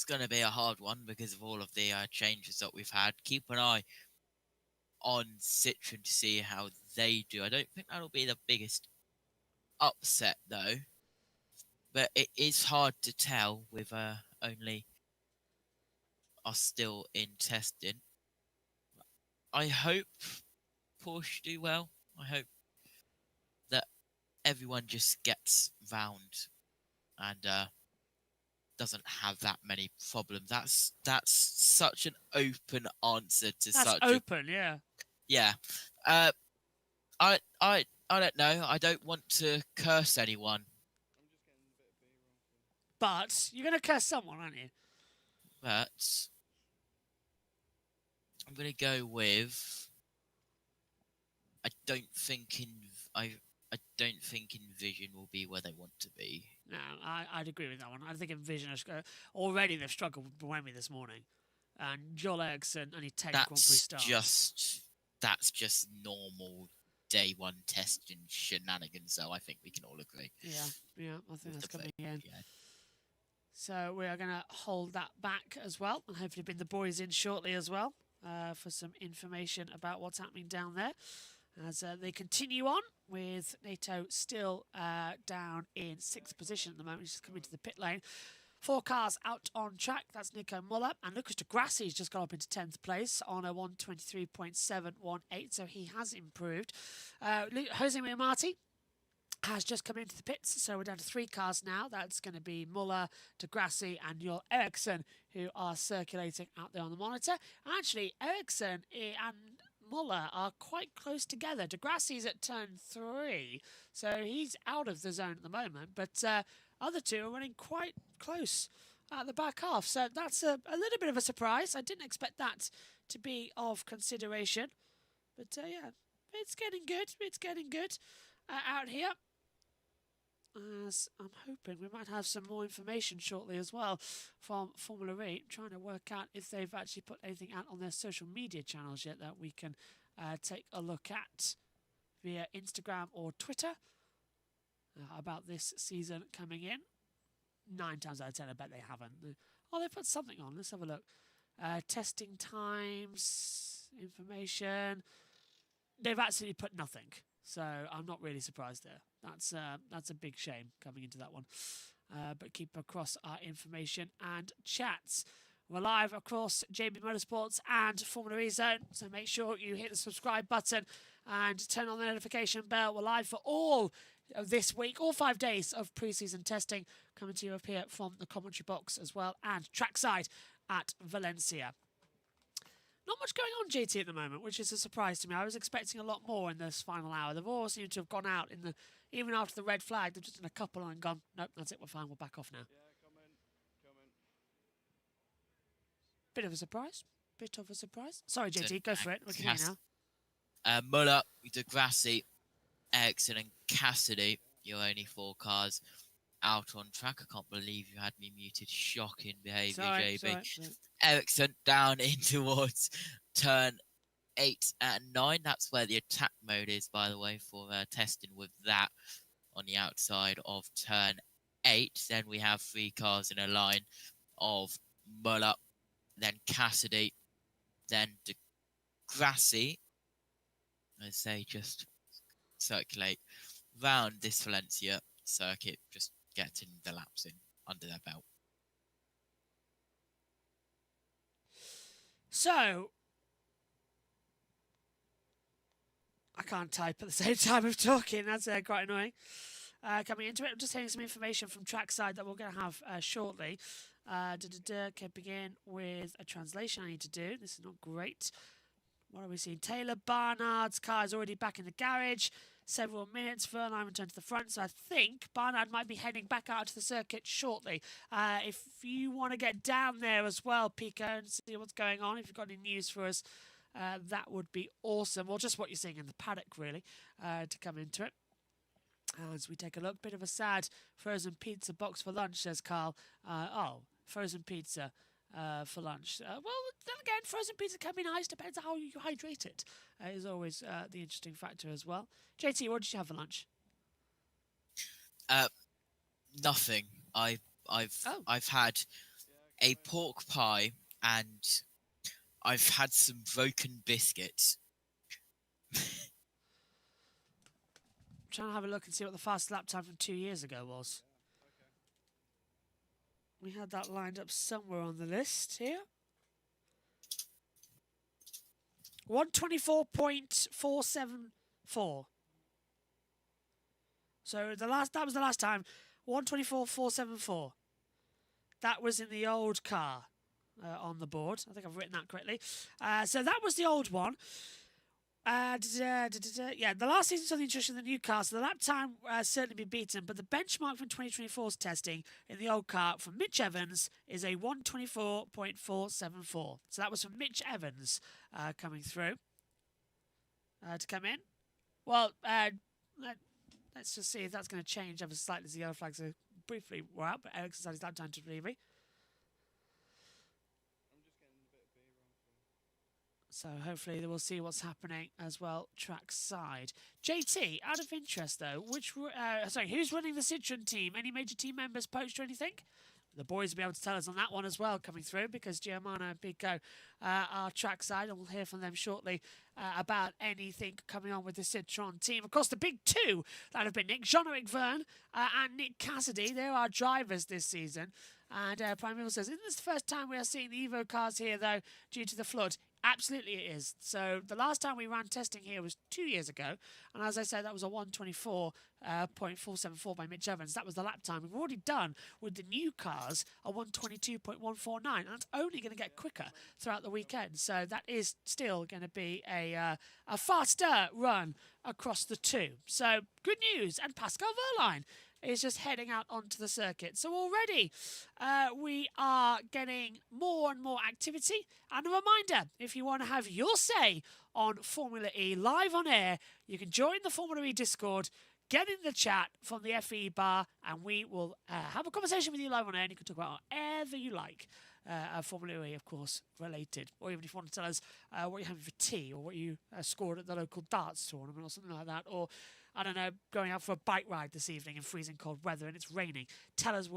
going to be a hard one because of all of the changes that we've had. Keep an eye on Citroen to see how they do. I don't think that'll be the biggest upset, though. But it is hard to tell with only us still in testing. I hope Porsche do well. I hope that everyone just gets round and doesn't have that many problems. That's such an open answer to That's open, yeah. Yeah. I don't know. I don't want to curse anyone. But you're going to curse someone, aren't you? But I'm going to go with I don't think Envision will be where they want to be. No, I'd agree with that one. I think Envision already they've struggled with Buemi this morning, and Joel Eriksson only 10 Grand Prix starts. That's just normal day 1 testing shenanigans. So I think we can all agree. Yeah, I think that's coming in. Yeah. So we are going to hold that back as well, and hopefully bring the boys in shortly as well for some information about what's happening down there. As they continue on with Nato still down in 6th position at the moment. He's just coming to the pit lane. 4 cars out on track. That's Nico Muller. And Lucas de Grassi's just got up into 10th place on a 1:23.718, so he has improved. Jose Marti has just come into the pits, so we're down to 3 cars now. That's going to be Muller, de Grassi and Joel Eriksson, who are circulating out there on the monitor. Actually, Eriksson and Muller are quite close together. De Grassi's at turn 3, so he's out of the zone at the moment, but other two are running quite close at the back half, so that's a little bit of a surprise. I didn't expect that to be of consideration, but yeah, it's getting good. It's getting good out here. As I'm hoping we might have some more information shortly as well from Formula E, trying to work out if they've actually put anything out on their social media channels yet that we can take a look at via Instagram or Twitter about this season coming in. 9 times out of 10 I bet they haven't. Oh, they put something on. Let's have a look. Testing times, information. They've actually put nothing. So I'm not really surprised there. That's a big shame coming into that one. But keep across our information and chats. We're live across JB Motorsports and Formula E Zone, so make sure you hit the subscribe button and turn on the notification bell. We're live for all of this week, all 5 days of pre-season testing, coming to you up here from the commentary box as well, and Trackside at Valencia. Not much going on, JT, at the moment, which is a surprise to me. I was expecting a lot more in this final hour. They've all seemed to have gone out even after the red flag. They've just done a couple and gone, nope, that's it, we're fine, we'll back off now. Yeah, come in. Bit of a surprise. Sorry, JT, go for it. We can hear you now. Muller, de Grassi, Eriksson and Cassidy, your only 4 cars out on track. I can't believe you had me muted. Shocking behaviour, JB. Sorry. Eriksson down in towards turn 8 and 9. That's where the attack mode is, by the way, for testing with that on the outside of turn 8. Then we have 3 cars in a line of Muller, then Cassidy, then de Grassi, as they just circulate round this Valencia circuit, just getting the laps in under their belt. So, I can't type at the same time of talking. That's quite annoying. Coming into it, I'm just getting some information from Trackside that we're going to have shortly. Can begin with a translation I need to do. This is not great. What are we seeing? Taylor Barnard's car is already back in the garage. Several minutes. Verline returned to the front, so I think Barnard might be heading back out to the circuit shortly. If you want to get down there as well, Pico, and see what's going on, if you've got any news for us, that would be awesome. Or just what you're seeing in the paddock, really, to come into it. As we take a look, bit of a sad frozen pizza box for lunch, says Carl. Frozen pizza for lunch. Well, then again, frozen pizza can be nice. Depends on how you hydrate it. Is always the interesting factor as well. JT, what did you have for lunch? Nothing. I've had a pork pie and I've had some broken biscuits. I'm trying to have a look and see what the fastest lap time from 2 years ago was. We had that lined up somewhere on the list here. 1:24.474. So that was the last time. 1:24.474. That was in the old car on the board. I think I've written that correctly. So that was the old one. Yeah, the last season saw the introduction of the new car, so the lap time certainly be beaten, but the benchmark from 2024's testing in the old car from Mitch Evans is a 1:24.474. So that was from Mitch Evans coming through to come in. Well, let's just see if that's going to change ever slightly as the yellow flags are briefly were out, but Eriksson's had his lap time to delivery. So hopefully we'll see what's happening as well trackside. JT, out of interest though, who's running the Citroen team? Any major team members poached or anything? The boys will be able to tell us on that one as well coming through, because Giovanna and Pico are trackside, and we'll hear from them shortly about anything coming on with the Citroën team. Of course, the big two that have been Nick Jean-Eric Verne and Nick Cassidy. They're our drivers this season. And Primeval says, isn't this the first time we are seeing the Evo cars here, though, due to the flood? Absolutely it is. So the last time we ran testing here was 2 years ago. And as I said, that was a 124.474 by Mitch Evans. That was the lap time. We've already done with the new cars a 122.149. And that's only going to get quicker throughout the weekend. So that is still going to be a faster run across the two. So good news. And Pascal Wehrlein is just heading out onto the circuit. So already we are getting more and more activity. And a reminder, if you want to have your say on Formula E live on air, you can join the Formula E Discord, get in the chat from the FE bar, and we will have a conversation with you live on air, and you can talk about whatever you like. Formula E, of course, related. Or even if you want to tell us what you're having for tea, or what you scored at the local darts tournament, or something like that. Or, I don't know, going out for a bike ride this evening in freezing cold weather and it's raining. Tell us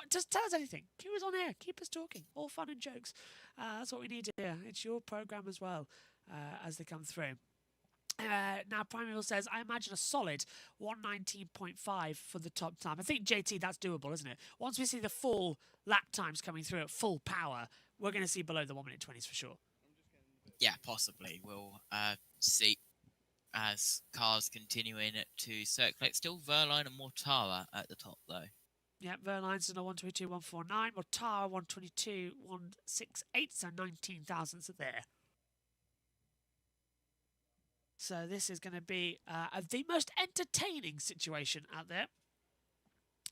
just tell us anything. Keep us on air. Keep us talking. All fun and jokes. That's what we need to hear. It's your program as well as they come through. Now, Primeval says, I imagine a solid 119.5 for the top time. I think, JT, that's doable, isn't it? Once we see the full lap times coming through at full power, we're going to see below the 1 minute 20s for sure. Yeah, possibly. We'll see as cars continuing to circulate. Still Wehrlein and Mortara at the top, though. Yeah, Wehrlein's in a 122.149, Mortara 122.168, so 19 thousandths are there. So this is going to be the most entertaining situation out there.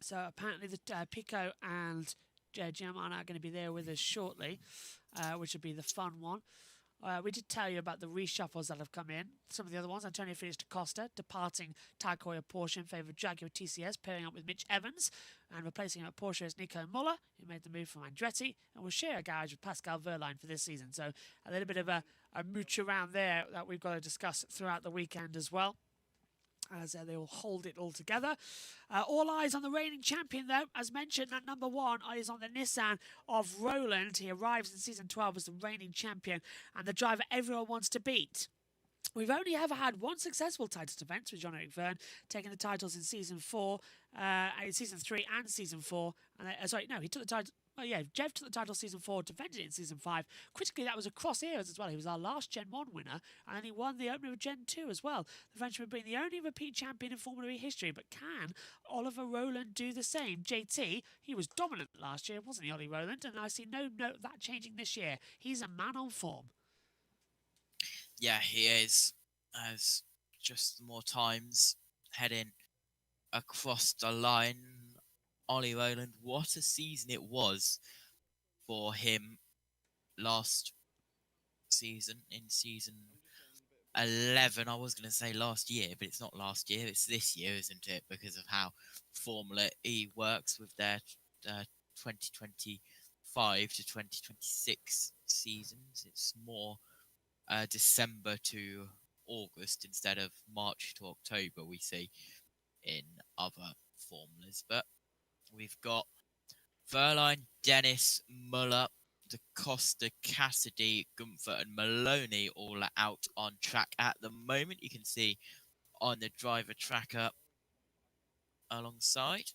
So apparently the Pico and Giamana are going to be there with us shortly, which will be the fun one. We did tell you about the reshuffles that have come in. Some of the other ones, Antonio Felix da Costa departing Tag Heuer Porsche in favour of Jaguar TCS, pairing up with Mitch Evans, and replacing him at Porsche is Nico Muller, who made the move from Andretti, and will share a garage with Pascal Wehrlein for this season. So a little bit of a mooch around there that we've got to discuss throughout the weekend as well, as they will hold it all together. All eyes on the reigning champion, though. As mentioned, at number 1 is on the Nissan of Roland. He arrives in Season 12 as the reigning champion and the driver everyone wants to beat. We've only ever had one successful title defence with Jean-Eric Verne, taking the titles in Season 4, in Season 3 and Season 4. And, he took the title. Oh yeah, Jeff took the title Season 4, defended it in Season 5. Critically, that was across eras as well. He was our last Gen 1 winner, and then he won the opener of Gen 2 as well. The Frenchman being the only repeat champion in Formula E history. But can Oliver Rowland do the same? JT, he was dominant last year, wasn't he, Ollie Rowland? And I see no note of that changing this year. He's a man on form. Yeah, he is. As just more times heading across the line. Ollie Rowland, what a season it was for him last season, in Season 11. I was going to say last year, but it's not last year, it's this year, isn't it? Because of how Formula E works with their 2025 to 2026 seasons. It's more December to August instead of March to October we see in other formulas. But we've got Wehrlein, Dennis, Muller, da Costa, Cassidy, Gunther and Maloney all out on track at the moment. You can see on the driver tracker alongside.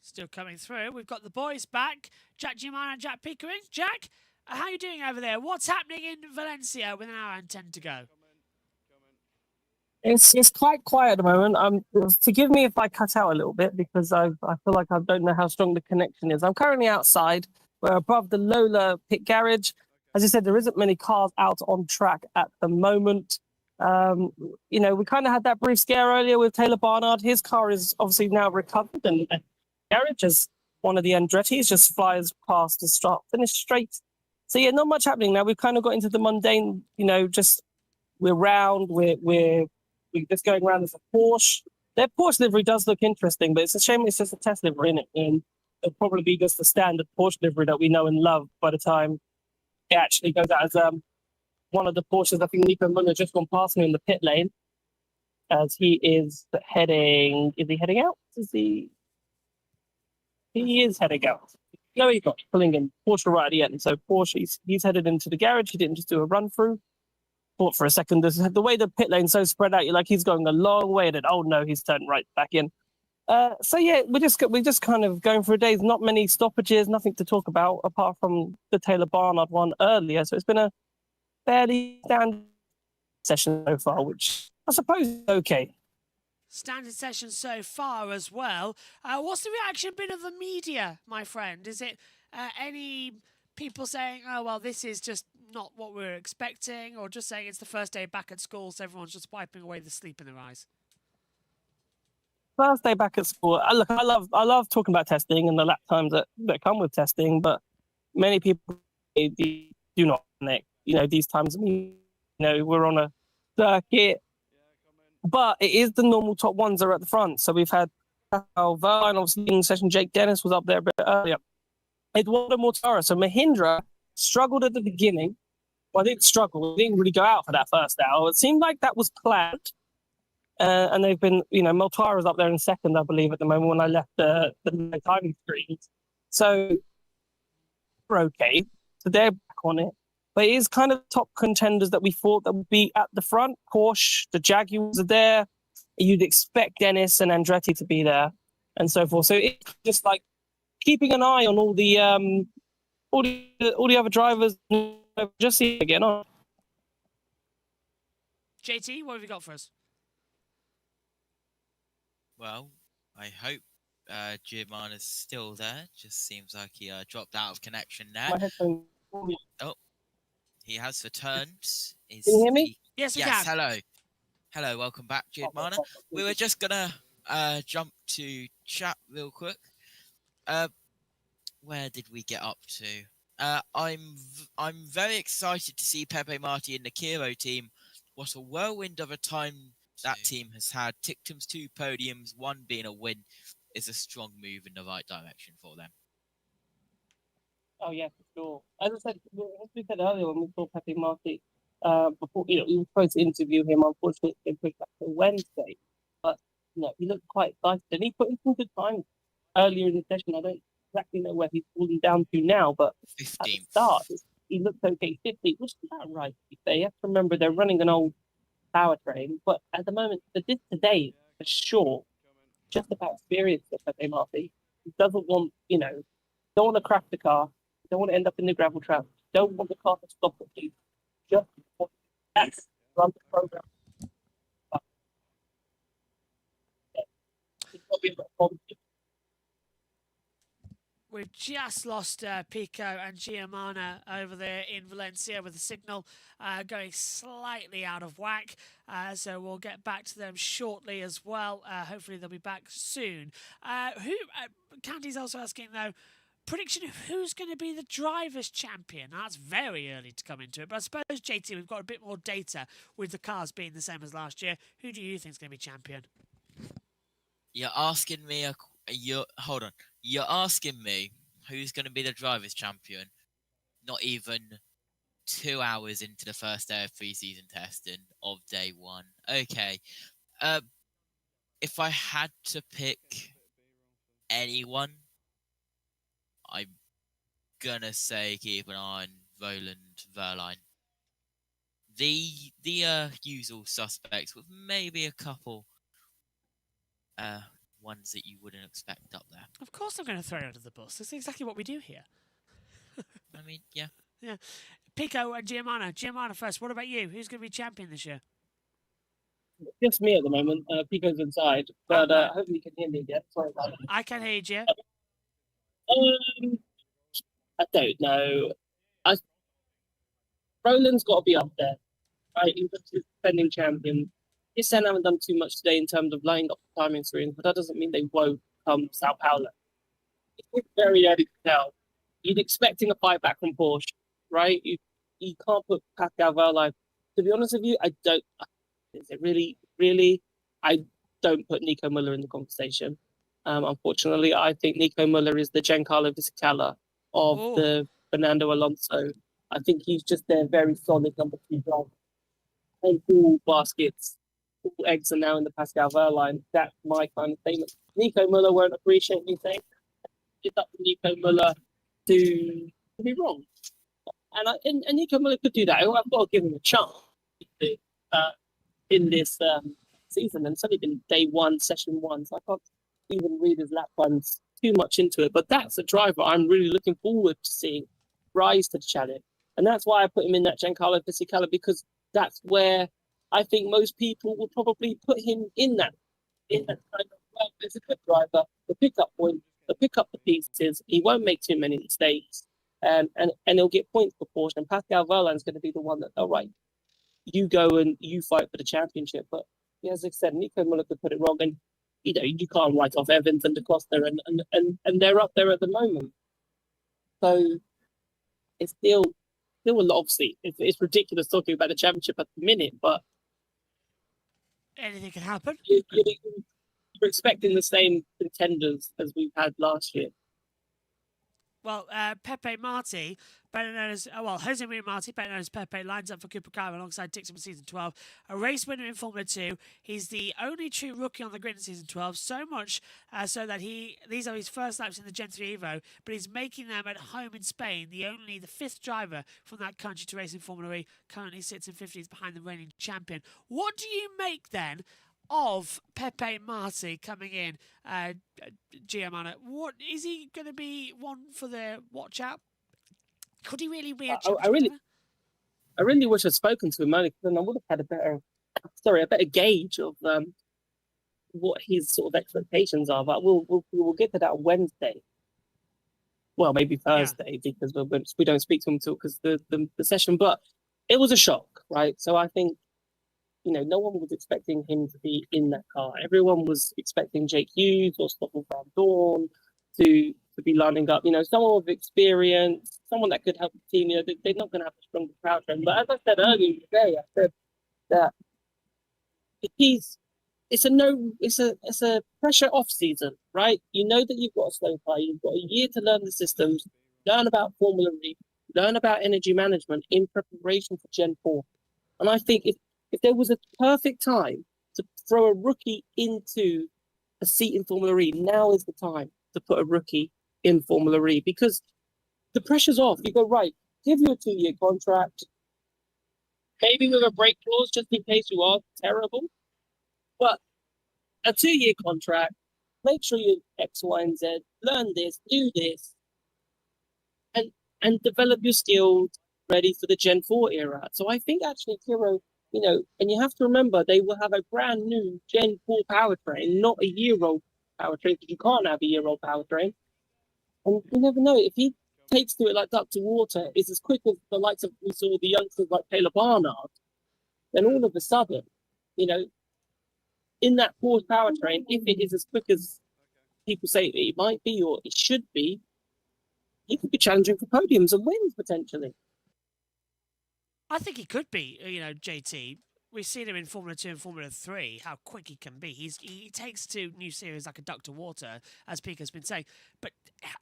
Still coming through. We've got the boys back. Jack Giamana and Jack Pickering. Jack, how are you doing over there? What's happening in Valencia with an hour and 10 to go? It's quite quiet at the moment. Forgive me if I cut out a little bit because I feel like I don't know how strong the connection is. I'm currently outside. We're above the Lola pit garage. As I said, there isn't many cars out on track at the moment. We kind of had that brief scare earlier with Taylor Barnard. His car is obviously now recovered, and garage as one of the Andretti's just flies past the start finish straight. So yeah, not much happening now. We've kind of got into the mundane. Just we're round. We're just going around as a Porsche. Their Porsche livery does look interesting, but it's a shame it's just a test livery in it, and it'll probably be just the standard Porsche livery that we know and love by the time it actually goes out as one of the Porsches. I think Nico Muller just gone past me in the pit lane as he is heading. Is he heading out? He is heading out. No, he's not pulling in. Porsche right at the end. So Porsche, he's headed into the garage. He didn't just do a run through. Thought for a second, the way the pit lane's so spread out, you're like, he's going a long way. And then, oh no, he's turned right back in. So yeah, we're just kind of going through days. Not many stoppages, nothing to talk about apart from the Taylor Barnard one earlier. So it's been a fairly standard session so far, which I suppose is okay. Standard session so far as well. What's the reaction been of the media, my friend? Is it any people saying, oh, well, this is just not what we were expecting, or just saying it's the first day back at school, so everyone's just wiping away the sleep in their eyes? First day back at school. Look, I love talking about testing and the lap times that come with testing, but many people do not connect. These times, we're on a circuit, but it is the normal top ones that are at the front. So we've had Verline, obviously in session. Jake Dennis was up there a bit earlier. Eduardo Mortara. So Mahindra struggled at the beginning. Well, I didn't struggle. They didn't really go out for that first hour. It seemed like that was planned. And they've been, Mortara's up there in second, I believe, at the moment when I left the timing screens. So we're okay. So they're back on it. But it is kind of top contenders that we thought that would be at the front. Porsche, the Jaguars are there. You'd expect Dennis and Andretti to be there and so forth. So it's just like keeping an eye on all the other drivers, just see again on. JT, what have you got for us? Well, I hope Giovanna's still there. Just seems like he dropped out of connection there. Oh, he has returned. Can you hear me? Yes, we yes, can. hello, welcome back, Giovanna. We were just gonna jump to chat real quick. Where did we get up to? I'm very excited to see Pepe Marti in the Kiro team. What a whirlwind of a time that team has had. Tictum's 2 podiums, 1 being a win, is a strong move in the right direction for them. Oh yeah, for sure. As we said earlier when we saw Pepe Marti, before we were supposed to interview him, unfortunately it's been pushed back to Wednesday. But he looked quite excited and he put in some good time earlier in the session. I don't exactly know where he's fallen down to now, but 15th. at the start he looked okay. 50, which is about right. You have to remember they're running an old powertrain, but at the moment, for this today, for sure, just about experience of Pepe Marti. He doesn't want, don't want to crash the car, don't want to end up in the gravel trap, don't want the car to stop at you. Just want to run the program. But, it's not been a problem. We've just lost Pico and Giamana over there in Valencia with the signal going slightly out of whack. So we'll get back to them shortly as well. Hopefully they'll be back soon. Candy's also asking, though, prediction of who's going to be the driver's champion. Now, that's very early to come into it. But I suppose, JT, we've got a bit more data with the cars being the same as last year. Who do you think is going to be champion? You're asking me hold on. You're asking me who's going to be the driver's champion, not even 2 hours into the first day of pre-season testing of day 1. Okay. If I had to pick anyone, I'm going to say keep an eye on Roland Verline. The usual suspects with maybe a couple ones that you wouldn't expect up there. Of course I'm going to throw you under the bus. That's exactly what we do here. I mean, yeah. Yeah. Pico and Giamana. Giamana first. What about you? Who's going to be champion this year? Just me at the moment. Pico's inside, but hopefully you can hear me again. Sorry about that. I can hear you. I don't know. Roland's got to be up there, right? He's the defending champion. His Sen haven't done too much today in terms of lining up the timing screens, but that doesn't mean they won't come Sao Paulo. It's very early to tell. You'd expecting a fight back from Porsche, right? You can't put Pascal Verline. To be honest with you, I don't. Is it really? I don't put Nico Muller in the conversation. Unfortunately, I think Nico Muller is the Giancarlo Visicala of the Fernando Alonso. I think he's just their very solid number 2 driver. All baskets, all eggs are now in the Pascal Verline. That's my kind of statement. Nico Muller won't appreciate me saying it's up to Nico Muller to be wrong. And Nico Muller could do that. I've got to give him a chance in this season. And it's only been day one, session one, so I can't even read his lap runs too much into it. But that's a driver I'm really looking forward to seeing rise to the challenge. And that's why I put him in that Giancarlo Fisichella, because that's where I think most people will probably put him in that kind of, well, it's a good driver. The pickup point, the pick up the pieces. He won't make too many mistakes. And he'll get points proportion. And Pascal Verland's going to be the one that, all right, you go and you fight for the championship. But as I said, Nico Muller could put it wrong, and you can't write off Evans and Da Costa, and they're up there at the moment. So it's still a lot. Obviously, it's ridiculous talking about the championship at the minute, but anything can happen. You're expecting the same contenders as we've had last year. Well, Pepe Marti, better known as Jose Maria Marti, better known as Pepe, lines up for Cooper Car alongside Dixon in season 12. A race winner in Formula 2. He's the only true rookie on the grid in season 12. So much so that these are his first laps in the Gen 3 Evo, but he's making them at home in Spain. The fifth driver from that country to race in Formula E. Currently sits in 50s behind the reigning champion. What do you make then of Pepe Marti coming in, Giamana? What is he going to be one for the watch out? Could he really be a champion? I really wish I'd spoken to him only because then I would have had a better gauge of what his sort of expectations are. But we'll get to that on Wednesday. Well, maybe Thursday, because we don't speak to him until because the session. But it was a shock, right? So I think, no one was expecting him to be in that car. Everyone was expecting Jake Hughes or Stoffel Van Dorn to be lining up. Someone with experience, someone that could help the team. They're not going to have a stronger powertrain. But as I said earlier today, I said that it's a pressure off season, right? You know that you've got a slow car. You've got a year to learn the systems, learn about Formula E, learn about energy management in preparation for Gen 4. And I think if there was a perfect time to throw a rookie into a seat in Formula E, now is the time to put a rookie in Formula E, because the pressure's off. You go, right, give you a 2-year contract, maybe with a break clause just in case you are terrible, but a 2-year contract, make sure you X, Y, and Z, learn this, do this, and develop your skills ready for the Gen 4 era. So I think actually Kiro, and you have to remember, they will have a brand new Gen 4 powertrain, not a year-old powertrain, because you can't have a year-old powertrain. And you never know, if he takes to it like duck to water, is as quick as the likes of, we saw the youngsters like Taylor Barnard, then all of a sudden, in that Ford powertrain, if it is as quick as people say it might be or it should be, he could be challenging for podiums and wins potentially. I think he could be, JT. We've seen him in Formula 2 and Formula 3, how quick he can be. He takes to new series like a duck to water, as Pico's been saying. But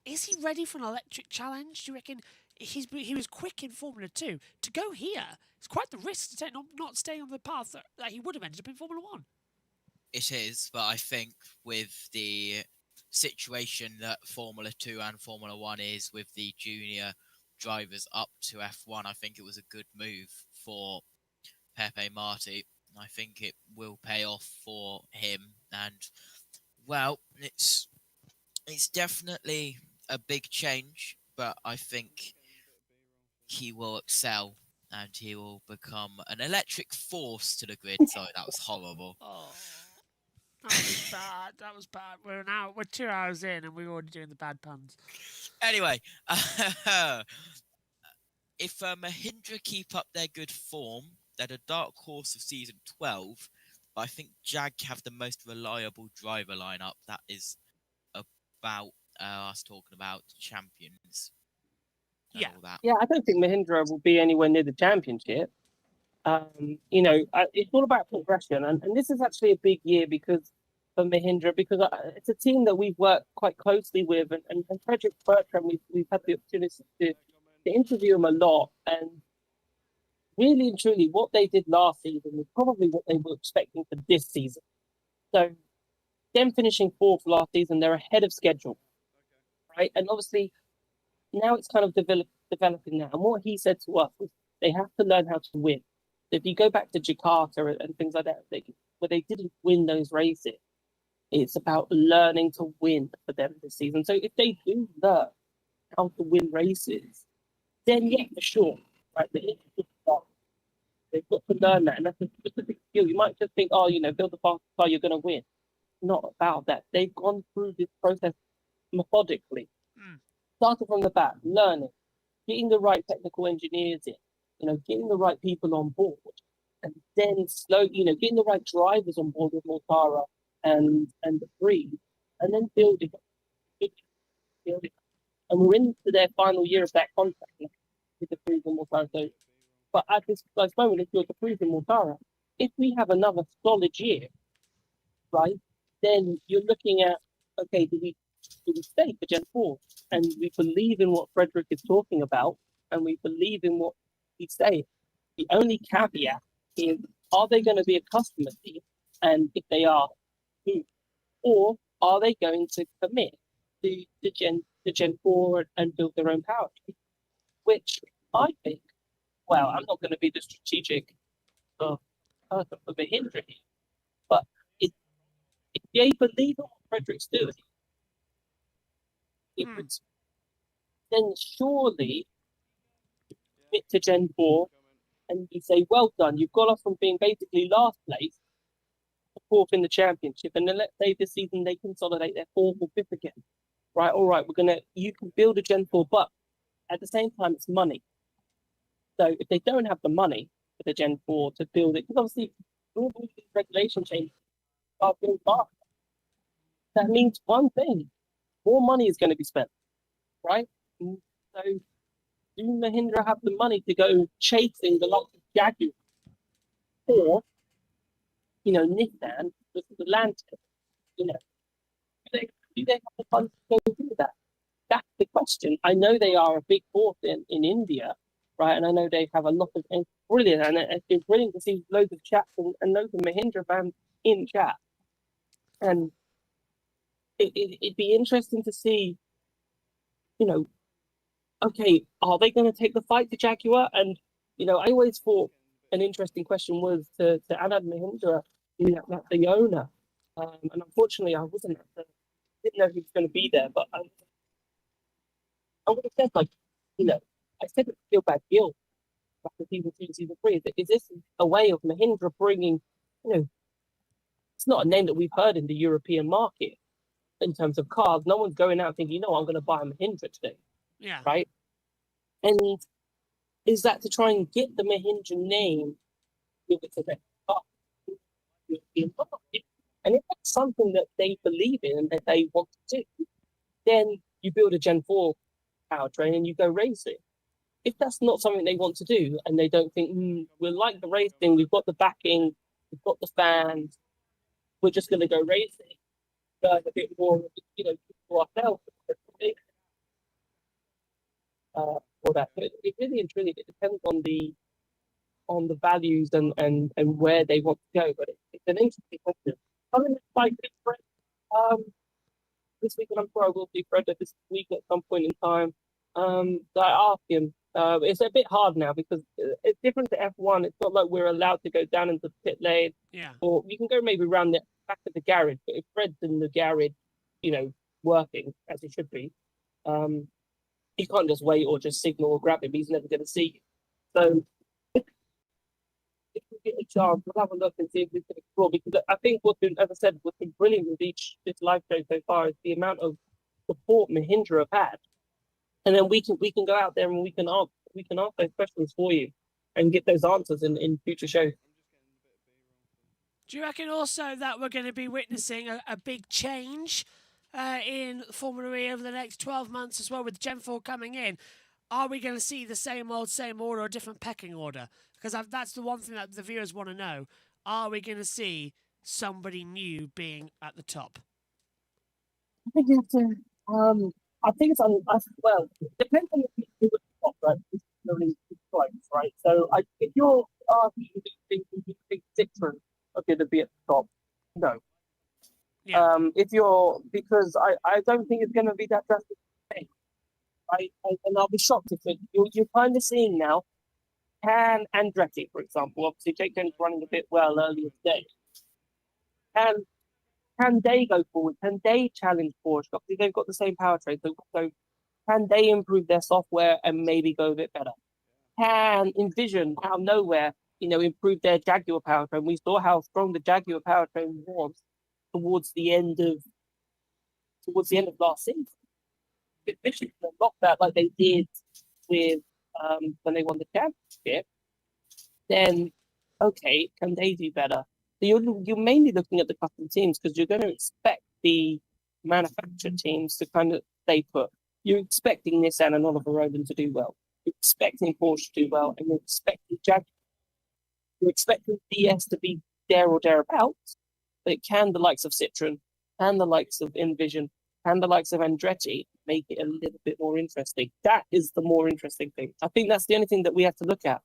is he ready for an electric challenge? Do you reckon he was quick in Formula 2? To go here, it's quite the risk to take, not staying on the path that he would have ended up in Formula 1. It is, but I think with the situation that Formula 2 and Formula 1 is with the junior drivers up to F1, I think it was a good move for Pepe Marti. I think it will pay off for him, and well, it's definitely a big change, but I think he will excel and he will become an electric force to the grid. Sorry, that was horrible. Oh, that was bad. That was bad. We're 2 hours in and we're already doing the bad puns. Anyway, if Mahindra keep up their good form, they're the dark horse of season 12. But I think Jag have the most reliable driver lineup. That is about us talking about champions. Yeah. All that. Yeah, I don't think Mahindra will be anywhere near the championship. It's all about progression, and this is actually a big year for Mahindra, because it's a team that we've worked quite closely with, and Frederick Bertram, we've had the opportunity to interview him a lot, and really and truly, what they did last season was probably what they were expecting for this season. So, them finishing fourth last season, they're ahead of schedule, right? And obviously, now it's kind of developing now. And what he said to us was they have to learn how to win. If you go back to Jakarta and things like that, where they didn't win those races, it's about learning to win for them this season. So if they do learn how to win races, then yeah, for sure, right? They've got to learn that, and that's a specific skill. You might just think, oh, build a fast car, you're going to win. Not about that. They've gone through this process methodically, starting from the back, learning, getting the right technical engineers in, getting the right people on board, and then getting the right drivers on board with Mortara and the breed, and then building. And we're into their final year of that contract now with the Breed and Mortara. So, but at this moment, if you're the Breed and Mortara, if we have another solid year, right, then you're looking at, okay, do we stay for Gen 4? And we believe in what Frederick is talking about, and we believe in what he's saying. The only caveat is, are they going to be a customer team? And if they are, who? Or are they going to commit to Gen 4 and build their own power team? Which I think, well, I'm not going to be the strategic person for Mahindra here, but if they believe in what Frederick's doing, then surely commit to Gen 4 and you say, well done, you've got us from being basically last place to fourth in the championship, and then let's say this season they consolidate their fourth or fifth again. Right, all right, you can build a Gen 4, but at the same time it's money. So if they don't have the money for the Gen 4 to build it, because obviously all these regulation changes are built fast. That means one thing, more money is going to be spent, right? So do Mahindra have the money to go chasing the likes of Jaguar or, Nissan with the Lantis? Do they have the funds to go do that? That's the question. I know they are a big force in India, right? And I know they have a lot of, and brilliant, and it's been brilliant to see loads of chats and loads of Mahindra fans in chat. And it'd be interesting to see, okay, are they going to take the fight to Jaguar? And, I always thought an interesting question was to Anand Mahindra, that's the owner. And unfortunately, I didn't know he was going to be there, but I would have said, I said it feel bad guilt after season 2 and season 3. Is this a way of Mahindra bringing, it's not a name that we've heard in the European market in terms of cars. No one's going out thinking, I'm going to buy a Mahindra today. Yeah. Right? And is that to try and get the Mahindra name with it to the European market? And if that's something that they believe in and that they want to do, then you build a Gen 4 powertrain and you go racing. If that's not something they want to do and they don't think, we like the racing, we've got the backing, we've got the fans, we're just going to go racing, a bit more, for ourselves. For that, it really and truly it depends on the values and where they want to go. But it's an interesting question. Coming like this week, and I'm sure I will see Fred this week at some point in time. I asked him. It's a bit hard now because it's different to F1. It's not like we're allowed to go down into the pit lane. Yeah. Or you can go maybe around the back of the garage. But if Fred's in the garage, working as he should be, you can't just wait or just signal or grab him. He's never going to see you. So if we get a chance, we'll have a look and see if we can explore. Because I think as I said, what's been brilliant with this live show so far is the amount of support Mahindra have had. And then we can go out there and we can ask those questions for you and get those answers in future shows. Do you reckon also that we're going to be witnessing a big change in Formula E over the next 12 months as well, with Gen 4 coming in? Are we going to see the same order or a different pecking order? Because that's the one thing that the viewers want to know. Are we going to see somebody new being at the top? I think you have to. I think it's well. It depends on the people at the top, right? It's really close, right? So if you're think Citroen are going to be at the top, no. Yeah. Because I don't think it's going to be that drastic. right? And I'll be shocked if you're kind of seeing now. Can Andretti, for example, obviously Jake Dennis running a bit well earlier today. Can they go forward? Can they challenge Porsche? Obviously, they've got the same powertrain, so can they improve their software and maybe go a bit better? Can Envision out of nowhere, improve their Jaguar powertrain? We saw how strong the Jaguar powertrain was towards the end of last season. If Envision can unlock that like they did with when they won the championship, then okay, can they do better? So you're mainly looking at the custom teams because you're going to expect the manufactured teams to kind of stay put. You're expecting Nissan and Oliver Rowland to do well. You're expecting Porsche to do well, and you're expecting Jaguar. You're expecting DS to be there or thereabouts, but it can the likes of Citroen and the likes of Envision and the likes of Andretti make it a little bit more interesting. That is the more interesting thing. I think that's the only thing that we have to look at.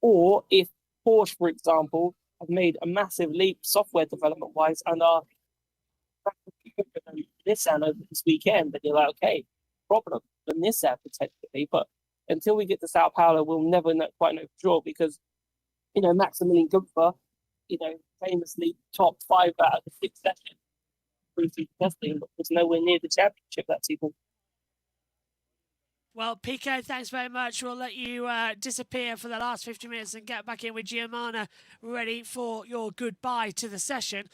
Or if Porsche, for example, have made a massive leap software development-wise and are Nissan over this weekend, then you're like, okay, problem for Nissan potentially. But until we get to Sao Paulo, we'll never quite know for sure because, Maximilian Gumpfer, famously top 5 out of the 6 sessions pre-season testing, but was nowhere near the championship that season. Well, Pico, thanks very much. We'll let you disappear for the last 50 minutes and get back in with Giovanna ready for your goodbye to the session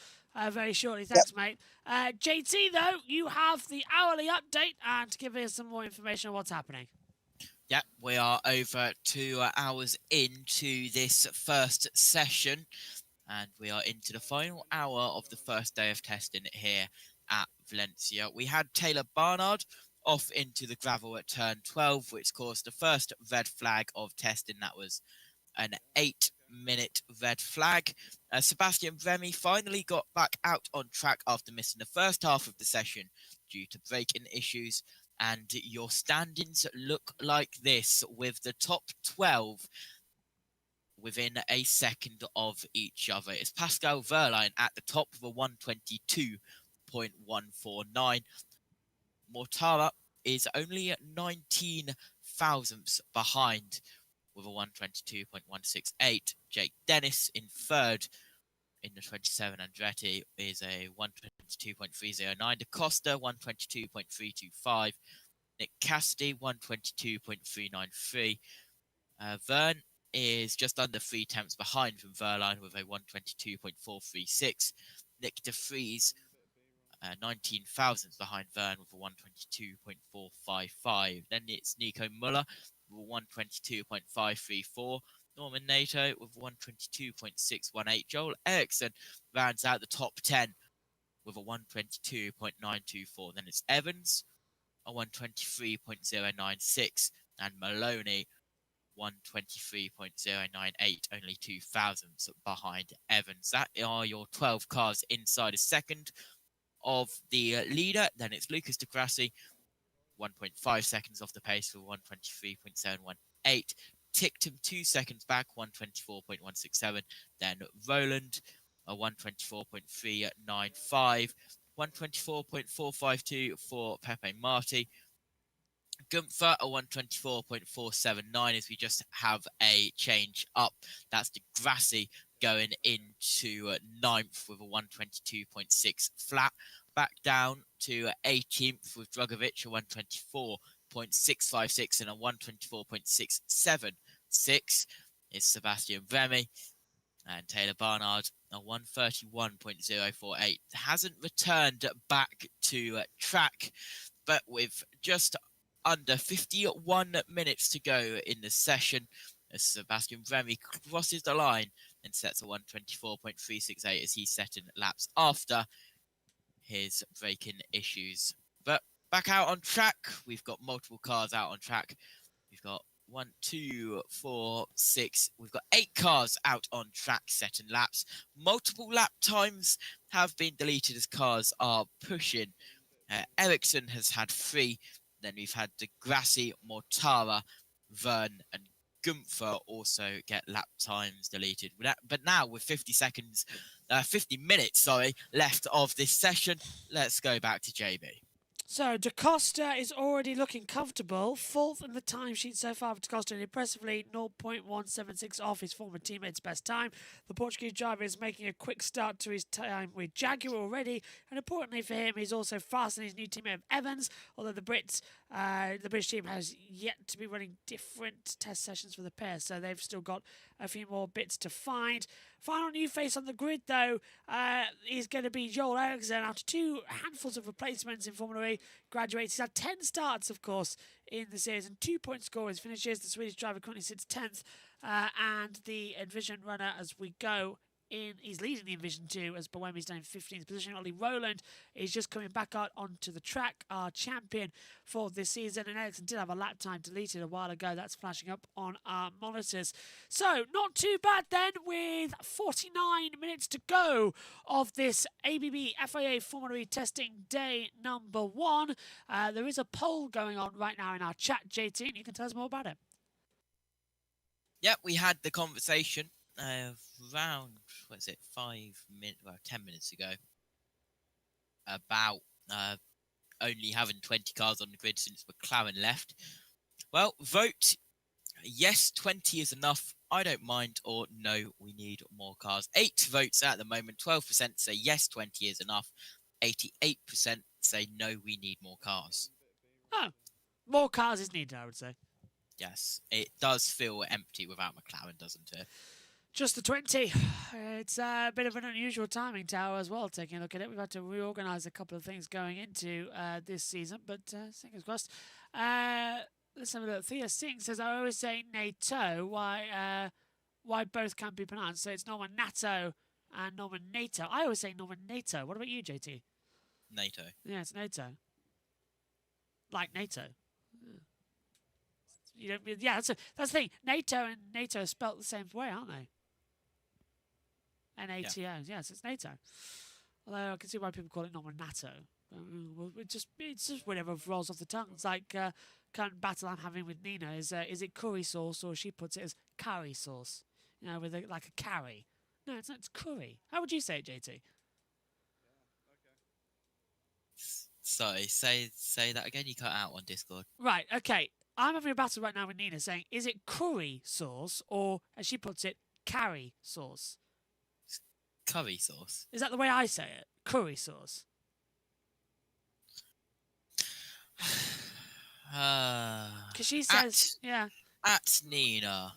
very shortly. Thanks, mate. JT, though, you have the hourly update and to give us some more information on what's happening. Yeah, we are over 2 hours into this first session and we are into the final hour of the first day of testing here at Valencia. We had Taylor Barnard off into the gravel at turn 12, which caused the first red flag of testing. That was an 8-minute red flag. Sebastian Remy finally got back out on track after missing the first half of the session due to braking issues. And your standings look like this, with the top 12 within a second of each other. It's Pascal Wehrlein at the top with a 122.149. Mortara is only 19 thousandths behind with a 122.168. Jake Dennis in third in the 27 Andretti is a 122.309. Da Costa 122.325. Nick Cassidy 122.393. Vern is just under 3 tenths behind from Wehrlein with a 122.436. Nick De Vries 19 thousandths behind Vern with a 122.455. Then it's Nico Muller with a 122.534. Norman Nato with 122.618. Joel Eriksson rounds out the top 10 with a 122.924. Then it's Evans, a 123.096. And Maloney, 123.098, only 2 thousandths behind Evans. That are your 12 cars inside a second of the leader. Then it's Lucas Di Grassi, 1.5 seconds off the pace for 123.718. Ticked him 2 seconds back, 124.167. Then Roland, a 124.395. 124.452 for Pepe Marti. Gunther, a 124.479 as we just have a change up. That's Di Grassi going into 9th with a 122.6 flat. Back down to 18th with Drogovic, a 124.656 and a 124.676 is Sebastian Remy. And Taylor Barnard, a 131.048. Hasn't returned back to track, but with just under 51 minutes to go in the session, as Sebastian Remy crosses the line and sets a 124.368 as he's setting laps after his braking issues. But back out on track, we've got multiple cars out on track. We've got 1, 2, 4, 6. We've got 8 cars out on track setting laps. Multiple lap times have been deleted as cars are pushing. Ericsson has had 3. Then we've had Di Grassi, Mortara, Vern, and Gunther also get lap times deleted. But now with 50 minutes, left of this session, let's go back to JB. So DaCosta is already looking comfortable, fourth in the timesheet so far for DaCosta, and impressively 0.176 off his former teammate's best time. The Portuguese driver is making a quick start to his time with Jaguar already, and importantly for him, he's also faster than his new teammate Evans, although the British team has yet to be running different test sessions for the pair, so they've still got a few more bits to find. Final new face on the grid, though, is going to be Joel Eriksson. After two handfuls of replacements in Formula E, graduates. He's had 10 starts, of course, in the series and 2-point scorers. Finishes. The Swedish driver currently sits 10th, and the Envision runner, as we go in, he's leading the Envision 2 as Boemi's down in 15th position. Ollie Rowland is just coming back out onto the track, our champion for this season. And Ericsson did have a lap time deleted a while ago. That's flashing up on our monitors. So, not too bad then, with 49 minutes to go of this ABB FIA Formula E testing day number 1. There is a poll going on right now in our chat, JT, and you can tell us more about it. Yep, we had the conversation around, 10 minutes ago, about only having 20 cars on the grid since McLaren left. Well, vote yes, 20 is enough, I don't mind, or no, we need more cars. 8 votes at the moment, 12% say yes, 20 is enough, 88% say no, we need more cars. Oh, more cars is needed, I would say. Yes, it does feel empty without McLaren, doesn't it? Just the 20. It's a bit of an unusual timing tower as well, taking a look at it. We've had to reorganise a couple of things going into this season, but fingers crossed. Let's have a look. Thea Singh says, I always say NATO. Why both can't be pronounced? So it's Norman NATO and Norman NATO. I always say Norman NATO. What about you, JT? NATO. Yeah, it's NATO. Like NATO. That's the thing. NATO and NATO are spelt the same way, aren't they? NATO. Yeah. Yes, it's NATO. Although I can see why people call it Norman NATO. Well, it's just whatever rolls off the tongue. It's like current battle I'm having with Nina is it curry sauce, or she puts it as curry sauce, with like a carry. No, it's not. It's curry. How would you say it, JT? Sorry, say that again. You cut out on Discord. Right. Okay. I'm having a battle right now with Nina saying, is it curry sauce, or as she puts it, carry sauce? Curry sauce. Is that the way I say it? Curry sauce. Because she says, At Nina.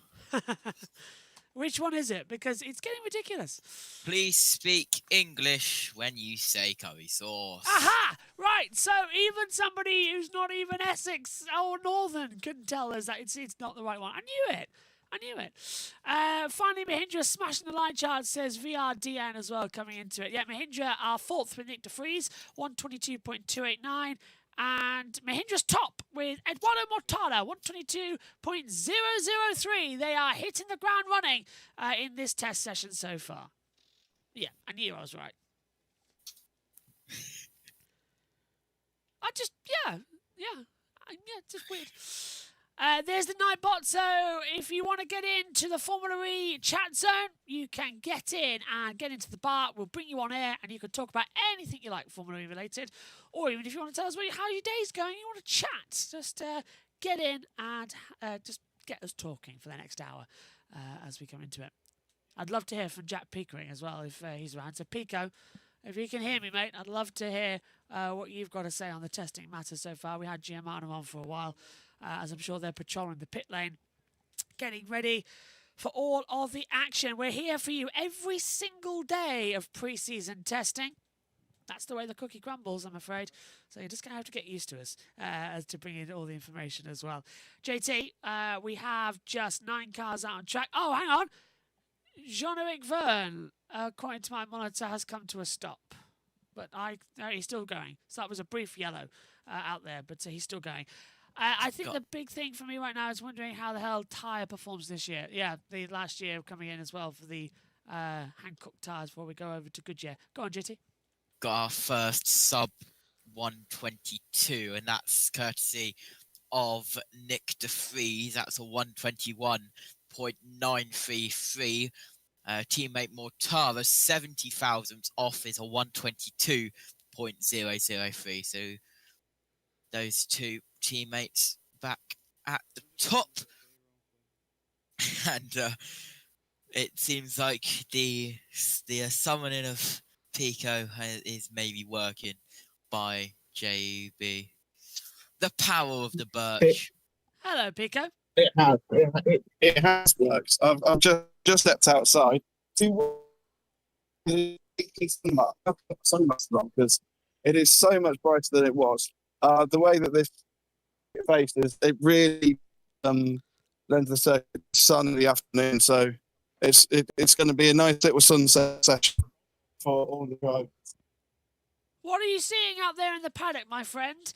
Which one is it? Because it's getting ridiculous. Please speak English when you say curry sauce. Aha! Right, so even somebody who's not even Essex or Northern couldn't tell us that it's not the right one. I knew it. Finally, Mahindra smashing the line chart, says VRDN as well, coming into it. Yeah, Mahindra are 4th with Nick de Vries, 122.289. And Mahindra's top with Eduardo Mortada, 122.003. They are hitting the ground running in this test session so far. Yeah, I knew I was right. It's just weird. There's the Nightbot. So if you want to get into the Formula E chat zone, you can get in and get into the bar. We'll bring you on air and you can talk about anything you like Formula E related. Or even if you want to tell us how your day's going, you want to chat, just get in and just get us talking for the next hour as we come into it. I'd love to hear from Jack Pickering as well if he's around. So Pico, if you can hear me, mate, I'd love to hear what you've got to say on the testing matter so far. We had Giamano on for a while, as I'm sure they're patrolling the pit lane, getting ready for all of the action. We're here for you every single day of pre-season testing. That's the way the cookie crumbles, I'm afraid. So you're just going to have to get used to us as to bring in all the information as well. JT, we have just 9 cars out on track. Oh, hang on. Jean-Eric Verne, according to my monitor, has come to a stop. But he's still going. So that was a brief yellow out there, but he's still going. I think the big thing for me right now is wondering how the hell tyre performs this year. Yeah, the last year coming in as well for the Hankook tyres before we go over to Goodyear. Go on, JT. Got our first sub 122, and that's courtesy of Nick de Vries. That's a 121.933. Teammate Mortara, 70 thousandths off, is a 122.003. So those two teammates back at the top. And it seems like the summoning of Pico is maybe working by JB. The power of the birch. Hello, Pico. It has worked. I've just stepped outside. See what sunglasses on because it is so much brighter than it was. The way that this faces, it really lends the sun in the afternoon. So it's going to be a nice little sunset session for all the drivers. What are you seeing out there in the paddock, my friend?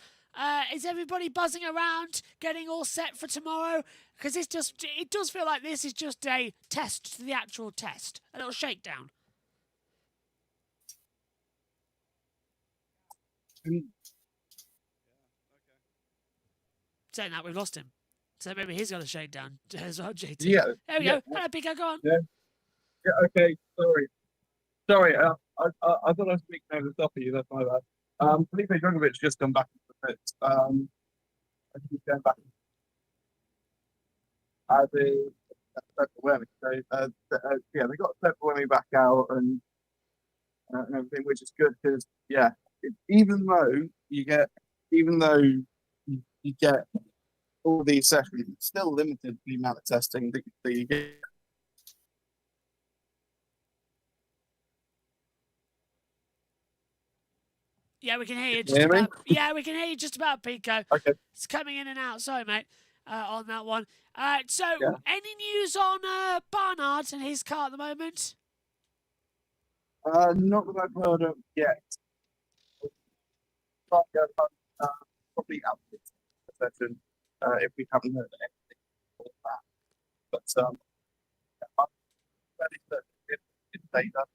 Is everybody buzzing around, getting all set for tomorrow? Because it does feel like this is just a test to the actual test, a little shakedown. Saying that, we've lost him. So maybe he's got a shakedown as well, JT. Yeah. There we go. Hello, Pico, go on. Yeah. Okay. Sorry. I thought I was speaking over the top of you. That's my bad. Felipe Drugovic's just come back into the pit. I think he's going back. Yeah, they got Wemmy back out and everything, which is good because even though you get all these sessions, it's still limited the amount of testing that you get. Yeah, we can hear you. We can hear you just about, Pico. Okay. It's coming in and out. Sorry, mate, on that one. Any news on Barnard and his car at the moment? Not that I've heard of yet. Probably out of the session if we haven't heard anything about that. But I'm ready to say that.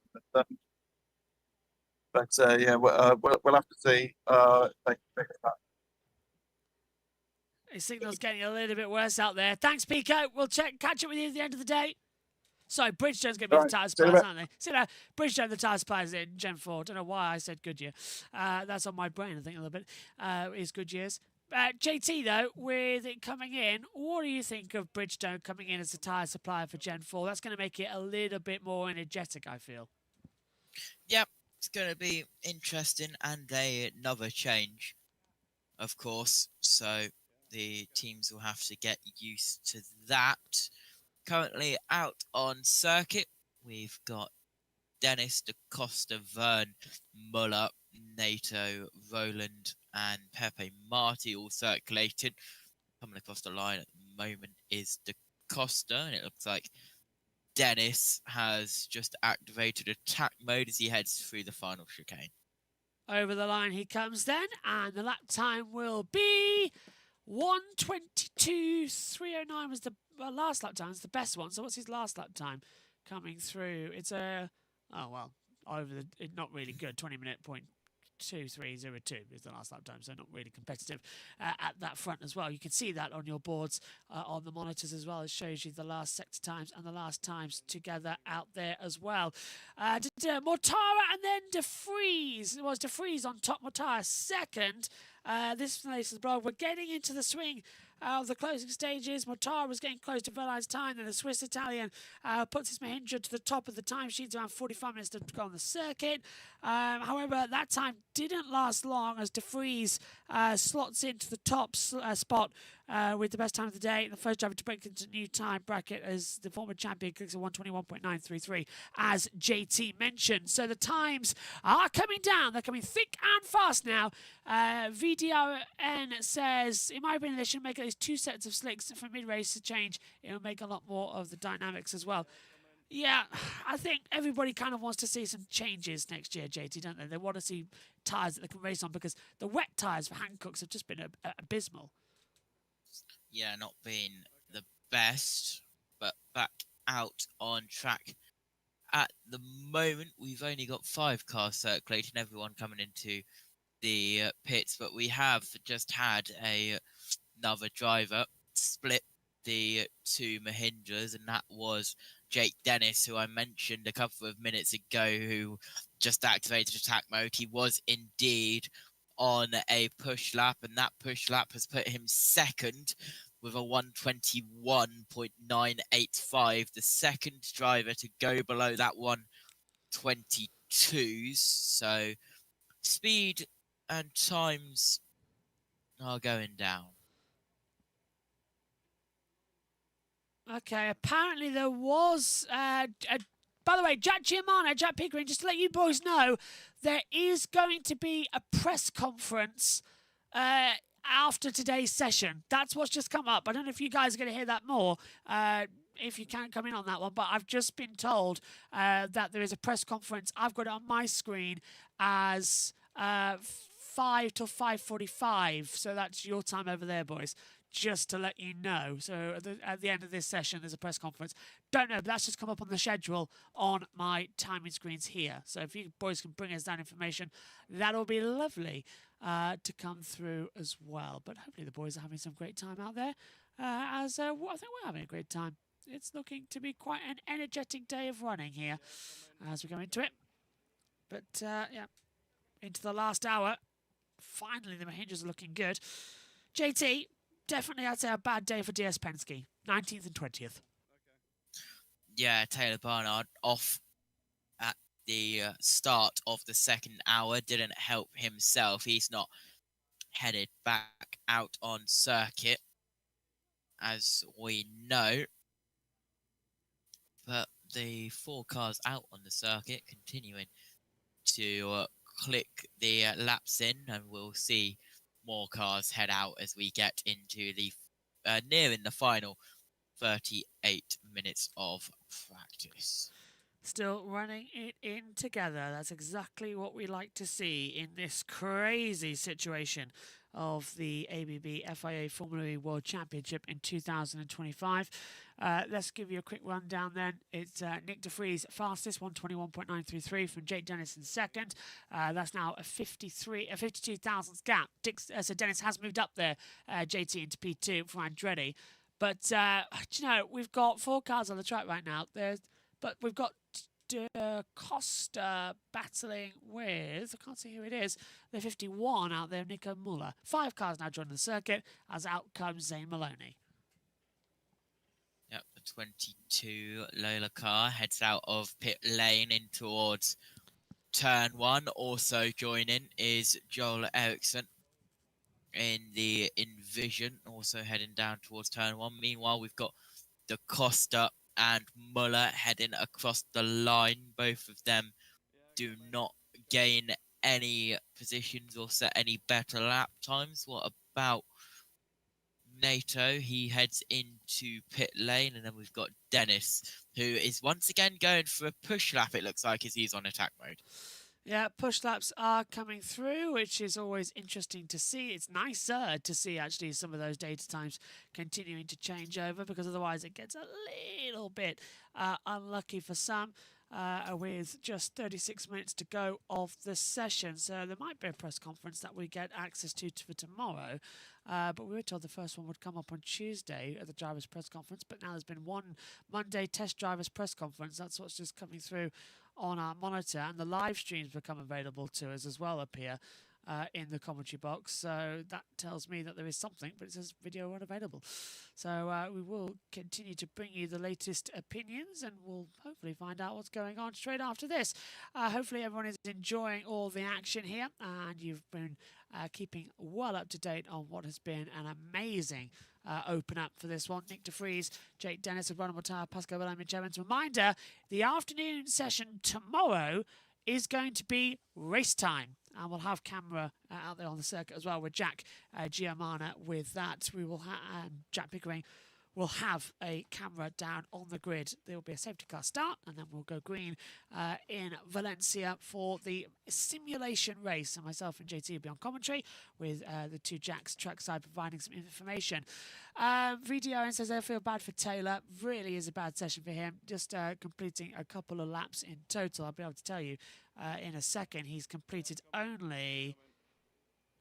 We'll have to see. His signal's getting a little bit worse out there. Thanks, Pico. We'll catch up with you at the end of the day. Sorry, Bridgestone's going to be the tyre suppliers, aren't they? See that? Bridgestone, the tyre suppliers in Gen 4. Don't know why I said Goodyear. That's on my brain, I think, a little bit. Is Goodyear's. JT, though, with it coming in, what do you think of Bridgestone coming in as a tyre supplier for Gen 4? That's going to make it a little bit more energetic, I feel. Yep, it's going to be interesting and another change, of course. So the teams will have to get used to that. Currently out on circuit, we've got Dennis, Da Costa, Vern, Muller, Nato, Roland, and Pepe Marti all circulated. Coming across the line at the moment is Da Costa, and it looks like Dennis has just activated attack mode as he heads through the final chicane. Over the line he comes then, and the lap time will be 1:22.309 was the last lap time. It's the best one. So what's his last lap time coming through? It's not really good. 20-minute point 2302 is the last lap time, so not really competitive at that front as well. You can see that on your boards on the monitors as well. It shows you the last sector times and the last times together out there as well. Mortara and then De Vries. It was De Vries on top, Mortara second. This place as well. We're getting into the swing of the closing stages. Mortara was getting close to Verline's time, then the Swiss Italian puts his Mahindra to the top of the timesheets, around 45 minutes to go on the circuit. However, that time didn't last long as De Vries slots into the top spot with the best time of the day. The first driver to break into new time bracket as the former champion clicks at 121.933, as JT mentioned. So the times are coming down. They're coming thick and fast now. VDRN says, in my opinion, they should make at least 2 sets of slicks for mid-race to change. It'll make a lot more of the dynamics as well. Yeah, I think everybody kind of wants to see some changes next year, JT, don't they? They want to see tyres that they can race on because the wet tyres for Hancocks have just been abysmal. Yeah, not been the best, but back out on track. At the moment, we've only got 5 cars circulating, everyone coming into the pits, but we have just had another driver split the 2 Mahindras, and that was Jake Dennis, who I mentioned a couple of minutes ago, who just activated attack mode. He was indeed on a push lap, and that push lap has put him second with a 121.985. The second driver to go below that 122s. So speed and times are going down. Okay, apparently there was... by the way, Jack Giamano, Jack Pickering, just to let you boys know, there is going to be a press conference after today's session. That's what's just come up. I don't know if you guys are going to hear that more, if you can't come in on that one, but I've just been told that there is a press conference. I've got it on my screen as 5 till 5:45, so that's your time over there, boys. Just to let you know. So at the end of this session, there's a press conference. Don't know, but that's just come up on the schedule on my timing screens here. So if you boys can bring us that information, that'll be lovely to come through as well. But hopefully the boys are having some great time out there. I think we're having a great time. It's looking to be quite an energetic day of running here as we go into it. But yeah, into the last hour. Finally, the Mahindras are looking good. JT, definitely, I'd say a bad day for DS Penske. 19th and 20th. Yeah, Taylor Barnard off at the start of the second hour didn't help himself. He's not headed back out on circuit, as we know. But the 4 cars out on the circuit continuing to click the laps in, and we'll see more cars head out as we get into the nearing the final 38 minutes of practice. Still running it in together. That's exactly what we like to see in this crazy situation of the ABB FIA Formula E World Championship in 2025. Let's give you a quick rundown then. It's Nick de Vries fastest, 121.933 from Jake Dennis in second. That's now a 52 thousandths gap. So Dennis has moved up there, JT, into P2 for Andretti. But, you know, we've got 4 cars on the track right now. But we've got Costa battling with, I can't see who it is, the 51 out there, Nico Muller. 5 cars now joining the circuit, as out comes Zane Maloney. Yep, the 22 Lola car heads out of pit lane in towards turn 1. Also joining is Joel Eriksson in the Envision, also heading down towards turn 1. Meanwhile, we've got the Costa and Muller heading across the line. Both of them do not gain any positions or set any better lap times. What about NATO? He heads into pit lane, and then we've got Dennis, who is once again going for a push lap, it looks like, as he's on attack mode. Yeah, push laps are coming through, which is always interesting to see. It's nicer to see, actually, some of those data times continuing to change over, because otherwise it gets a little bit unlucky for some. With just 36 minutes to go of the session. So there might be a press conference that we get access to for tomorrow. But we were told the first one would come up on Tuesday at the drivers' press conference. But now there's been one Monday test drivers' press conference. That's what's just coming through on our monitor. And the live streams become available to us as well up here in the commentary box. So that tells me that there is something, but it says video unavailable. So we will continue to bring you the latest opinions, and we'll hopefully find out what's going on straight after this. Hopefully everyone is enjoying all the action here, and you've been keeping well up to date on what has been an amazing open up for this one. Nick de Vries, Jake Dennis, and Ronald Mortar, Pascal William, and Jevons. Reminder, the afternoon session tomorrow is going to be race time. And we'll have camera out there on the circuit as well with Jack Giamana with that. We will have Jack Pickering will have a camera down on the grid. There will be a safety car start, and then we'll go green in Valencia for the simulation race. And myself and JT will be on commentary with the 2 Jacks trackside providing some information. VDRN says they feel bad for Taylor. Really is a bad session for him. Just completing a couple of laps in total. I'll be able to tell you in a second. He's completed only...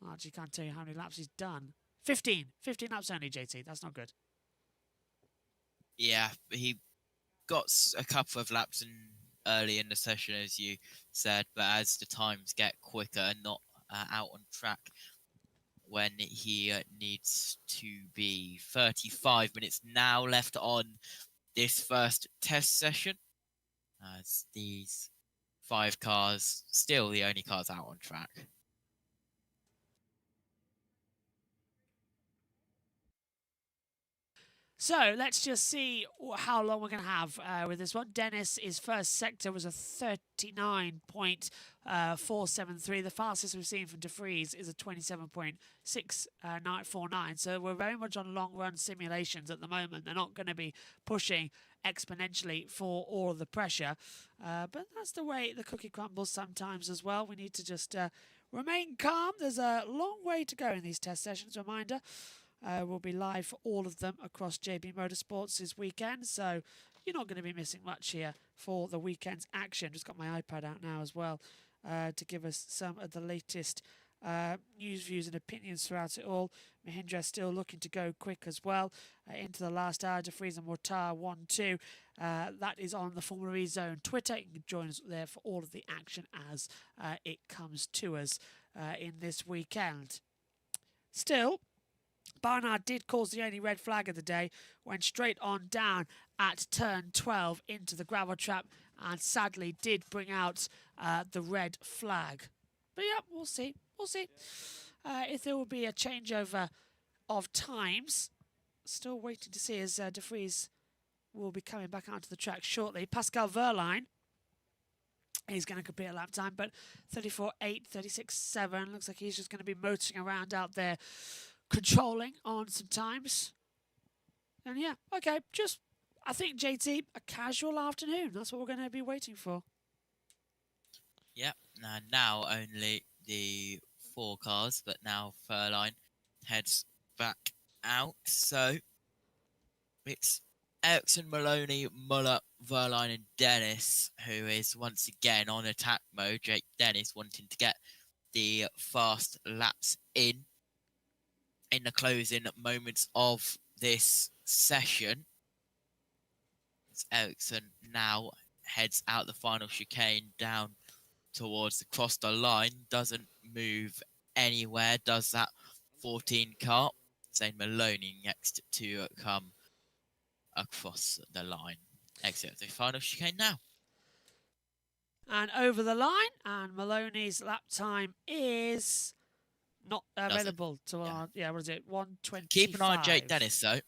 Well, actually, can't tell you how many laps he's done. 15 laps only, JT. That's not good. Yeah, he got a couple of laps in early in the session, as you said, but as the times get quicker, not out on track when he needs to be. 35 minutes now left on this first test session, as these 5 cars still the only cars out on track. So let's just see how long we're going to have with this one. Dennis, his first sector was a 39.473. The fastest we've seen from De Vries is a 27.649. So we're very much on long run simulations at the moment. They're not going to be pushing exponentially for all of the pressure. But that's the way the cookie crumbles sometimes as well. We need to just remain calm. There's a long way to go in these test sessions. Reminder. We'll be live for all of them across JB Motorsports this weekend, so you're not going to be missing much here for the weekend's action. Just got my iPad out now as well to give us some of the latest news, views and opinions throughout it all. Mahindra still looking to go quick as well into the last hour. De Vries and Mortar 1-2. That is on the Formula E Zone Twitter. You can join us there for all of the action as it comes to us in this weekend. Still, Barnard did cause the only red flag of the day, went straight on down at turn 12 into the gravel trap and sadly did bring out the red flag. But yeah, we'll see. We'll see if there will be a changeover of times. Still waiting to see as De Vries will be coming back onto the track shortly. Pascal Wehrlein, he's going to compete a lap time, but 34.8, 36.7. Looks like he's just going to be motoring around out there, controlling on some times. And yeah, okay, just, I think, JT, a casual afternoon. That's what we're going to be waiting for. Yep, now only the 4 cars, but now Wehrlein heads back out. So it's Ericsson, Maloney, Muller, Wehrlein and Dennis, who is once again on attack mode. Jake Dennis wanting to get the fast laps in the closing moments of this session. As Ericsson now heads out the final chicane down towards the cross the line, doesn't move anywhere, does that 14 car. Zane Maloney next to come across the line. Exit the final chicane now. And over the line, and Maloney's lap time is not available to what is it? 1:25. Keep an eye on Jake Dennis though.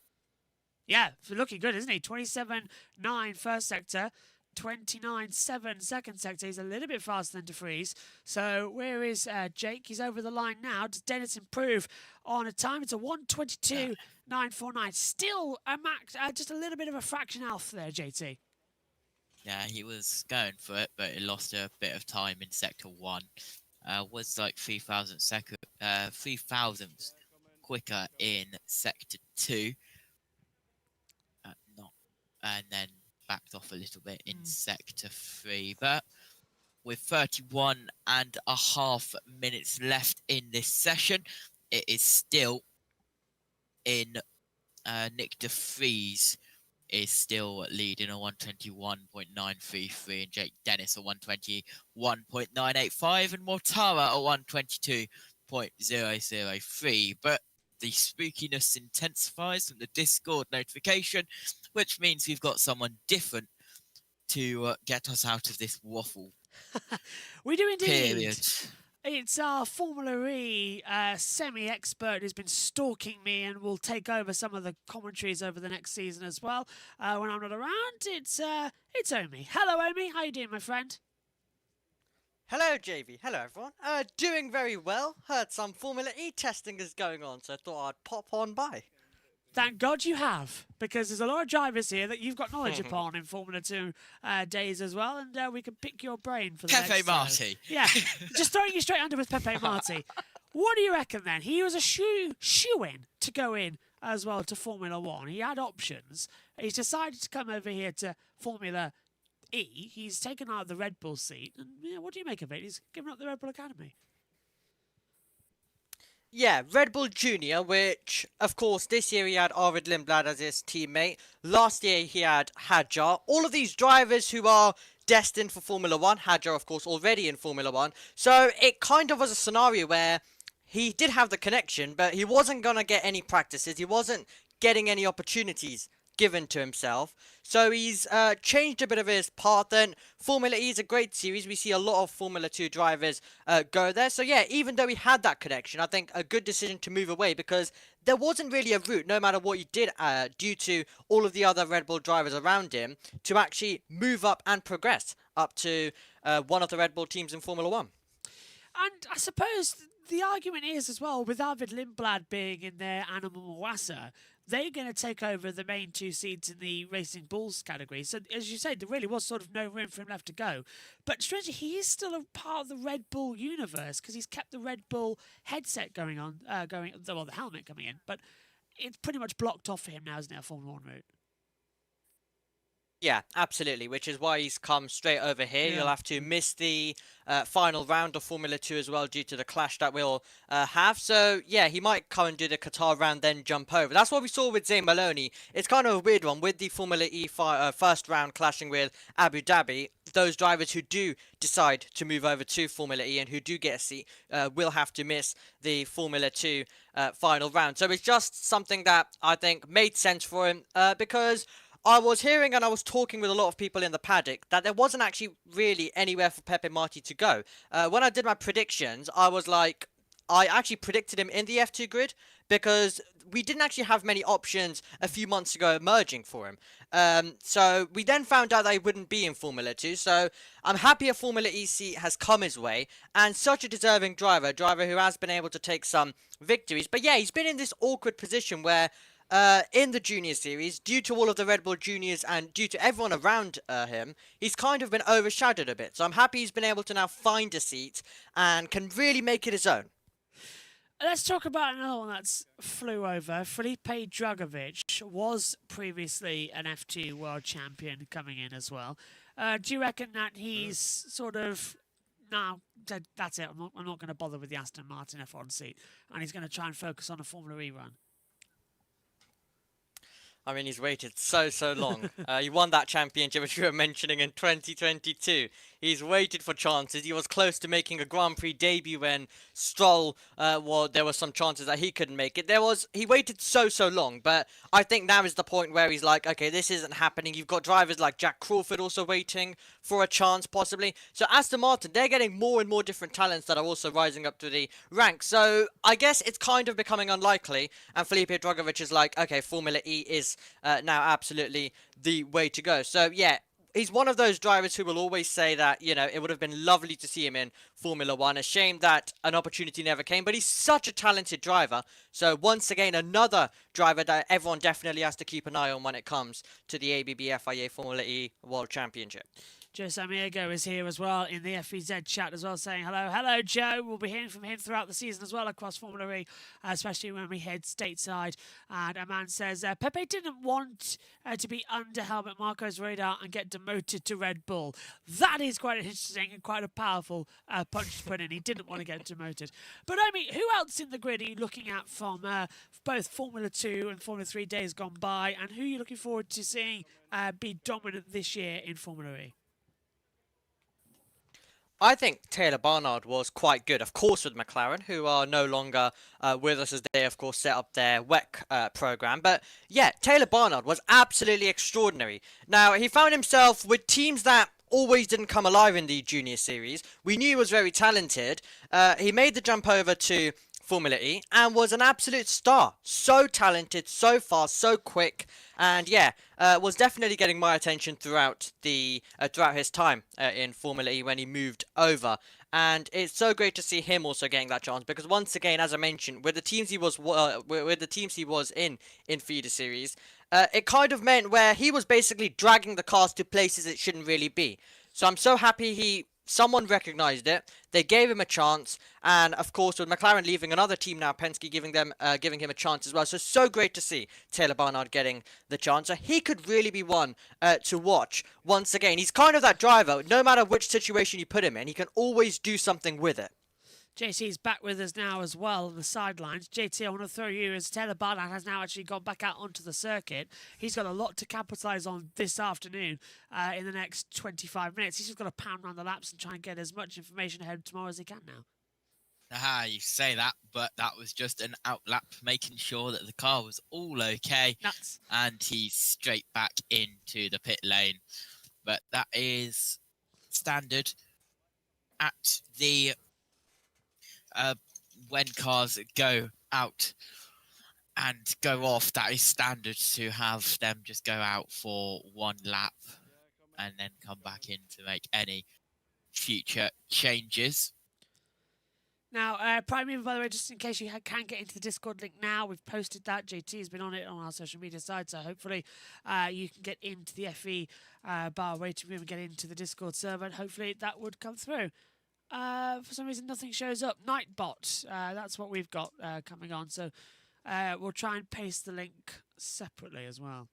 Yeah, looking good, isn't he? 27.9 first sector, 29.7 second sector. He's a little bit faster than De Vries. So where is Jake? He's over the line now. Does Dennis improve on a time? It's a 1:22.949. Still a max, just a little bit of a fraction off there, JT. Yeah, he was going for it, but he lost a bit of time in sector 1. Was like 3,000 quicker in sector 2. And then backed off a little bit in sector 3. But with 31.5 minutes left in this session, it is still in Nick De Vries is still leading a 121.933 and Jake Dennis a 121.985 and Mortara a 122.003. But the spookiness intensifies from the Discord notification, which means we've got someone different to get us out of this waffle. We do indeed. Period. It's our Formula E semi-expert who's been stalking me and will take over some of the commentaries over the next season as well. When I'm not around, it's Omi. Hello, Omi. How you doing, my friend? Hello, JV. Hello, everyone. Doing very well. Heard some Formula E testing is going on, so I thought I'd pop on by. Thank God you have, because there's a lot of drivers here that you've got knowledge upon in Formula 2 days as well, and we can pick your brain for the Pepe next Marti. Yeah, just throwing you straight under with Pepe Marti. What do you reckon then? He was a shoe-in to go in as well to Formula 1. He had options. He's decided to come over here to Formula E. He's taken out the Red Bull seat. And yeah, what do you make of it? He's given up the Red Bull Academy. Yeah, Red Bull Junior, which, of course, this year he had Arvid Lindblad as his teammate. Last year he had Hadjar. All of these drivers who are destined for Formula One. Hadjar, of course, already in Formula One. So it kind of was a scenario where he did have the connection, but he wasn't going to get any practices. He wasn't getting any opportunities given to himself. So he's changed a bit of his path, and Formula E is a great series. We see a lot of Formula 2 drivers go there. So yeah, even though he had that connection, I think a good decision to move away, because there wasn't really a route, no matter what you did, due to all of the other Red Bull drivers around him, to actually move up and progress up to one of the Red Bull teams in Formula 1. And I suppose the argument is as well, with Arvid Lindblad being in their Animal Mwasa, they're going to take over the main 2 seats in the Racing Bulls category. So, as you said, there really was sort of no room for him left to go. But strangely, he is still a part of the Red Bull universe, because he's kept the Red Bull headset going on, the helmet coming in. But it's pretty much blocked off for him now, isn't it, a Formula 1 route? Yeah, absolutely, which is why he's come straight over here. Yeah. You'll have to miss the final round of Formula 2 as well, due to the clash that we'll have. So, yeah, he might come and do the Qatar round, then jump over. That's what we saw with Zane Maloney. It's kind of a weird one with the Formula E first round clashing with Abu Dhabi. Those drivers who do decide to move over to Formula E and who do get a seat will have to miss the Formula 2 final round. So it's just something that I think made sense for him, because I was hearing and I was talking with a lot of people in the paddock that there wasn't actually really anywhere for Pepe Marti to go. When I did my predictions, I actually predicted him in the F2 grid, because we didn't actually have many options a few months ago emerging for him. So we then found out that he wouldn't be in Formula 2. So I'm happy a Formula E seat has come his way, and such a deserving driver, a driver who has been able to take some victories. But yeah, he's been in this awkward position where in the junior series, due to all of the Red Bull juniors and due to everyone around him, he's kind of been overshadowed a bit. So I'm happy he's been able to now find a seat and can really make it his own. Let's talk about another one that's flew over. Felipe Drugovich was previously an F2 world champion coming in as well. Do you reckon that he's sort of, no, that's it, I'm not going to bother with the Aston Martin F1 seat, and he's going to try and focus on a Formula E run? I mean, he's waited so long. He won that championship, which we were mentioning, in 2022. He's waited for chances. He was close to making a Grand Prix debut when Stroll, there were some chances that he couldn't make it. He waited so long, but I think now is the point where he's like, okay, this isn't happening. You've got drivers like Jack Crawford also waiting for a chance, possibly. So Aston Martin, they're getting more and more different talents that are also rising up to the ranks. So I guess it's kind of becoming unlikely, and Felipe Drugovich is like, okay, Formula E is now absolutely the way to go. So yeah, he's one of those drivers who will always say that, you know, it would have been lovely to see him in Formula 1. A shame that an opportunity never came, but he's such a talented driver. So once again, another driver that everyone definitely has to keep an eye on when it comes to the ABB FIA Formula E World Championship. Joe Samiego is here as well in the FEZ chat as well, saying hello. Hello, Joe. We'll be hearing from him throughout the season as well across Formula E, especially when we head stateside. And a man says, Pepe didn't want to be under Helmut Marko's radar and get demoted to Red Bull. That is quite interesting and quite a powerful punch to put in. He didn't want to get demoted. But I mean, who else in the grid are you looking at from both Formula 2 and Formula 3 days gone by? And who are you looking forward to seeing be dominant this year in Formula E? I think Taylor Barnard was quite good, of course, with McLaren, who are no longer with us as they, of course, set up their WEC program. But yeah, Taylor Barnard was absolutely extraordinary. Now, he found himself with teams that always didn't come alive in the junior series. We knew he was very talented. He made the jump over to Formula E and was an absolute star. So talented, so fast, so quick, and yeah, was definitely getting my attention throughout his time in Formula E when he moved over. And it's so great to see him also getting that chance, because once again, as I mentioned, with the teams he was in feeder series, it kind of meant where he was basically dragging the cars to places it shouldn't really be. So I'm so happy someone recognized it, they gave him a chance, and of course with McLaren leaving another team now, Penske giving him a chance as well. So great to see Taylor Barnard getting the chance. So he could really be one to watch. Once again, he's kind of that driver, no matter which situation you put him in, he can always do something with it. JT's back with us now as well on the sidelines. JT, I want to throw you as Taylor Barnard has now actually gone back out onto the circuit. He's got a lot to capitalise on this afternoon in the next 25 minutes. He's just got to pound around the laps and try and get as much information ahead of tomorrow as he can now. You say that, but that was just an outlap, making sure that the car was all okay. Nuts. And he's straight back into the pit lane. But that is standard at the when cars go out and go off. That is standard to have them just go out for one lap and then come back in to make any future changes. Now, Prime Mover, by the way, just in case you can get into the Discord link now, we've posted that. JT has been on it on our social media side, so hopefully you can get into the FE bar waiting room and get into the Discord server, and hopefully that would come through. For some reason, nothing shows up. Nightbot, that's what we've got coming on, so we'll try and paste the link separately as well.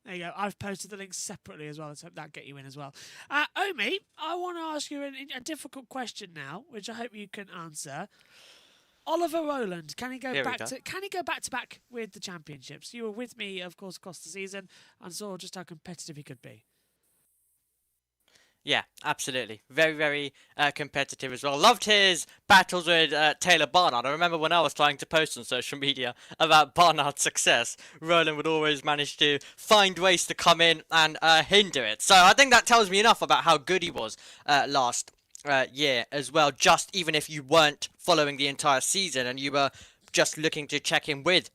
There you go. I've posted the link separately as well. Let's hope that get you in as well. Omi, I want to ask you a difficult question now, which I hope you can answer. Oliver Rowland, can he go back to back with the championships? You were with me, of course, across the season and saw just how competitive he could be. Yeah, absolutely. Very, very competitive as well. Loved his battles with Taylor Barnard. I remember when I was trying to post on social media about Barnard's success, Roland would always manage to find ways to come in and hinder it. So I think that tells me enough about how good he was last year as well, just even if you weren't following the entire season and you were just looking to check in with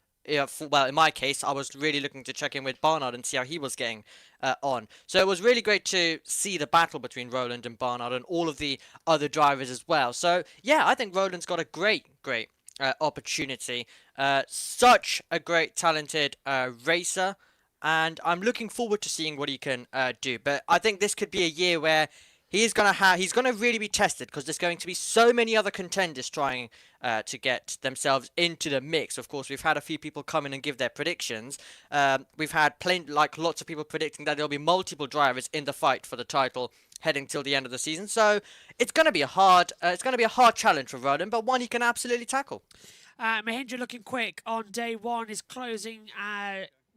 well, in my case, I was really looking to check in with Barnard and see how he was getting on. So it was really great to see the battle between Roland and Barnard and all of the other drivers as well. So, yeah, I think Roland's got a great opportunity. Such a great, talented racer. And I'm looking forward to seeing what he can do. But I think this could be a year where he's gonna really be tested, because there's going to be so many other contenders trying to get themselves into the mix. Of course, we've had a few people come in and give their predictions. We've had lots of people predicting that there'll be multiple drivers in the fight for the title heading till the end of the season. So it's gonna be a hard challenge for Roland, but one he can absolutely tackle. Mahindra looking quick on day one is closing.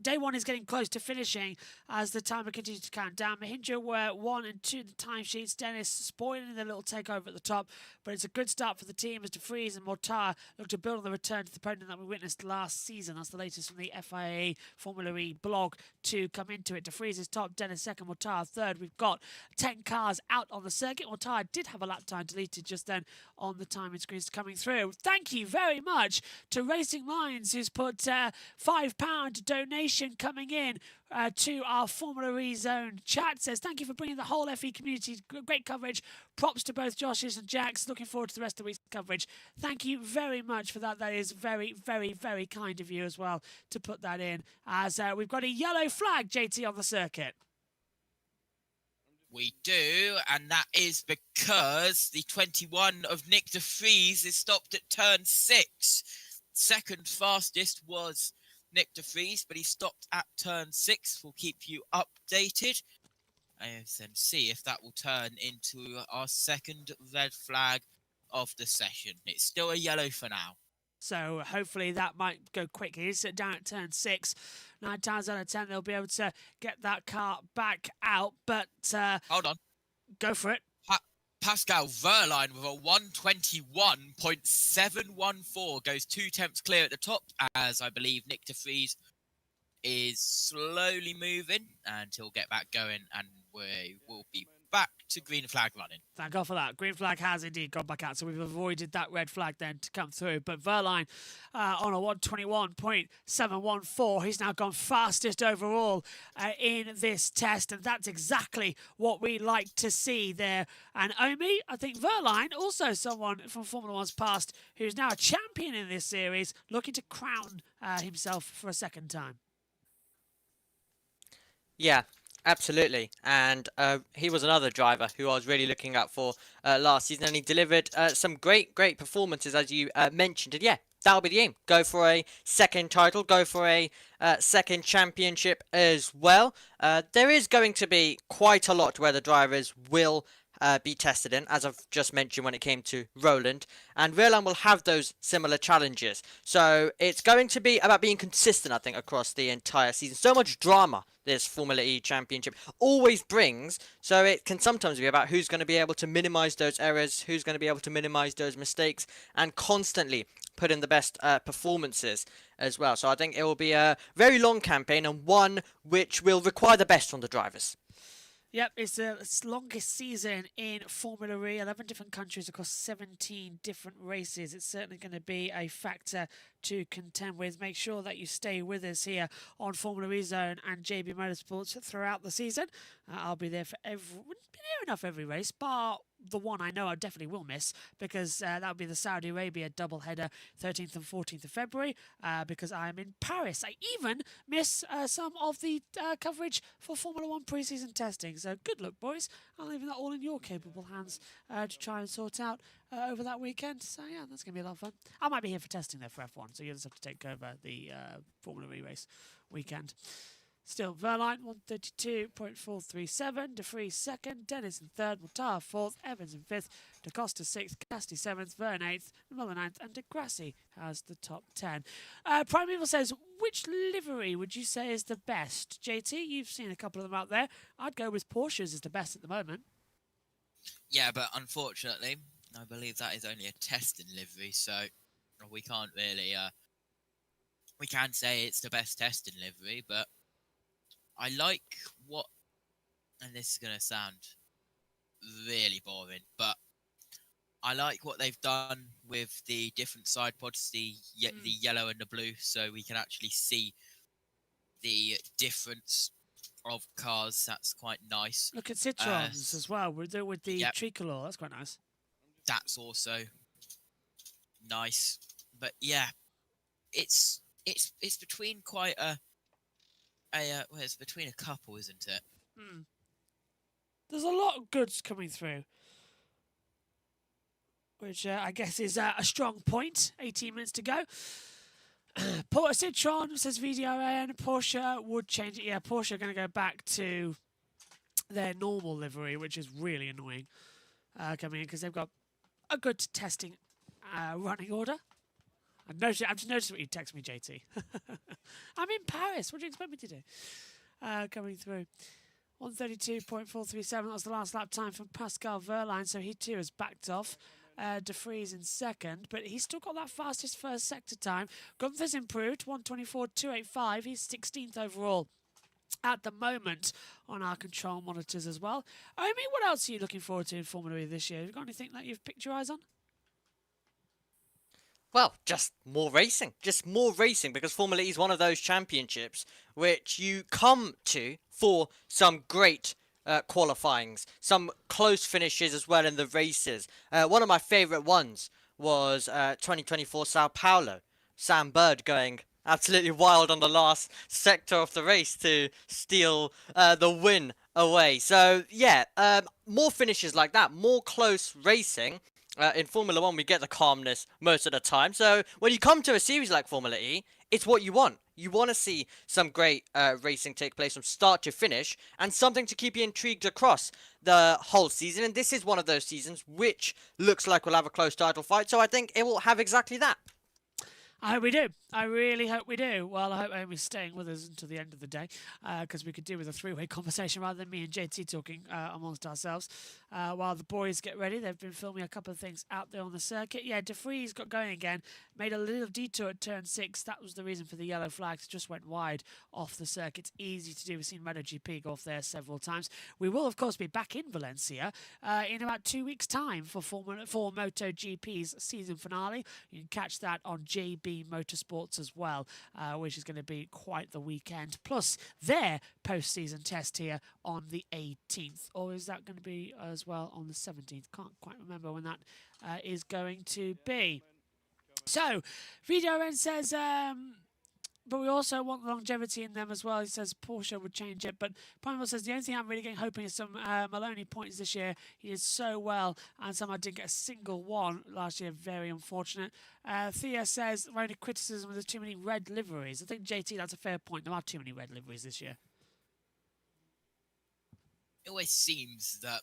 Day one is getting close to finishing as the timer continues to count down. Mahindra were 1 and 2 in the timesheets. Dennis spoiling the little takeover at the top, but it's a good start for the team as De Vries and Mortar look to build on the return to the podium that we witnessed last season. That's the latest from the FIA Formula E blog to come into it. De Vries is top, Dennis second, Mortar third. We've got 10 cars out on the circuit. Mortar did have a lap time deleted just then on the timing screens coming through. Thank you very much to Racing Lines, who's put £5 donation coming in to our Formula E Zone chat. Says, thank you for bringing the whole FE community. Great coverage. Props to both Josh's and Jack's. Looking forward to the rest of the week's coverage. Thank you very much for that. That is very, very, very kind of you as well to put that in. As we've got a yellow flag, JT, on the circuit. We do, and that is because the 21 of Nick De Vries is stopped at turn 6. Second fastest was Nick De Vries, but he stopped at turn 6. We'll keep you updated and then see if that will turn into our second red flag of the session. It's still a yellow for now. So hopefully that might go quickly. He's down at turn 6. 9 times out of 10 they'll be able to get that car back out. But hold on, go for it. Pascal Verline with a 121.714 goes 2 tenths clear at the top, as I believe Nick De Vries is slowly moving, and he'll get back going, and we will be back to green flag running. Thank God for that. Green flag has indeed gone back out, so we've avoided that red flag then to come through. But Verline on a 121.714, he's now gone fastest overall in this test, and that's exactly what we like to see there. And Omi, I think Verline, also someone from Formula One's past, who's now a champion in this series, looking to crown himself for a second time. Yeah, absolutely. And he was another driver who I was really looking out for last season, and he delivered some great performances, as you mentioned. And yeah, that'll be the aim. Go for a second title, go for a second championship as well. There is going to be quite a lot where the drivers will be tested in, as I've just mentioned when it came to Roland. And Roland will have those similar challenges. So it's going to be about being consistent, I think, across the entire season. So much drama this Formula E Championship always brings. So it can sometimes be about who's going to be able to minimize those errors, who's going to be able to minimize those mistakes, and constantly put in the best performances as well. So I think it will be a very long campaign and one which will require the best from the drivers. Yep, it's the longest season in Formula E, 11 different countries across 17 different races. It's certainly going to be a factor to contend with. Make sure that you stay with us here on Formula E Zone and JB Motorsports throughout the season. I'll be there for near enough every race, bar the one I know I definitely will miss, because that'll be the Saudi Arabia doubleheader 13th and 14th of February, because I'm in Paris. I even miss some of the coverage for Formula One pre-season testing. So good luck, boys. I'll leave that all in your capable hands to try and sort out over that weekend. So yeah, that's going to be a lot of fun. I might be here for testing though for F1, so you'll just have to take over the Formula E race weekend. Still, Verline 132.437, De Vries second, Dennis in third, Mortar fourth, Evans in fifth, Da Costa sixth, Casti seventh, Verne eighth, Muller ninth, and De Grassi has the top 10. Prime Evil says, which livery would you say is the best? JT, you've seen a couple of them out there. I'd go with Porsche's is the best at the moment. Yeah, but unfortunately, I believe that is only a testing livery, so we can't really. We can say it's the best testing livery, but I like what, and this is going to sound really boring, but I like what they've done with the different side pods, the yellow and the blue, so we can actually see the difference of cars. That's quite nice. Look at Citroens as well, with the tricolor. That's quite nice. That's also nice. But yeah, it's between quite well, it's between a couple, isn't it? There's a lot of goods coming through, which I guess is a strong point. 18 minutes to go. Citroen says VDRN. Porsche would change it. Yeah, Porsche are going to go back to their normal livery, which is really annoying coming in, because they've got a good testing running order. I've just noticed what you text me, JT. I'm in Paris. What do you expect me to do? Coming through. 132.437. That was the last lap time from Pascal Verline, so he too has backed off. De Vries in second, but he's still got that fastest first sector time. Gunther's improved, 124.285. He's 16th overall at the moment on our control monitors as well. Omi, what else are you looking forward to in Formula E this year? Have you got anything that you've picked your eyes on? Well, just more racing. Just more racing, because Formula E is one of those championships which you come to for some great qualifyings, some close finishes as well in the races. One of my favourite ones was 2024 Sao Paulo. Sam Bird going absolutely wild on the last sector of the race to steal the win away. So, yeah, more finishes like that, more close racing. In Formula 1, we get the calmness most of the time. So when you come to a series like Formula E, it's what you want. You want to see some great racing take place from start to finish, and something to keep you intrigued across the whole season. And this is one of those seasons which looks like we'll have a close title fight. So I think it will have exactly that. I hope we do. I really hope we do. Well, I hope Amy's staying with us until the end of the day, because we could do with a three-way conversation rather than me and JT talking amongst ourselves. While the boys get ready, they've been filming a couple of things out there on the circuit. Yeah, De Vries got going again, made a little detour at turn 6. That was the reason for the yellow flags. Just went wide off the circuit. It's easy to do. We've seen MotoGP go off there several times. We will, of course, be back in Valencia in about 2 weeks' time for MotoGP's season finale. You can catch that on JB Motorsports as well, which is going to be quite the weekend. Plus their post-season test here on the 18th. Or is that going to be as well on the 17th? Can't quite remember when that is going to be. So, VDRN says, but we also want longevity in them as well. He says Porsche would change it. But Primal says the only thing I'm really hoping is some Maloney points this year. He did so well, and somehow didn't get a single one last year. Very unfortunate. Thea says the only criticism was there's too many red liveries. I think, JT, that's a fair point. There are too many red liveries this year. It always seems that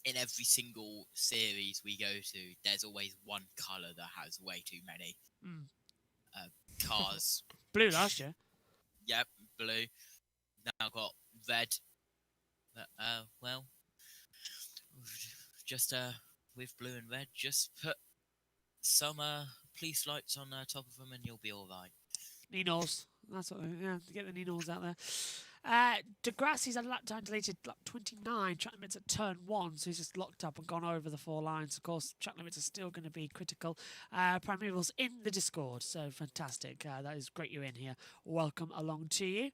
in every single series we go to, there's always one colour that has way too many cars. Blue last year. Yep, blue. Now got red. But, well, just with blue and red, just put some police lights on top of them and you'll be all right. Ninos. That's what, yeah, get the Ninos out there. Degrassi's had lap time deleted, lap 29. Track limits at turn 1, so he's just locked up and gone over the 4 lines. Of course, track limits are still going to be critical. Primeval's in the Discord, so fantastic. That is great you're in here. Welcome along to you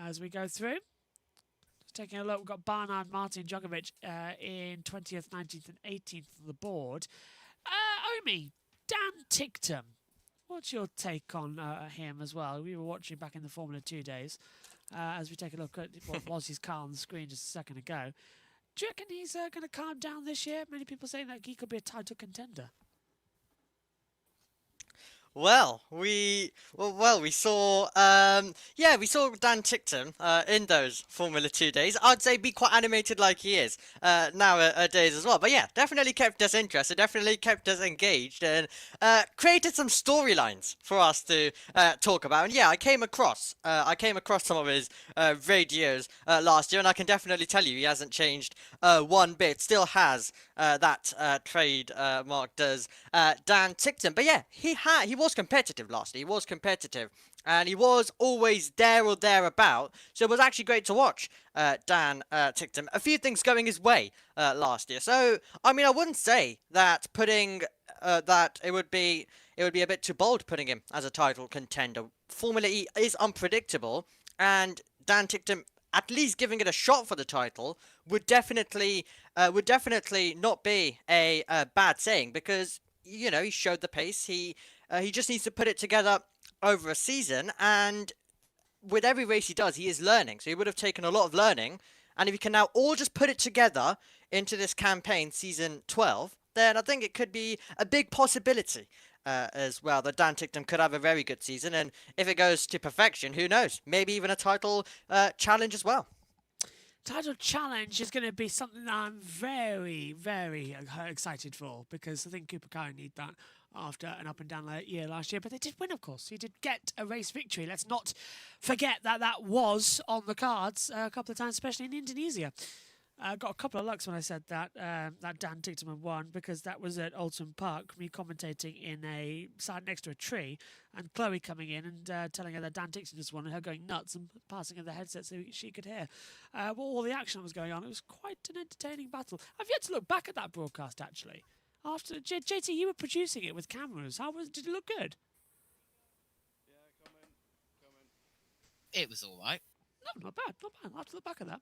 as we go through. Just taking a look, we've got Barnard, Martin, Djokovic in 20th, 19th, and 18th on the board. Omi, Dan Ticktum. What's your take on him as well? We were watching back in the Formula 2 days as we take a look at what was his car on the screen just a second ago. Do you reckon he's going to calm down this year? Many people saying that he could be a title contender. Well, we saw we saw Dan Ticktum in those Formula 2 days. I'd say be quite animated like he is nowadays as well. But yeah, definitely kept us interested, definitely kept us engaged, and created some storylines for us to talk about. And yeah, I came across some of his radios last year, and I can definitely tell you he hasn't changed one bit. Still has that trademark does Dan Ticktum. But yeah, he was competitive last year. He was competitive, and he was always there or thereabout. So it was actually great to watch Dan Ticktum. A few things going his way last year. So I mean, I wouldn't say that putting that it would be a bit too bold putting him as a title contender. Formula E is unpredictable, and Dan Ticktum at least giving it a shot for the title would definitely not be a bad saying, because you know he showed the pace. He just needs to put it together over a season, and with every race he does, he is learning. So he would have taken a lot of learning, and if he can now all just put it together into this campaign, season 12, then I think it could be a big possibility as well that Dan Ticktum could have a very good season, and if it goes to perfection, who knows? Maybe even a title challenge as well. Title challenge is going to be something that I'm very, very excited for, because I think Cooper Curry need that after an up and down year last year. But they did win, of course. He did get a race victory. Let's not forget that was on the cards a couple of times, especially in Indonesia. I got a couple of lucks when I said that Dan Ticktum had won, because that was at Alton Park, me commentating in a side next to a tree, and Chloe coming in and telling her that Dan Ticktum just won, and her going nuts and passing her the headset so she could hear all the action that was going on. It was quite an entertaining battle. I've yet to look back at that broadcast, actually. After JT, you were producing it with cameras. Did it look good? It was all right. No, not bad. I'll have to look back at that.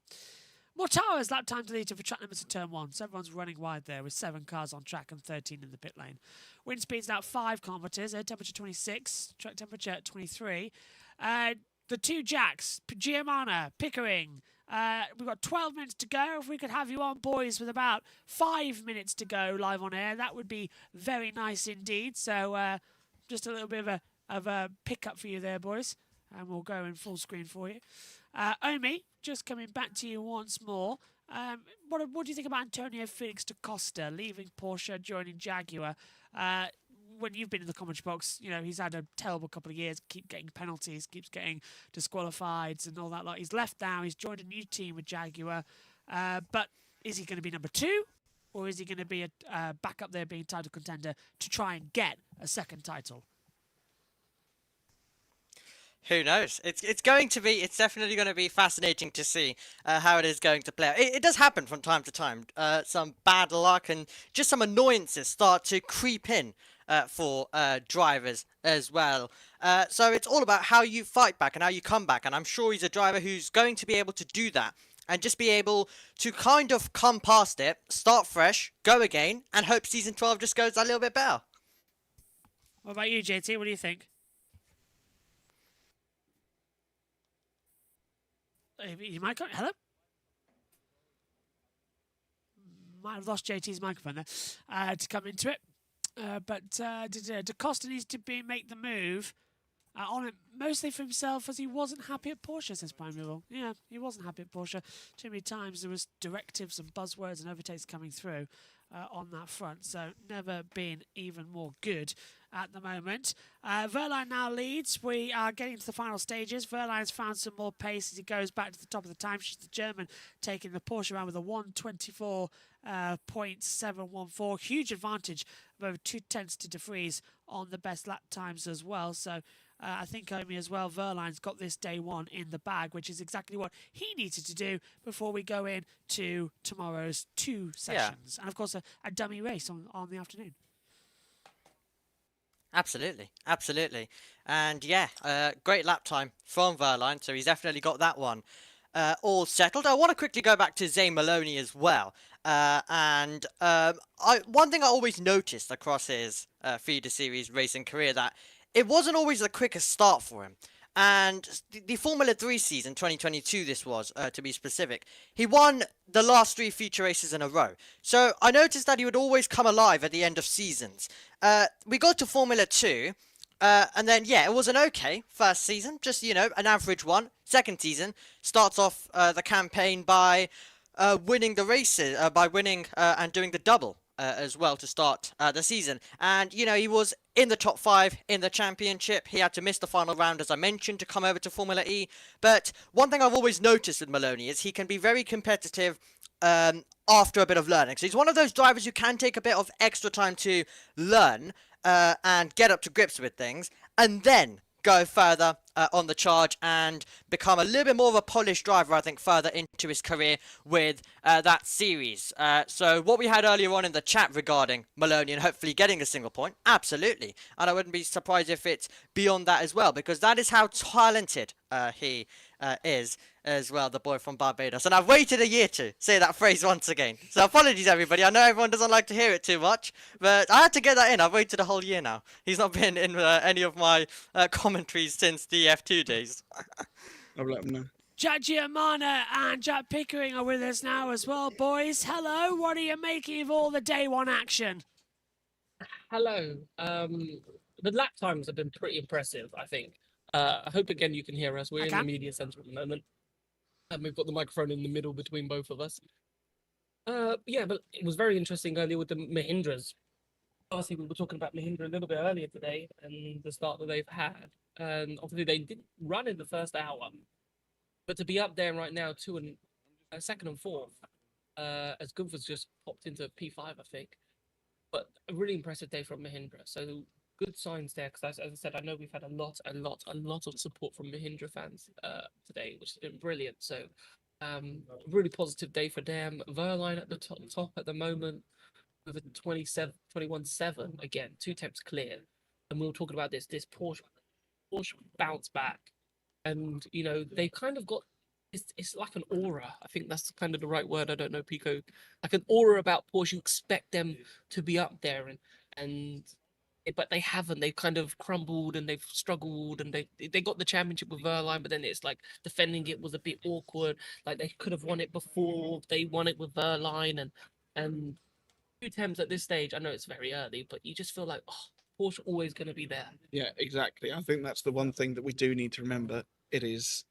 Mortara's lap time deleted for track limits at turn 1. So everyone's running wide there with 7 cars on track and 13 in the pit lane. Wind speed's now 5 kilometres, air temperature 26, track temperature 23. The two Jacks, Giamana, Pickering. We've got 12 minutes to go. If we could have you on, boys, with about 5 minutes to go live on air, that would be very nice indeed. So just a little bit of a pick-up for you there, boys. And we'll go in full screen for you. Omi, just coming back to you once more. What do you think about Antonio Felix da Costa leaving Porsche, joining Jaguar? When you've been in the commentary box, you know he's had a terrible couple of years. Keep getting penalties, keeps getting disqualified and all that. Like he's left now. He's joined a new team with Jaguar. But is he going to be number 2, or is he going to be a back up there being title contender to try and get a second title? Who knows? It's definitely going to be fascinating to see how it is going to play out. It does happen from time to time. Some bad luck and just some annoyances start to creep in for drivers as well. So it's all about how you fight back and how you come back. And I'm sure he's a driver who's going to be able to do that and just be able to kind of come past it, start fresh, go again, and hope season 12 just goes a little bit better. What about you, JT? What do you think? You might go. Hello? Might have lost JT's microphone there to come into it. But Da Costa needs to make the move on it mostly for himself, as he wasn't happy at Porsche, says Primeval. Yeah, he wasn't happy at Porsche. Too many times there was directives and buzzwords and overtakes coming through on that front, so never been even more good at the moment. Verline now leads. We are getting to the final stages. Verline's found some more pace as he goes back to the top of the timesheet. The German taking the Porsche around with a 1:24.714. Huge advantage of over 2/10 to De Vries on the best lap times as well. So I think, Omi, as well, Verline's got this day one in the bag, which is exactly what he needed to do before we go in to tomorrow's 2 sessions. And, of course, a dummy race on the afternoon. Absolutely, absolutely. And yeah, great lap time from Verline, so he's definitely got that one all settled. I want to quickly go back to Zane Maloney as well. One thing I always noticed across his feeder series racing career, that it wasn't always the quickest start for him. And the Formula 3 season, 2022 this was, to be specific, he won the last 3 feature races in a row. So I noticed that he would always come alive at the end of seasons. We got to Formula 2, and then, yeah, it was an okay first season, just, you know, an average one. Second season, starts off the campaign by winning the races, by winning and doing the double. As well to start the season, and you know, he was in the top 5 in the championship. He had to miss the final round, as I mentioned, to come over to Formula E. But one thing I've always noticed with Maloney is he can be very competitive after a bit of learning. So he's one of those drivers who can take a bit of extra time to learn and get up to grips with things, and then go further on the charge and become a little bit more of a polished driver, I think, further into his career with that series. So what we had earlier on in the chat regarding Maloney and hopefully getting a single point, absolutely. And I wouldn't be surprised if it's beyond that as well, because that is how talented he is as well, the boy from Barbados. And I've waited a year to say that phrase once again. So apologies, everybody. I know everyone doesn't like to hear it too much, but I had to get that in. I've waited a whole year now. He's not been in any of my commentaries since the F2 days. I'll let him know. Jack Giamana and Jack Pickering are with us now as well, boys. Hello, what are you making of all the day one action? Hello. The lap times have been pretty impressive, I think. I hope again you can hear us. We're in the media centre at the moment. And we've got the microphone in the middle between both of us. Yeah, but it was very interesting earlier with the Mahindras. Obviously, we were talking about Mahindra a little bit earlier today and the start that they've had. And obviously, they didn't run in the first hour. But to be up there right now, second and fourth, as Gunther's just popped into P5, I think. But a really impressive day from Mahindra. So good signs there, because as I said, I know we've had a lot of support from Mahindra fans today, which has been brilliant. So really positive day for them. Verline at the top at the moment with a 21.7 again, 2 attempts clear. And we were talking about this Porsche bounce back, and you know, they kind of got it's like an aura. I think that's kind of the right word. I don't know, Pico. Like an aura about Porsche. You expect them to be up there, but they haven't. They've kind of crumbled and they've struggled, and they got the championship with Verline, but then it's like defending it was a bit awkward. Like they could have won it before they won it with Verline, and 2 attempts at this stage. I know it's very early, but you just feel like, oh, Porsche always going to be there. Yeah, exactly. I think that's the one thing that we do need to remember. It is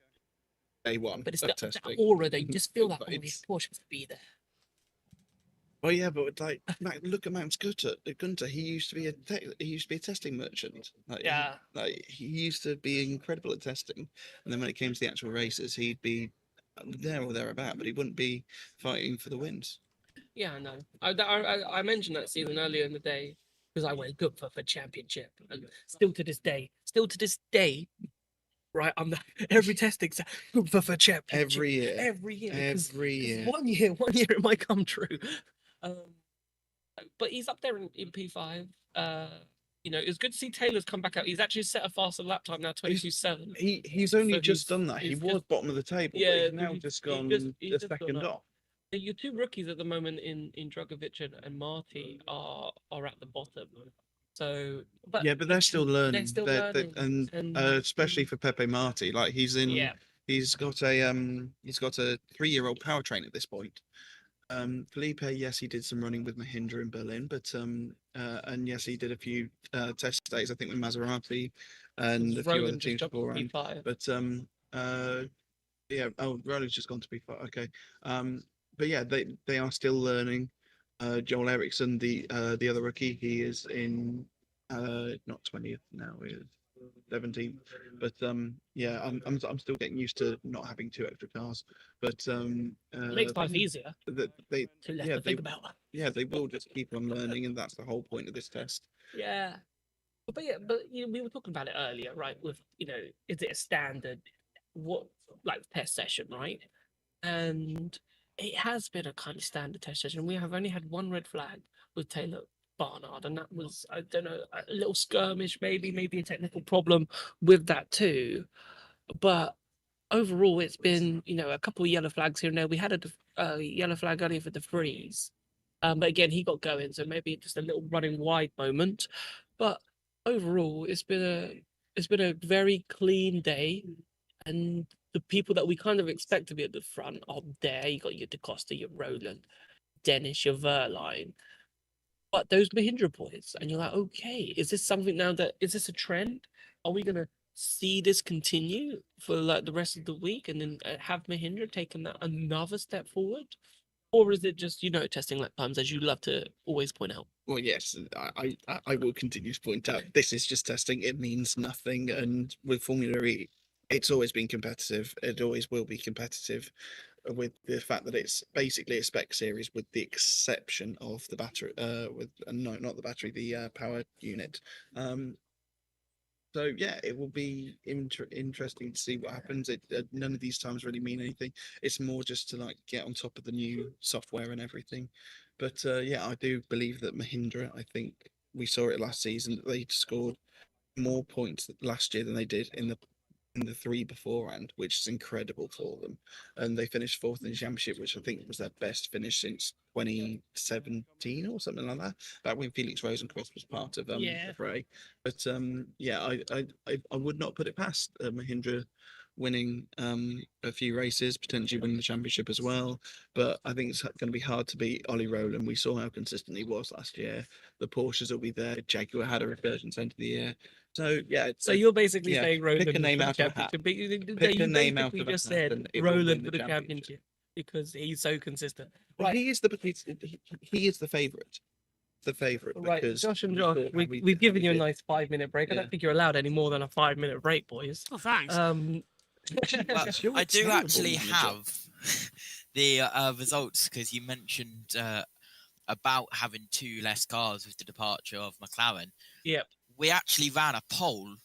day one. But it's of that testing. aura. They just feel that Porsche to be there. Well, yeah, but like, look at Max Gunther. He used to be a testing merchant. Yeah. He used to be incredible at testing, and then when it came to the actual races, he'd be there or thereabout, but he wouldn't be fighting for the wins. Yeah, I know. I mentioned that season earlier in the day because I went good for championship, and still to this day, right? I'm every testing good for championship Every year. Every year. 1 year it might come true. But he's up there in P5. You know, it's good to see Taylor's come back out. He's actually set a faster lap time now, 22.7. He's only just done that. He was bottom of the table. Yeah, but he's now just gone a second off. Your 2 rookies at the moment in Dragovic and Marty are at the bottom. So, but they're still learning. They're still learning, and especially for Pepe Marti, like he's got a 3-year-old powertrain at this point. Felipe, yes, he did some running with Mahindra in Berlin, but and yes, he did a few test days, I think, with Maserati and a few other Roland just teams jumped to beforehand. P5. But yeah, oh, Roland's just gone to P5. Okay, but yeah, they are still learning. Joel Eriksson, the other rookie, he is in not 20th now, he is 17th. But yeah, I'm still getting used to not having two extra cars. But It makes life easier. they Too less yeah to they think about. yeah they will just keep on learning, and that's the whole point of this test. Yeah. But yeah, but you know, we were talking about it earlier, right? With is it a standard what like test session, right? And it has been a kind of standard test session. We have only had one red flag with Taylor Barnard, and that was, I don't know, a little skirmish, maybe a technical problem with that too. But overall, it's been a couple of yellow flags here and there. We had a yellow flag earlier for the freeze, but again he got going, so maybe just a little running wide moment. But overall, it's been a very clean day, and the people that we kind of expect to be at the front are there. You got your DaCosta, your Roland, Dennis, your Verline. But those Mahindra boys, and you're like, okay, is this something now is this a trend? Are we gonna see this continue for like the rest of the week, and then have Mahindra taken that another step forward? Or is it just, testing lap times, as you love to always point out? Well, yes, I will continue to point out this is just testing. It means nothing, and with Formula E, it's always been competitive. It always will be competitive, with the fact that it's basically a spec series, with the exception of the battery. With no, not the battery, the power unit. So yeah, it will be interesting to see what happens. None of these times really mean anything. It's more just to like get on top of the new software and everything. But yeah, I do believe that Mahindra. I think we saw it last season that they scored more points last year than they did in the three beforehand, which is incredible for them. And they finished fourth in the championship, which I think was their best finish since 2017 or something like that. Back when Felix Rosenquist was part of the fray. But yeah, I would not put it past Mahindra winning a few races, potentially winning the championship as well. But I think it's going to be hard to beat Ollie Rowland. We saw how consistent he was last year. The Porsches will be there. Jaguar had a resurgence end of the year. So yeah. So you're basically saying Roland pick a name out of a hat. Pick a name out of a just hat said and it will win Roland the for the championship because he's so consistent. Well, Right. he is the favourite. The favourite. Right, Because Josh and Josh, we've given you a nice 5-minute break. I Yeah. don't think you're allowed any more than a 5-minute break, boys. Oh, thanks. Well, You're I do terrible actually manager. have the results, because you mentioned about having two less cars with the departure of McLaren. Yep. We actually ran a poll.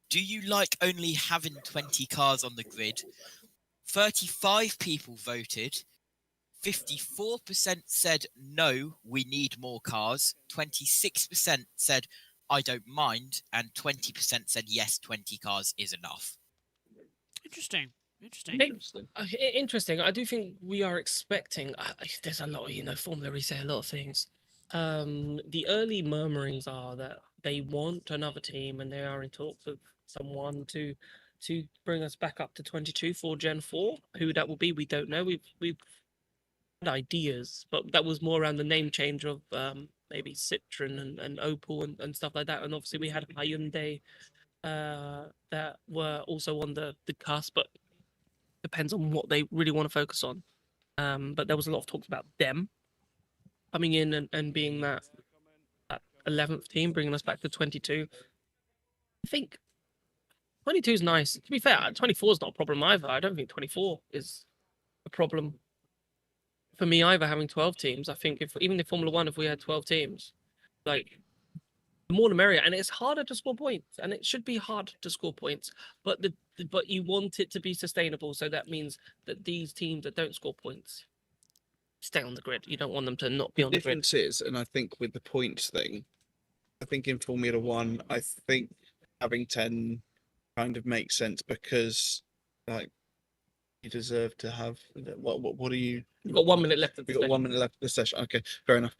Do you like only having 20 cars on the grid? 35 people voted. 54% said no, we need more cars. 26% said I don't mind, and 20% said yes, 20 cars is enough. Interesting. Interesting. I do think we are expecting. There's a lot of, Formula E say a lot of things. The early murmurings are that they want another team, and they are in talks with someone to bring us back up to 22 for Gen 4. Who that will be, we don't know. We've had ideas, but that was more around the name change of maybe Citroen and Opel and stuff like that. And obviously we had Hyundai that were also on the cusp, but depends on what they really want to focus on. But there was a lot of talks about them coming in and being that 11th team, bringing us back to 22. I think 22 is nice. To be fair, 24 is not a problem either. I don't think 24 is a problem for me either, having 12 teams. I think even in Formula One, if we had 12 teams, like, the more the merrier. And it's harder to score points, and it should be hard to score points, but but you want it to be sustainable. So that means that these teams that don't score points stay on the grid. You don't want them to not be on the grid. Difference is, and I think with the points thing, I think in Formula One, I think having 10 kind of makes sense, because like you deserve to have what are you? You've got 1 minute left of the We've got 1 minute left of the session. Okay, fair enough.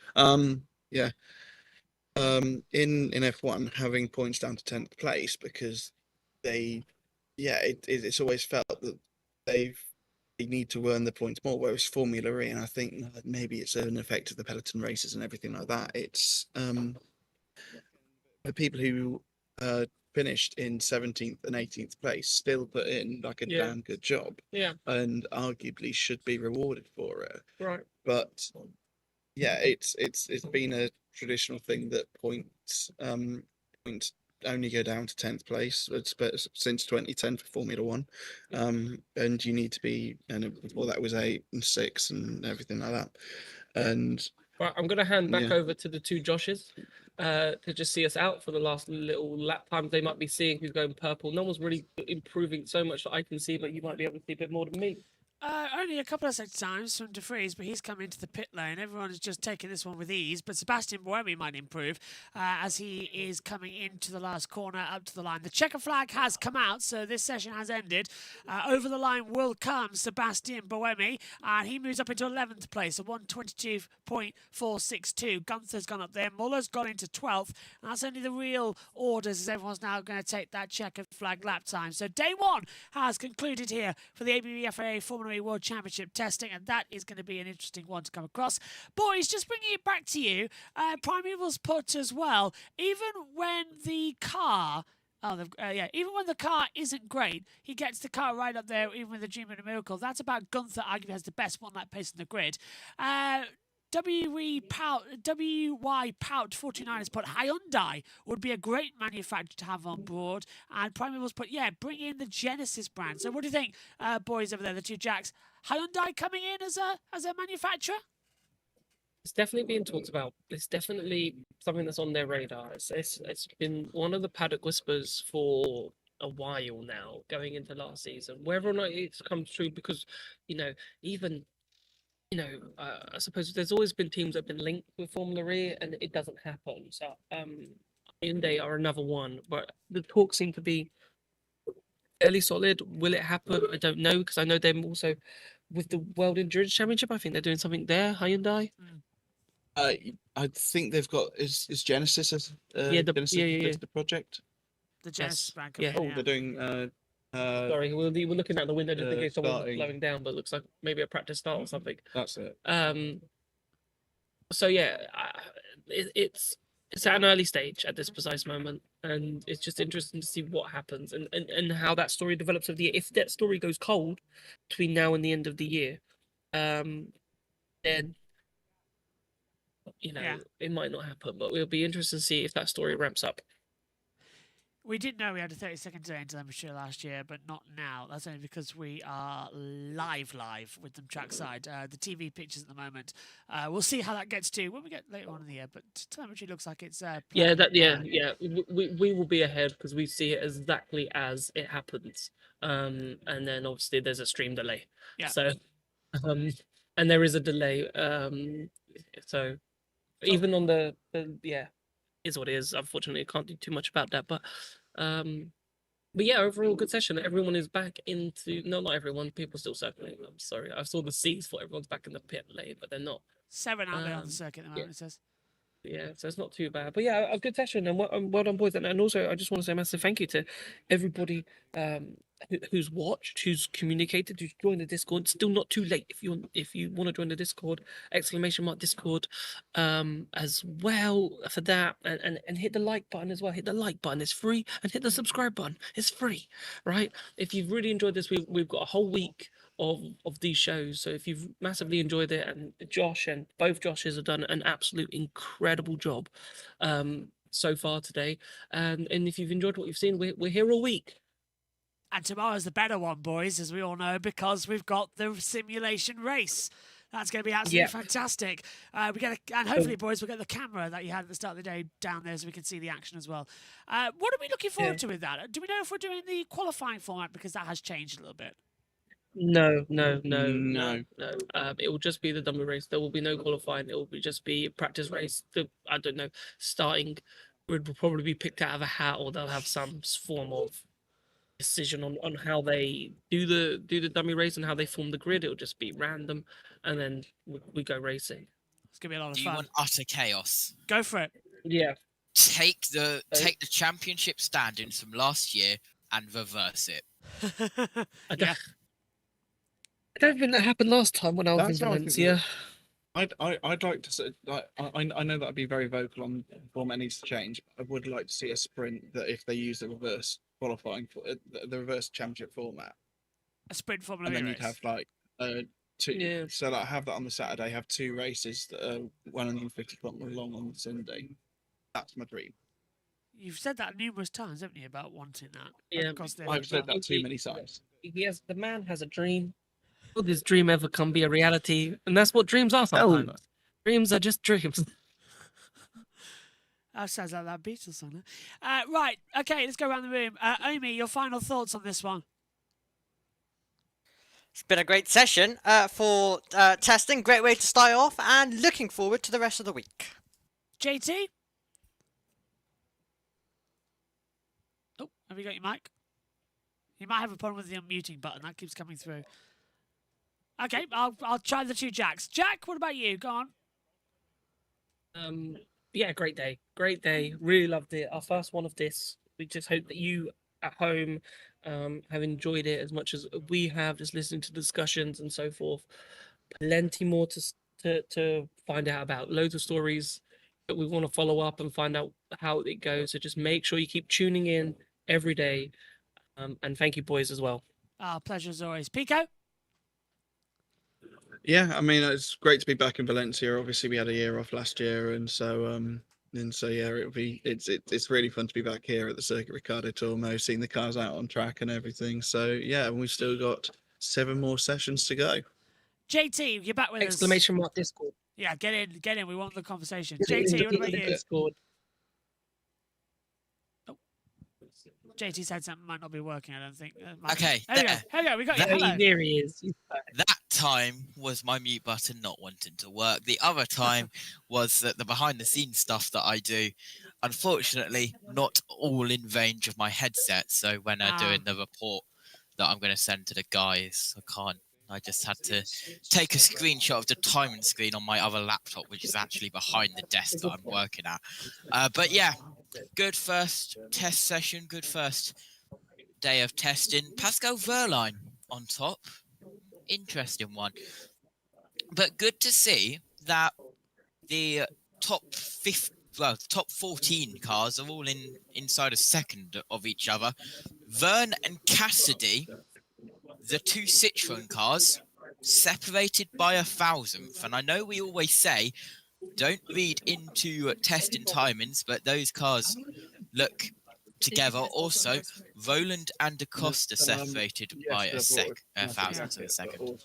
Yeah. In F1, having points down to 10th place, because it's always felt that they've they need to earn the points more. Whereas Formula E, and I think maybe it's an effect of the peloton races and everything like that. It's the people who finished in 17th and 18th place still put in like a damn good job, and arguably should be rewarded for it. Right. But yeah, it's been a traditional thing that points only go down to 10th place since 2010 for Formula One, and you need to be, and before that was 8 and 6 and everything like that. And Right, I'm going to hand back over to the two Joshes to just see us out for the last little lap times. They might be seeing who's going purple. No one's really improving so much that I can see, but you might be able to see a bit more than me. Only a couple of times from De Vries, but he's come into the pit lane. Everyone is just taking this one with ease, but Sebastian Buemi might improve as he is coming into the last corner up to the line. The checker flag has come out, so this session has ended. Over the line will come Sebastian Buemi, and he moves up into 11th place, a 1:22.462. Gunther's gone up there. Muller's gone into 12th, and that's only the real orders as everyone's now going to take that checker flag lap time. So day one has concluded here for the ABB FIA Formula World Championship testing, and that is going to be an interesting one to come across. Boys, just bringing it back to you, Primeval's put as well, even when the car even when the car isn't great, he gets the car right up there, even with the Dream and a Miracle. That's about Gunther, arguably has the best one-lap pace in the grid. WY Pout 49 has put Hyundai would be a great manufacturer to have on board, and Primeval's put bring in the Genesis brand. So what do you think, boys over there, the two Jacks? Hyundai coming in as a manufacturer? It's definitely being talked about. It's definitely something that's on their radar. It's been one of the Paddock whispers for a while now, going into last season. Whether or not it's come true, because even. I suppose there's always been teams that have been linked with Formula E, and it doesn't happen. So, Hyundai are another one, but the talks seem to be fairly solid. Will it happen? I don't know, because I know them also with the World Endurance Championship. I think they're doing something there, Hyundai. I think they've got is Genesis as the project. The Genesis brand. They're doing. Sorry, we're looking out the window just in case someone's slowing down, but it looks like maybe a practice start or something. That's it. So yeah, it's at an early stage at this precise moment, and it's just interesting to see what happens and how that story develops of the year. If that story goes cold between now and the end of the year, then it might not happen, but it'll be interesting to see if that story ramps up. We did know we had a 30-second delay into Lancashire last year, but not now. That's only because we are live with them trackside. The TV pictures at the moment. We'll see how that gets to when we get later on in the year. But telemetry looks like it's We will be ahead because we see it exactly as it happens. And then obviously there's a stream delay. Yeah. So, and there is a delay. So, even on the is what it is. Unfortunately, I can't do too much about that. But yeah, overall good session. Everyone is back into not everyone. People still circling. I'm sorry. I saw the C's for everyone's back in the pit lane, but they're not. 7 out there on the circuit at the moment. It says. Yeah, so it's not too bad. But yeah, a good session, and well done, boys. And also, I just want to say a massive thank you to everybody who's watched, who's communicated, who's joined the Discord. It's still not too late if you want to join the Discord, !Discord as well for that, and hit the like button as well. Hit the like button, it's free, and hit the subscribe button, it's free, right? If you've really enjoyed this, we've got a whole week of these shows. So if you've massively enjoyed it, and Josh and both Joshes have done an absolute incredible job so far today, and if you've enjoyed what you've seen, we're here all week. And tomorrow's the better one, boys, as we all know, because we've got the simulation race. That's going to be absolutely fantastic. And hopefully, boys, we'll get the camera that you had at the start of the day down there so we can see the action as well. What are we looking forward to with that? Do we know if we're doing the qualifying format, because that has changed a little bit? No. It will just be the dummy race. There will be no qualifying. It will just be a practice race. I don't know. Starting would probably be picked out of a hat, or they'll have some form of decision on how they do the dummy race and how they form the grid. It'll just be random, and then we go racing. It's gonna be a lot of fun. Do you want utter chaos? Go for it. Yeah. Take the championship standings from last year and reverse it. Yeah. I don't think that happened last time when I was That's in how I think Valencia. I'd like to say, like, I know that I'd be very vocal on the format needs to change. I would like to see a sprint that if they use the reverse qualifying for the reverse championship format, A sprint Formula and E then race. you'd have like two. Yeah. So like have that on the Saturday, have two races that are 150 kilometers long on the Sunday. That's my dream. You've said that numerous times, haven't you, about wanting that? Yeah, across the I've said FA? that too many times. The man has a dream. Will this dream ever come be a reality? And that's what dreams are sometimes. Dreams are just dreams. That sounds like that Beatles song. Right, okay, let's go around the room. Omi, your final thoughts on this one? It's been a great session for testing. Great way to start off, and looking forward to the rest of the week. JT? Oh, have you got your mic? You might have a problem with the unmuting button. That keeps coming through. Okay, I'll try the two Jacks. Jack, what about you? Go on. Yeah, great day. Great day. Really loved it. Our first one of this. We just hope that you at home have enjoyed it as much as we have, just listening to discussions and so forth. Plenty more to find out about. Loads of stories that we want to follow up and find out how it goes. So just make sure you keep tuning in every day. And thank you, boys, as well. Pleasure as always. Pico? Yeah, I mean it's great to be back in Valencia. Obviously, we had a year off last year, and so yeah, it's really fun to be back here at the Circuit Ricardo Tormo, seeing the cars out on track and everything. So yeah, and we've still got 7 more sessions to go. JT, you're back with us. Exclamation mark Discord. Yeah, get in. We want the conversation. Get JT, in what about the you? Discord. JT said something might not be working, I don't think. Okay, Here we go. We got you. Hello. There he is. That time was my mute button not wanting to work. The other time was that the behind the scenes stuff that I do, unfortunately, not all in range of my headset. So when I'm doing the report that I'm going to send to the guys, I can't. I just had to take a screenshot of the timing screen on my other laptop, which is actually behind the desk that I'm working at. But yeah, good first test session, good first day of testing. Pascal Wehrlein on top. Interesting one. But good to see that the top 14 cars are all inside a second of each other. Vern and Cassidy, the two Citroen cars, separated by 1,000th. And I know we always say, don't read into testing timings, but those cars look together. Also, Roland and DaCosta separated by a thousandth of a second.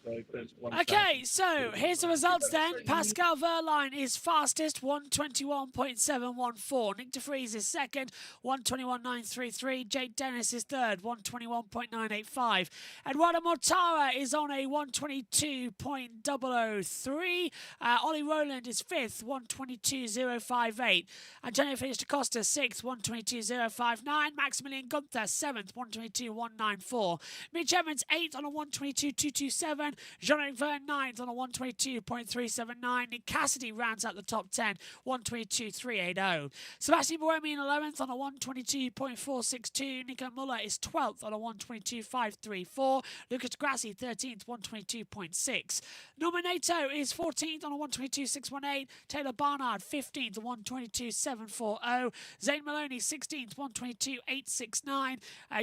Okay, so here's the results then. Pascal Wehrlein is fastest, 121.714. Nick de Vries is second, 121.933. Jake Dennis is third, 121.985. Eduardo Mortara is on a 122.003. Ollie Roland is fifth, 122.058. Antonio Felix DaCosta sixth, 122.059. Maximilian Gunther 7th, 122.194. Mitch Evans 8th on a 122.227. Jean-Luc Verne 9th on a 122.379. Nick Cassidy rounds out the top 10, 122.380. Sebastian Bohemian 11th on a 122.462. Nico Muller is 12th on a 122.534. Lucas Grassi 13th, 122.6. Norminato is 14th on a 122.618. Taylor Barnard 15th, 122.740. Zane Maloney 16th, 122.869.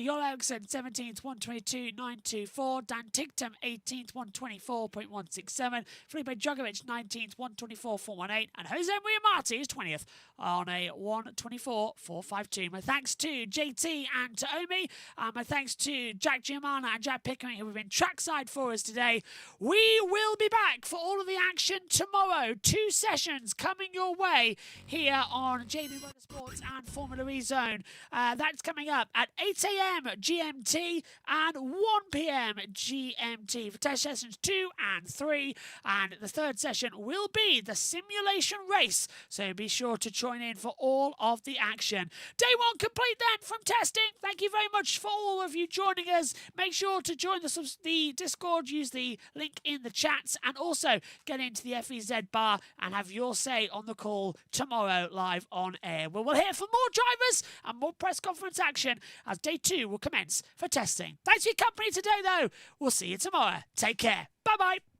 Joel Eriksson 17th, 122.924. Dan Tigtum 18th, 124.167. Felipe Drogovic 19th, 124.418. And Jose Maria Marti is 20th on a 124.452. My thanks to JT and to Omi. My thanks to Jack Giamana and Jack Pickering, who have been trackside for us today. We will be back for all of the action tomorrow. 2 sessions coming your way here on JB Motorsports and Formula E Zone. That's coming up at 8 a.m. GMT and 1 p.m. GMT for test sessions 2 and 3. And the third session will be the simulation race. So be sure to join in for all of the action. Day 1 complete then from testing. Thank you very much for all of you joining us. Make sure to join the Discord. Use the link in the chats and also get in into the FEZ bar and have your say on the call tomorrow live on air. We will hear from more drivers and more press conference action as day 2 will commence for testing. Thanks for your company today, though. We'll see you tomorrow. Take care. Bye-bye.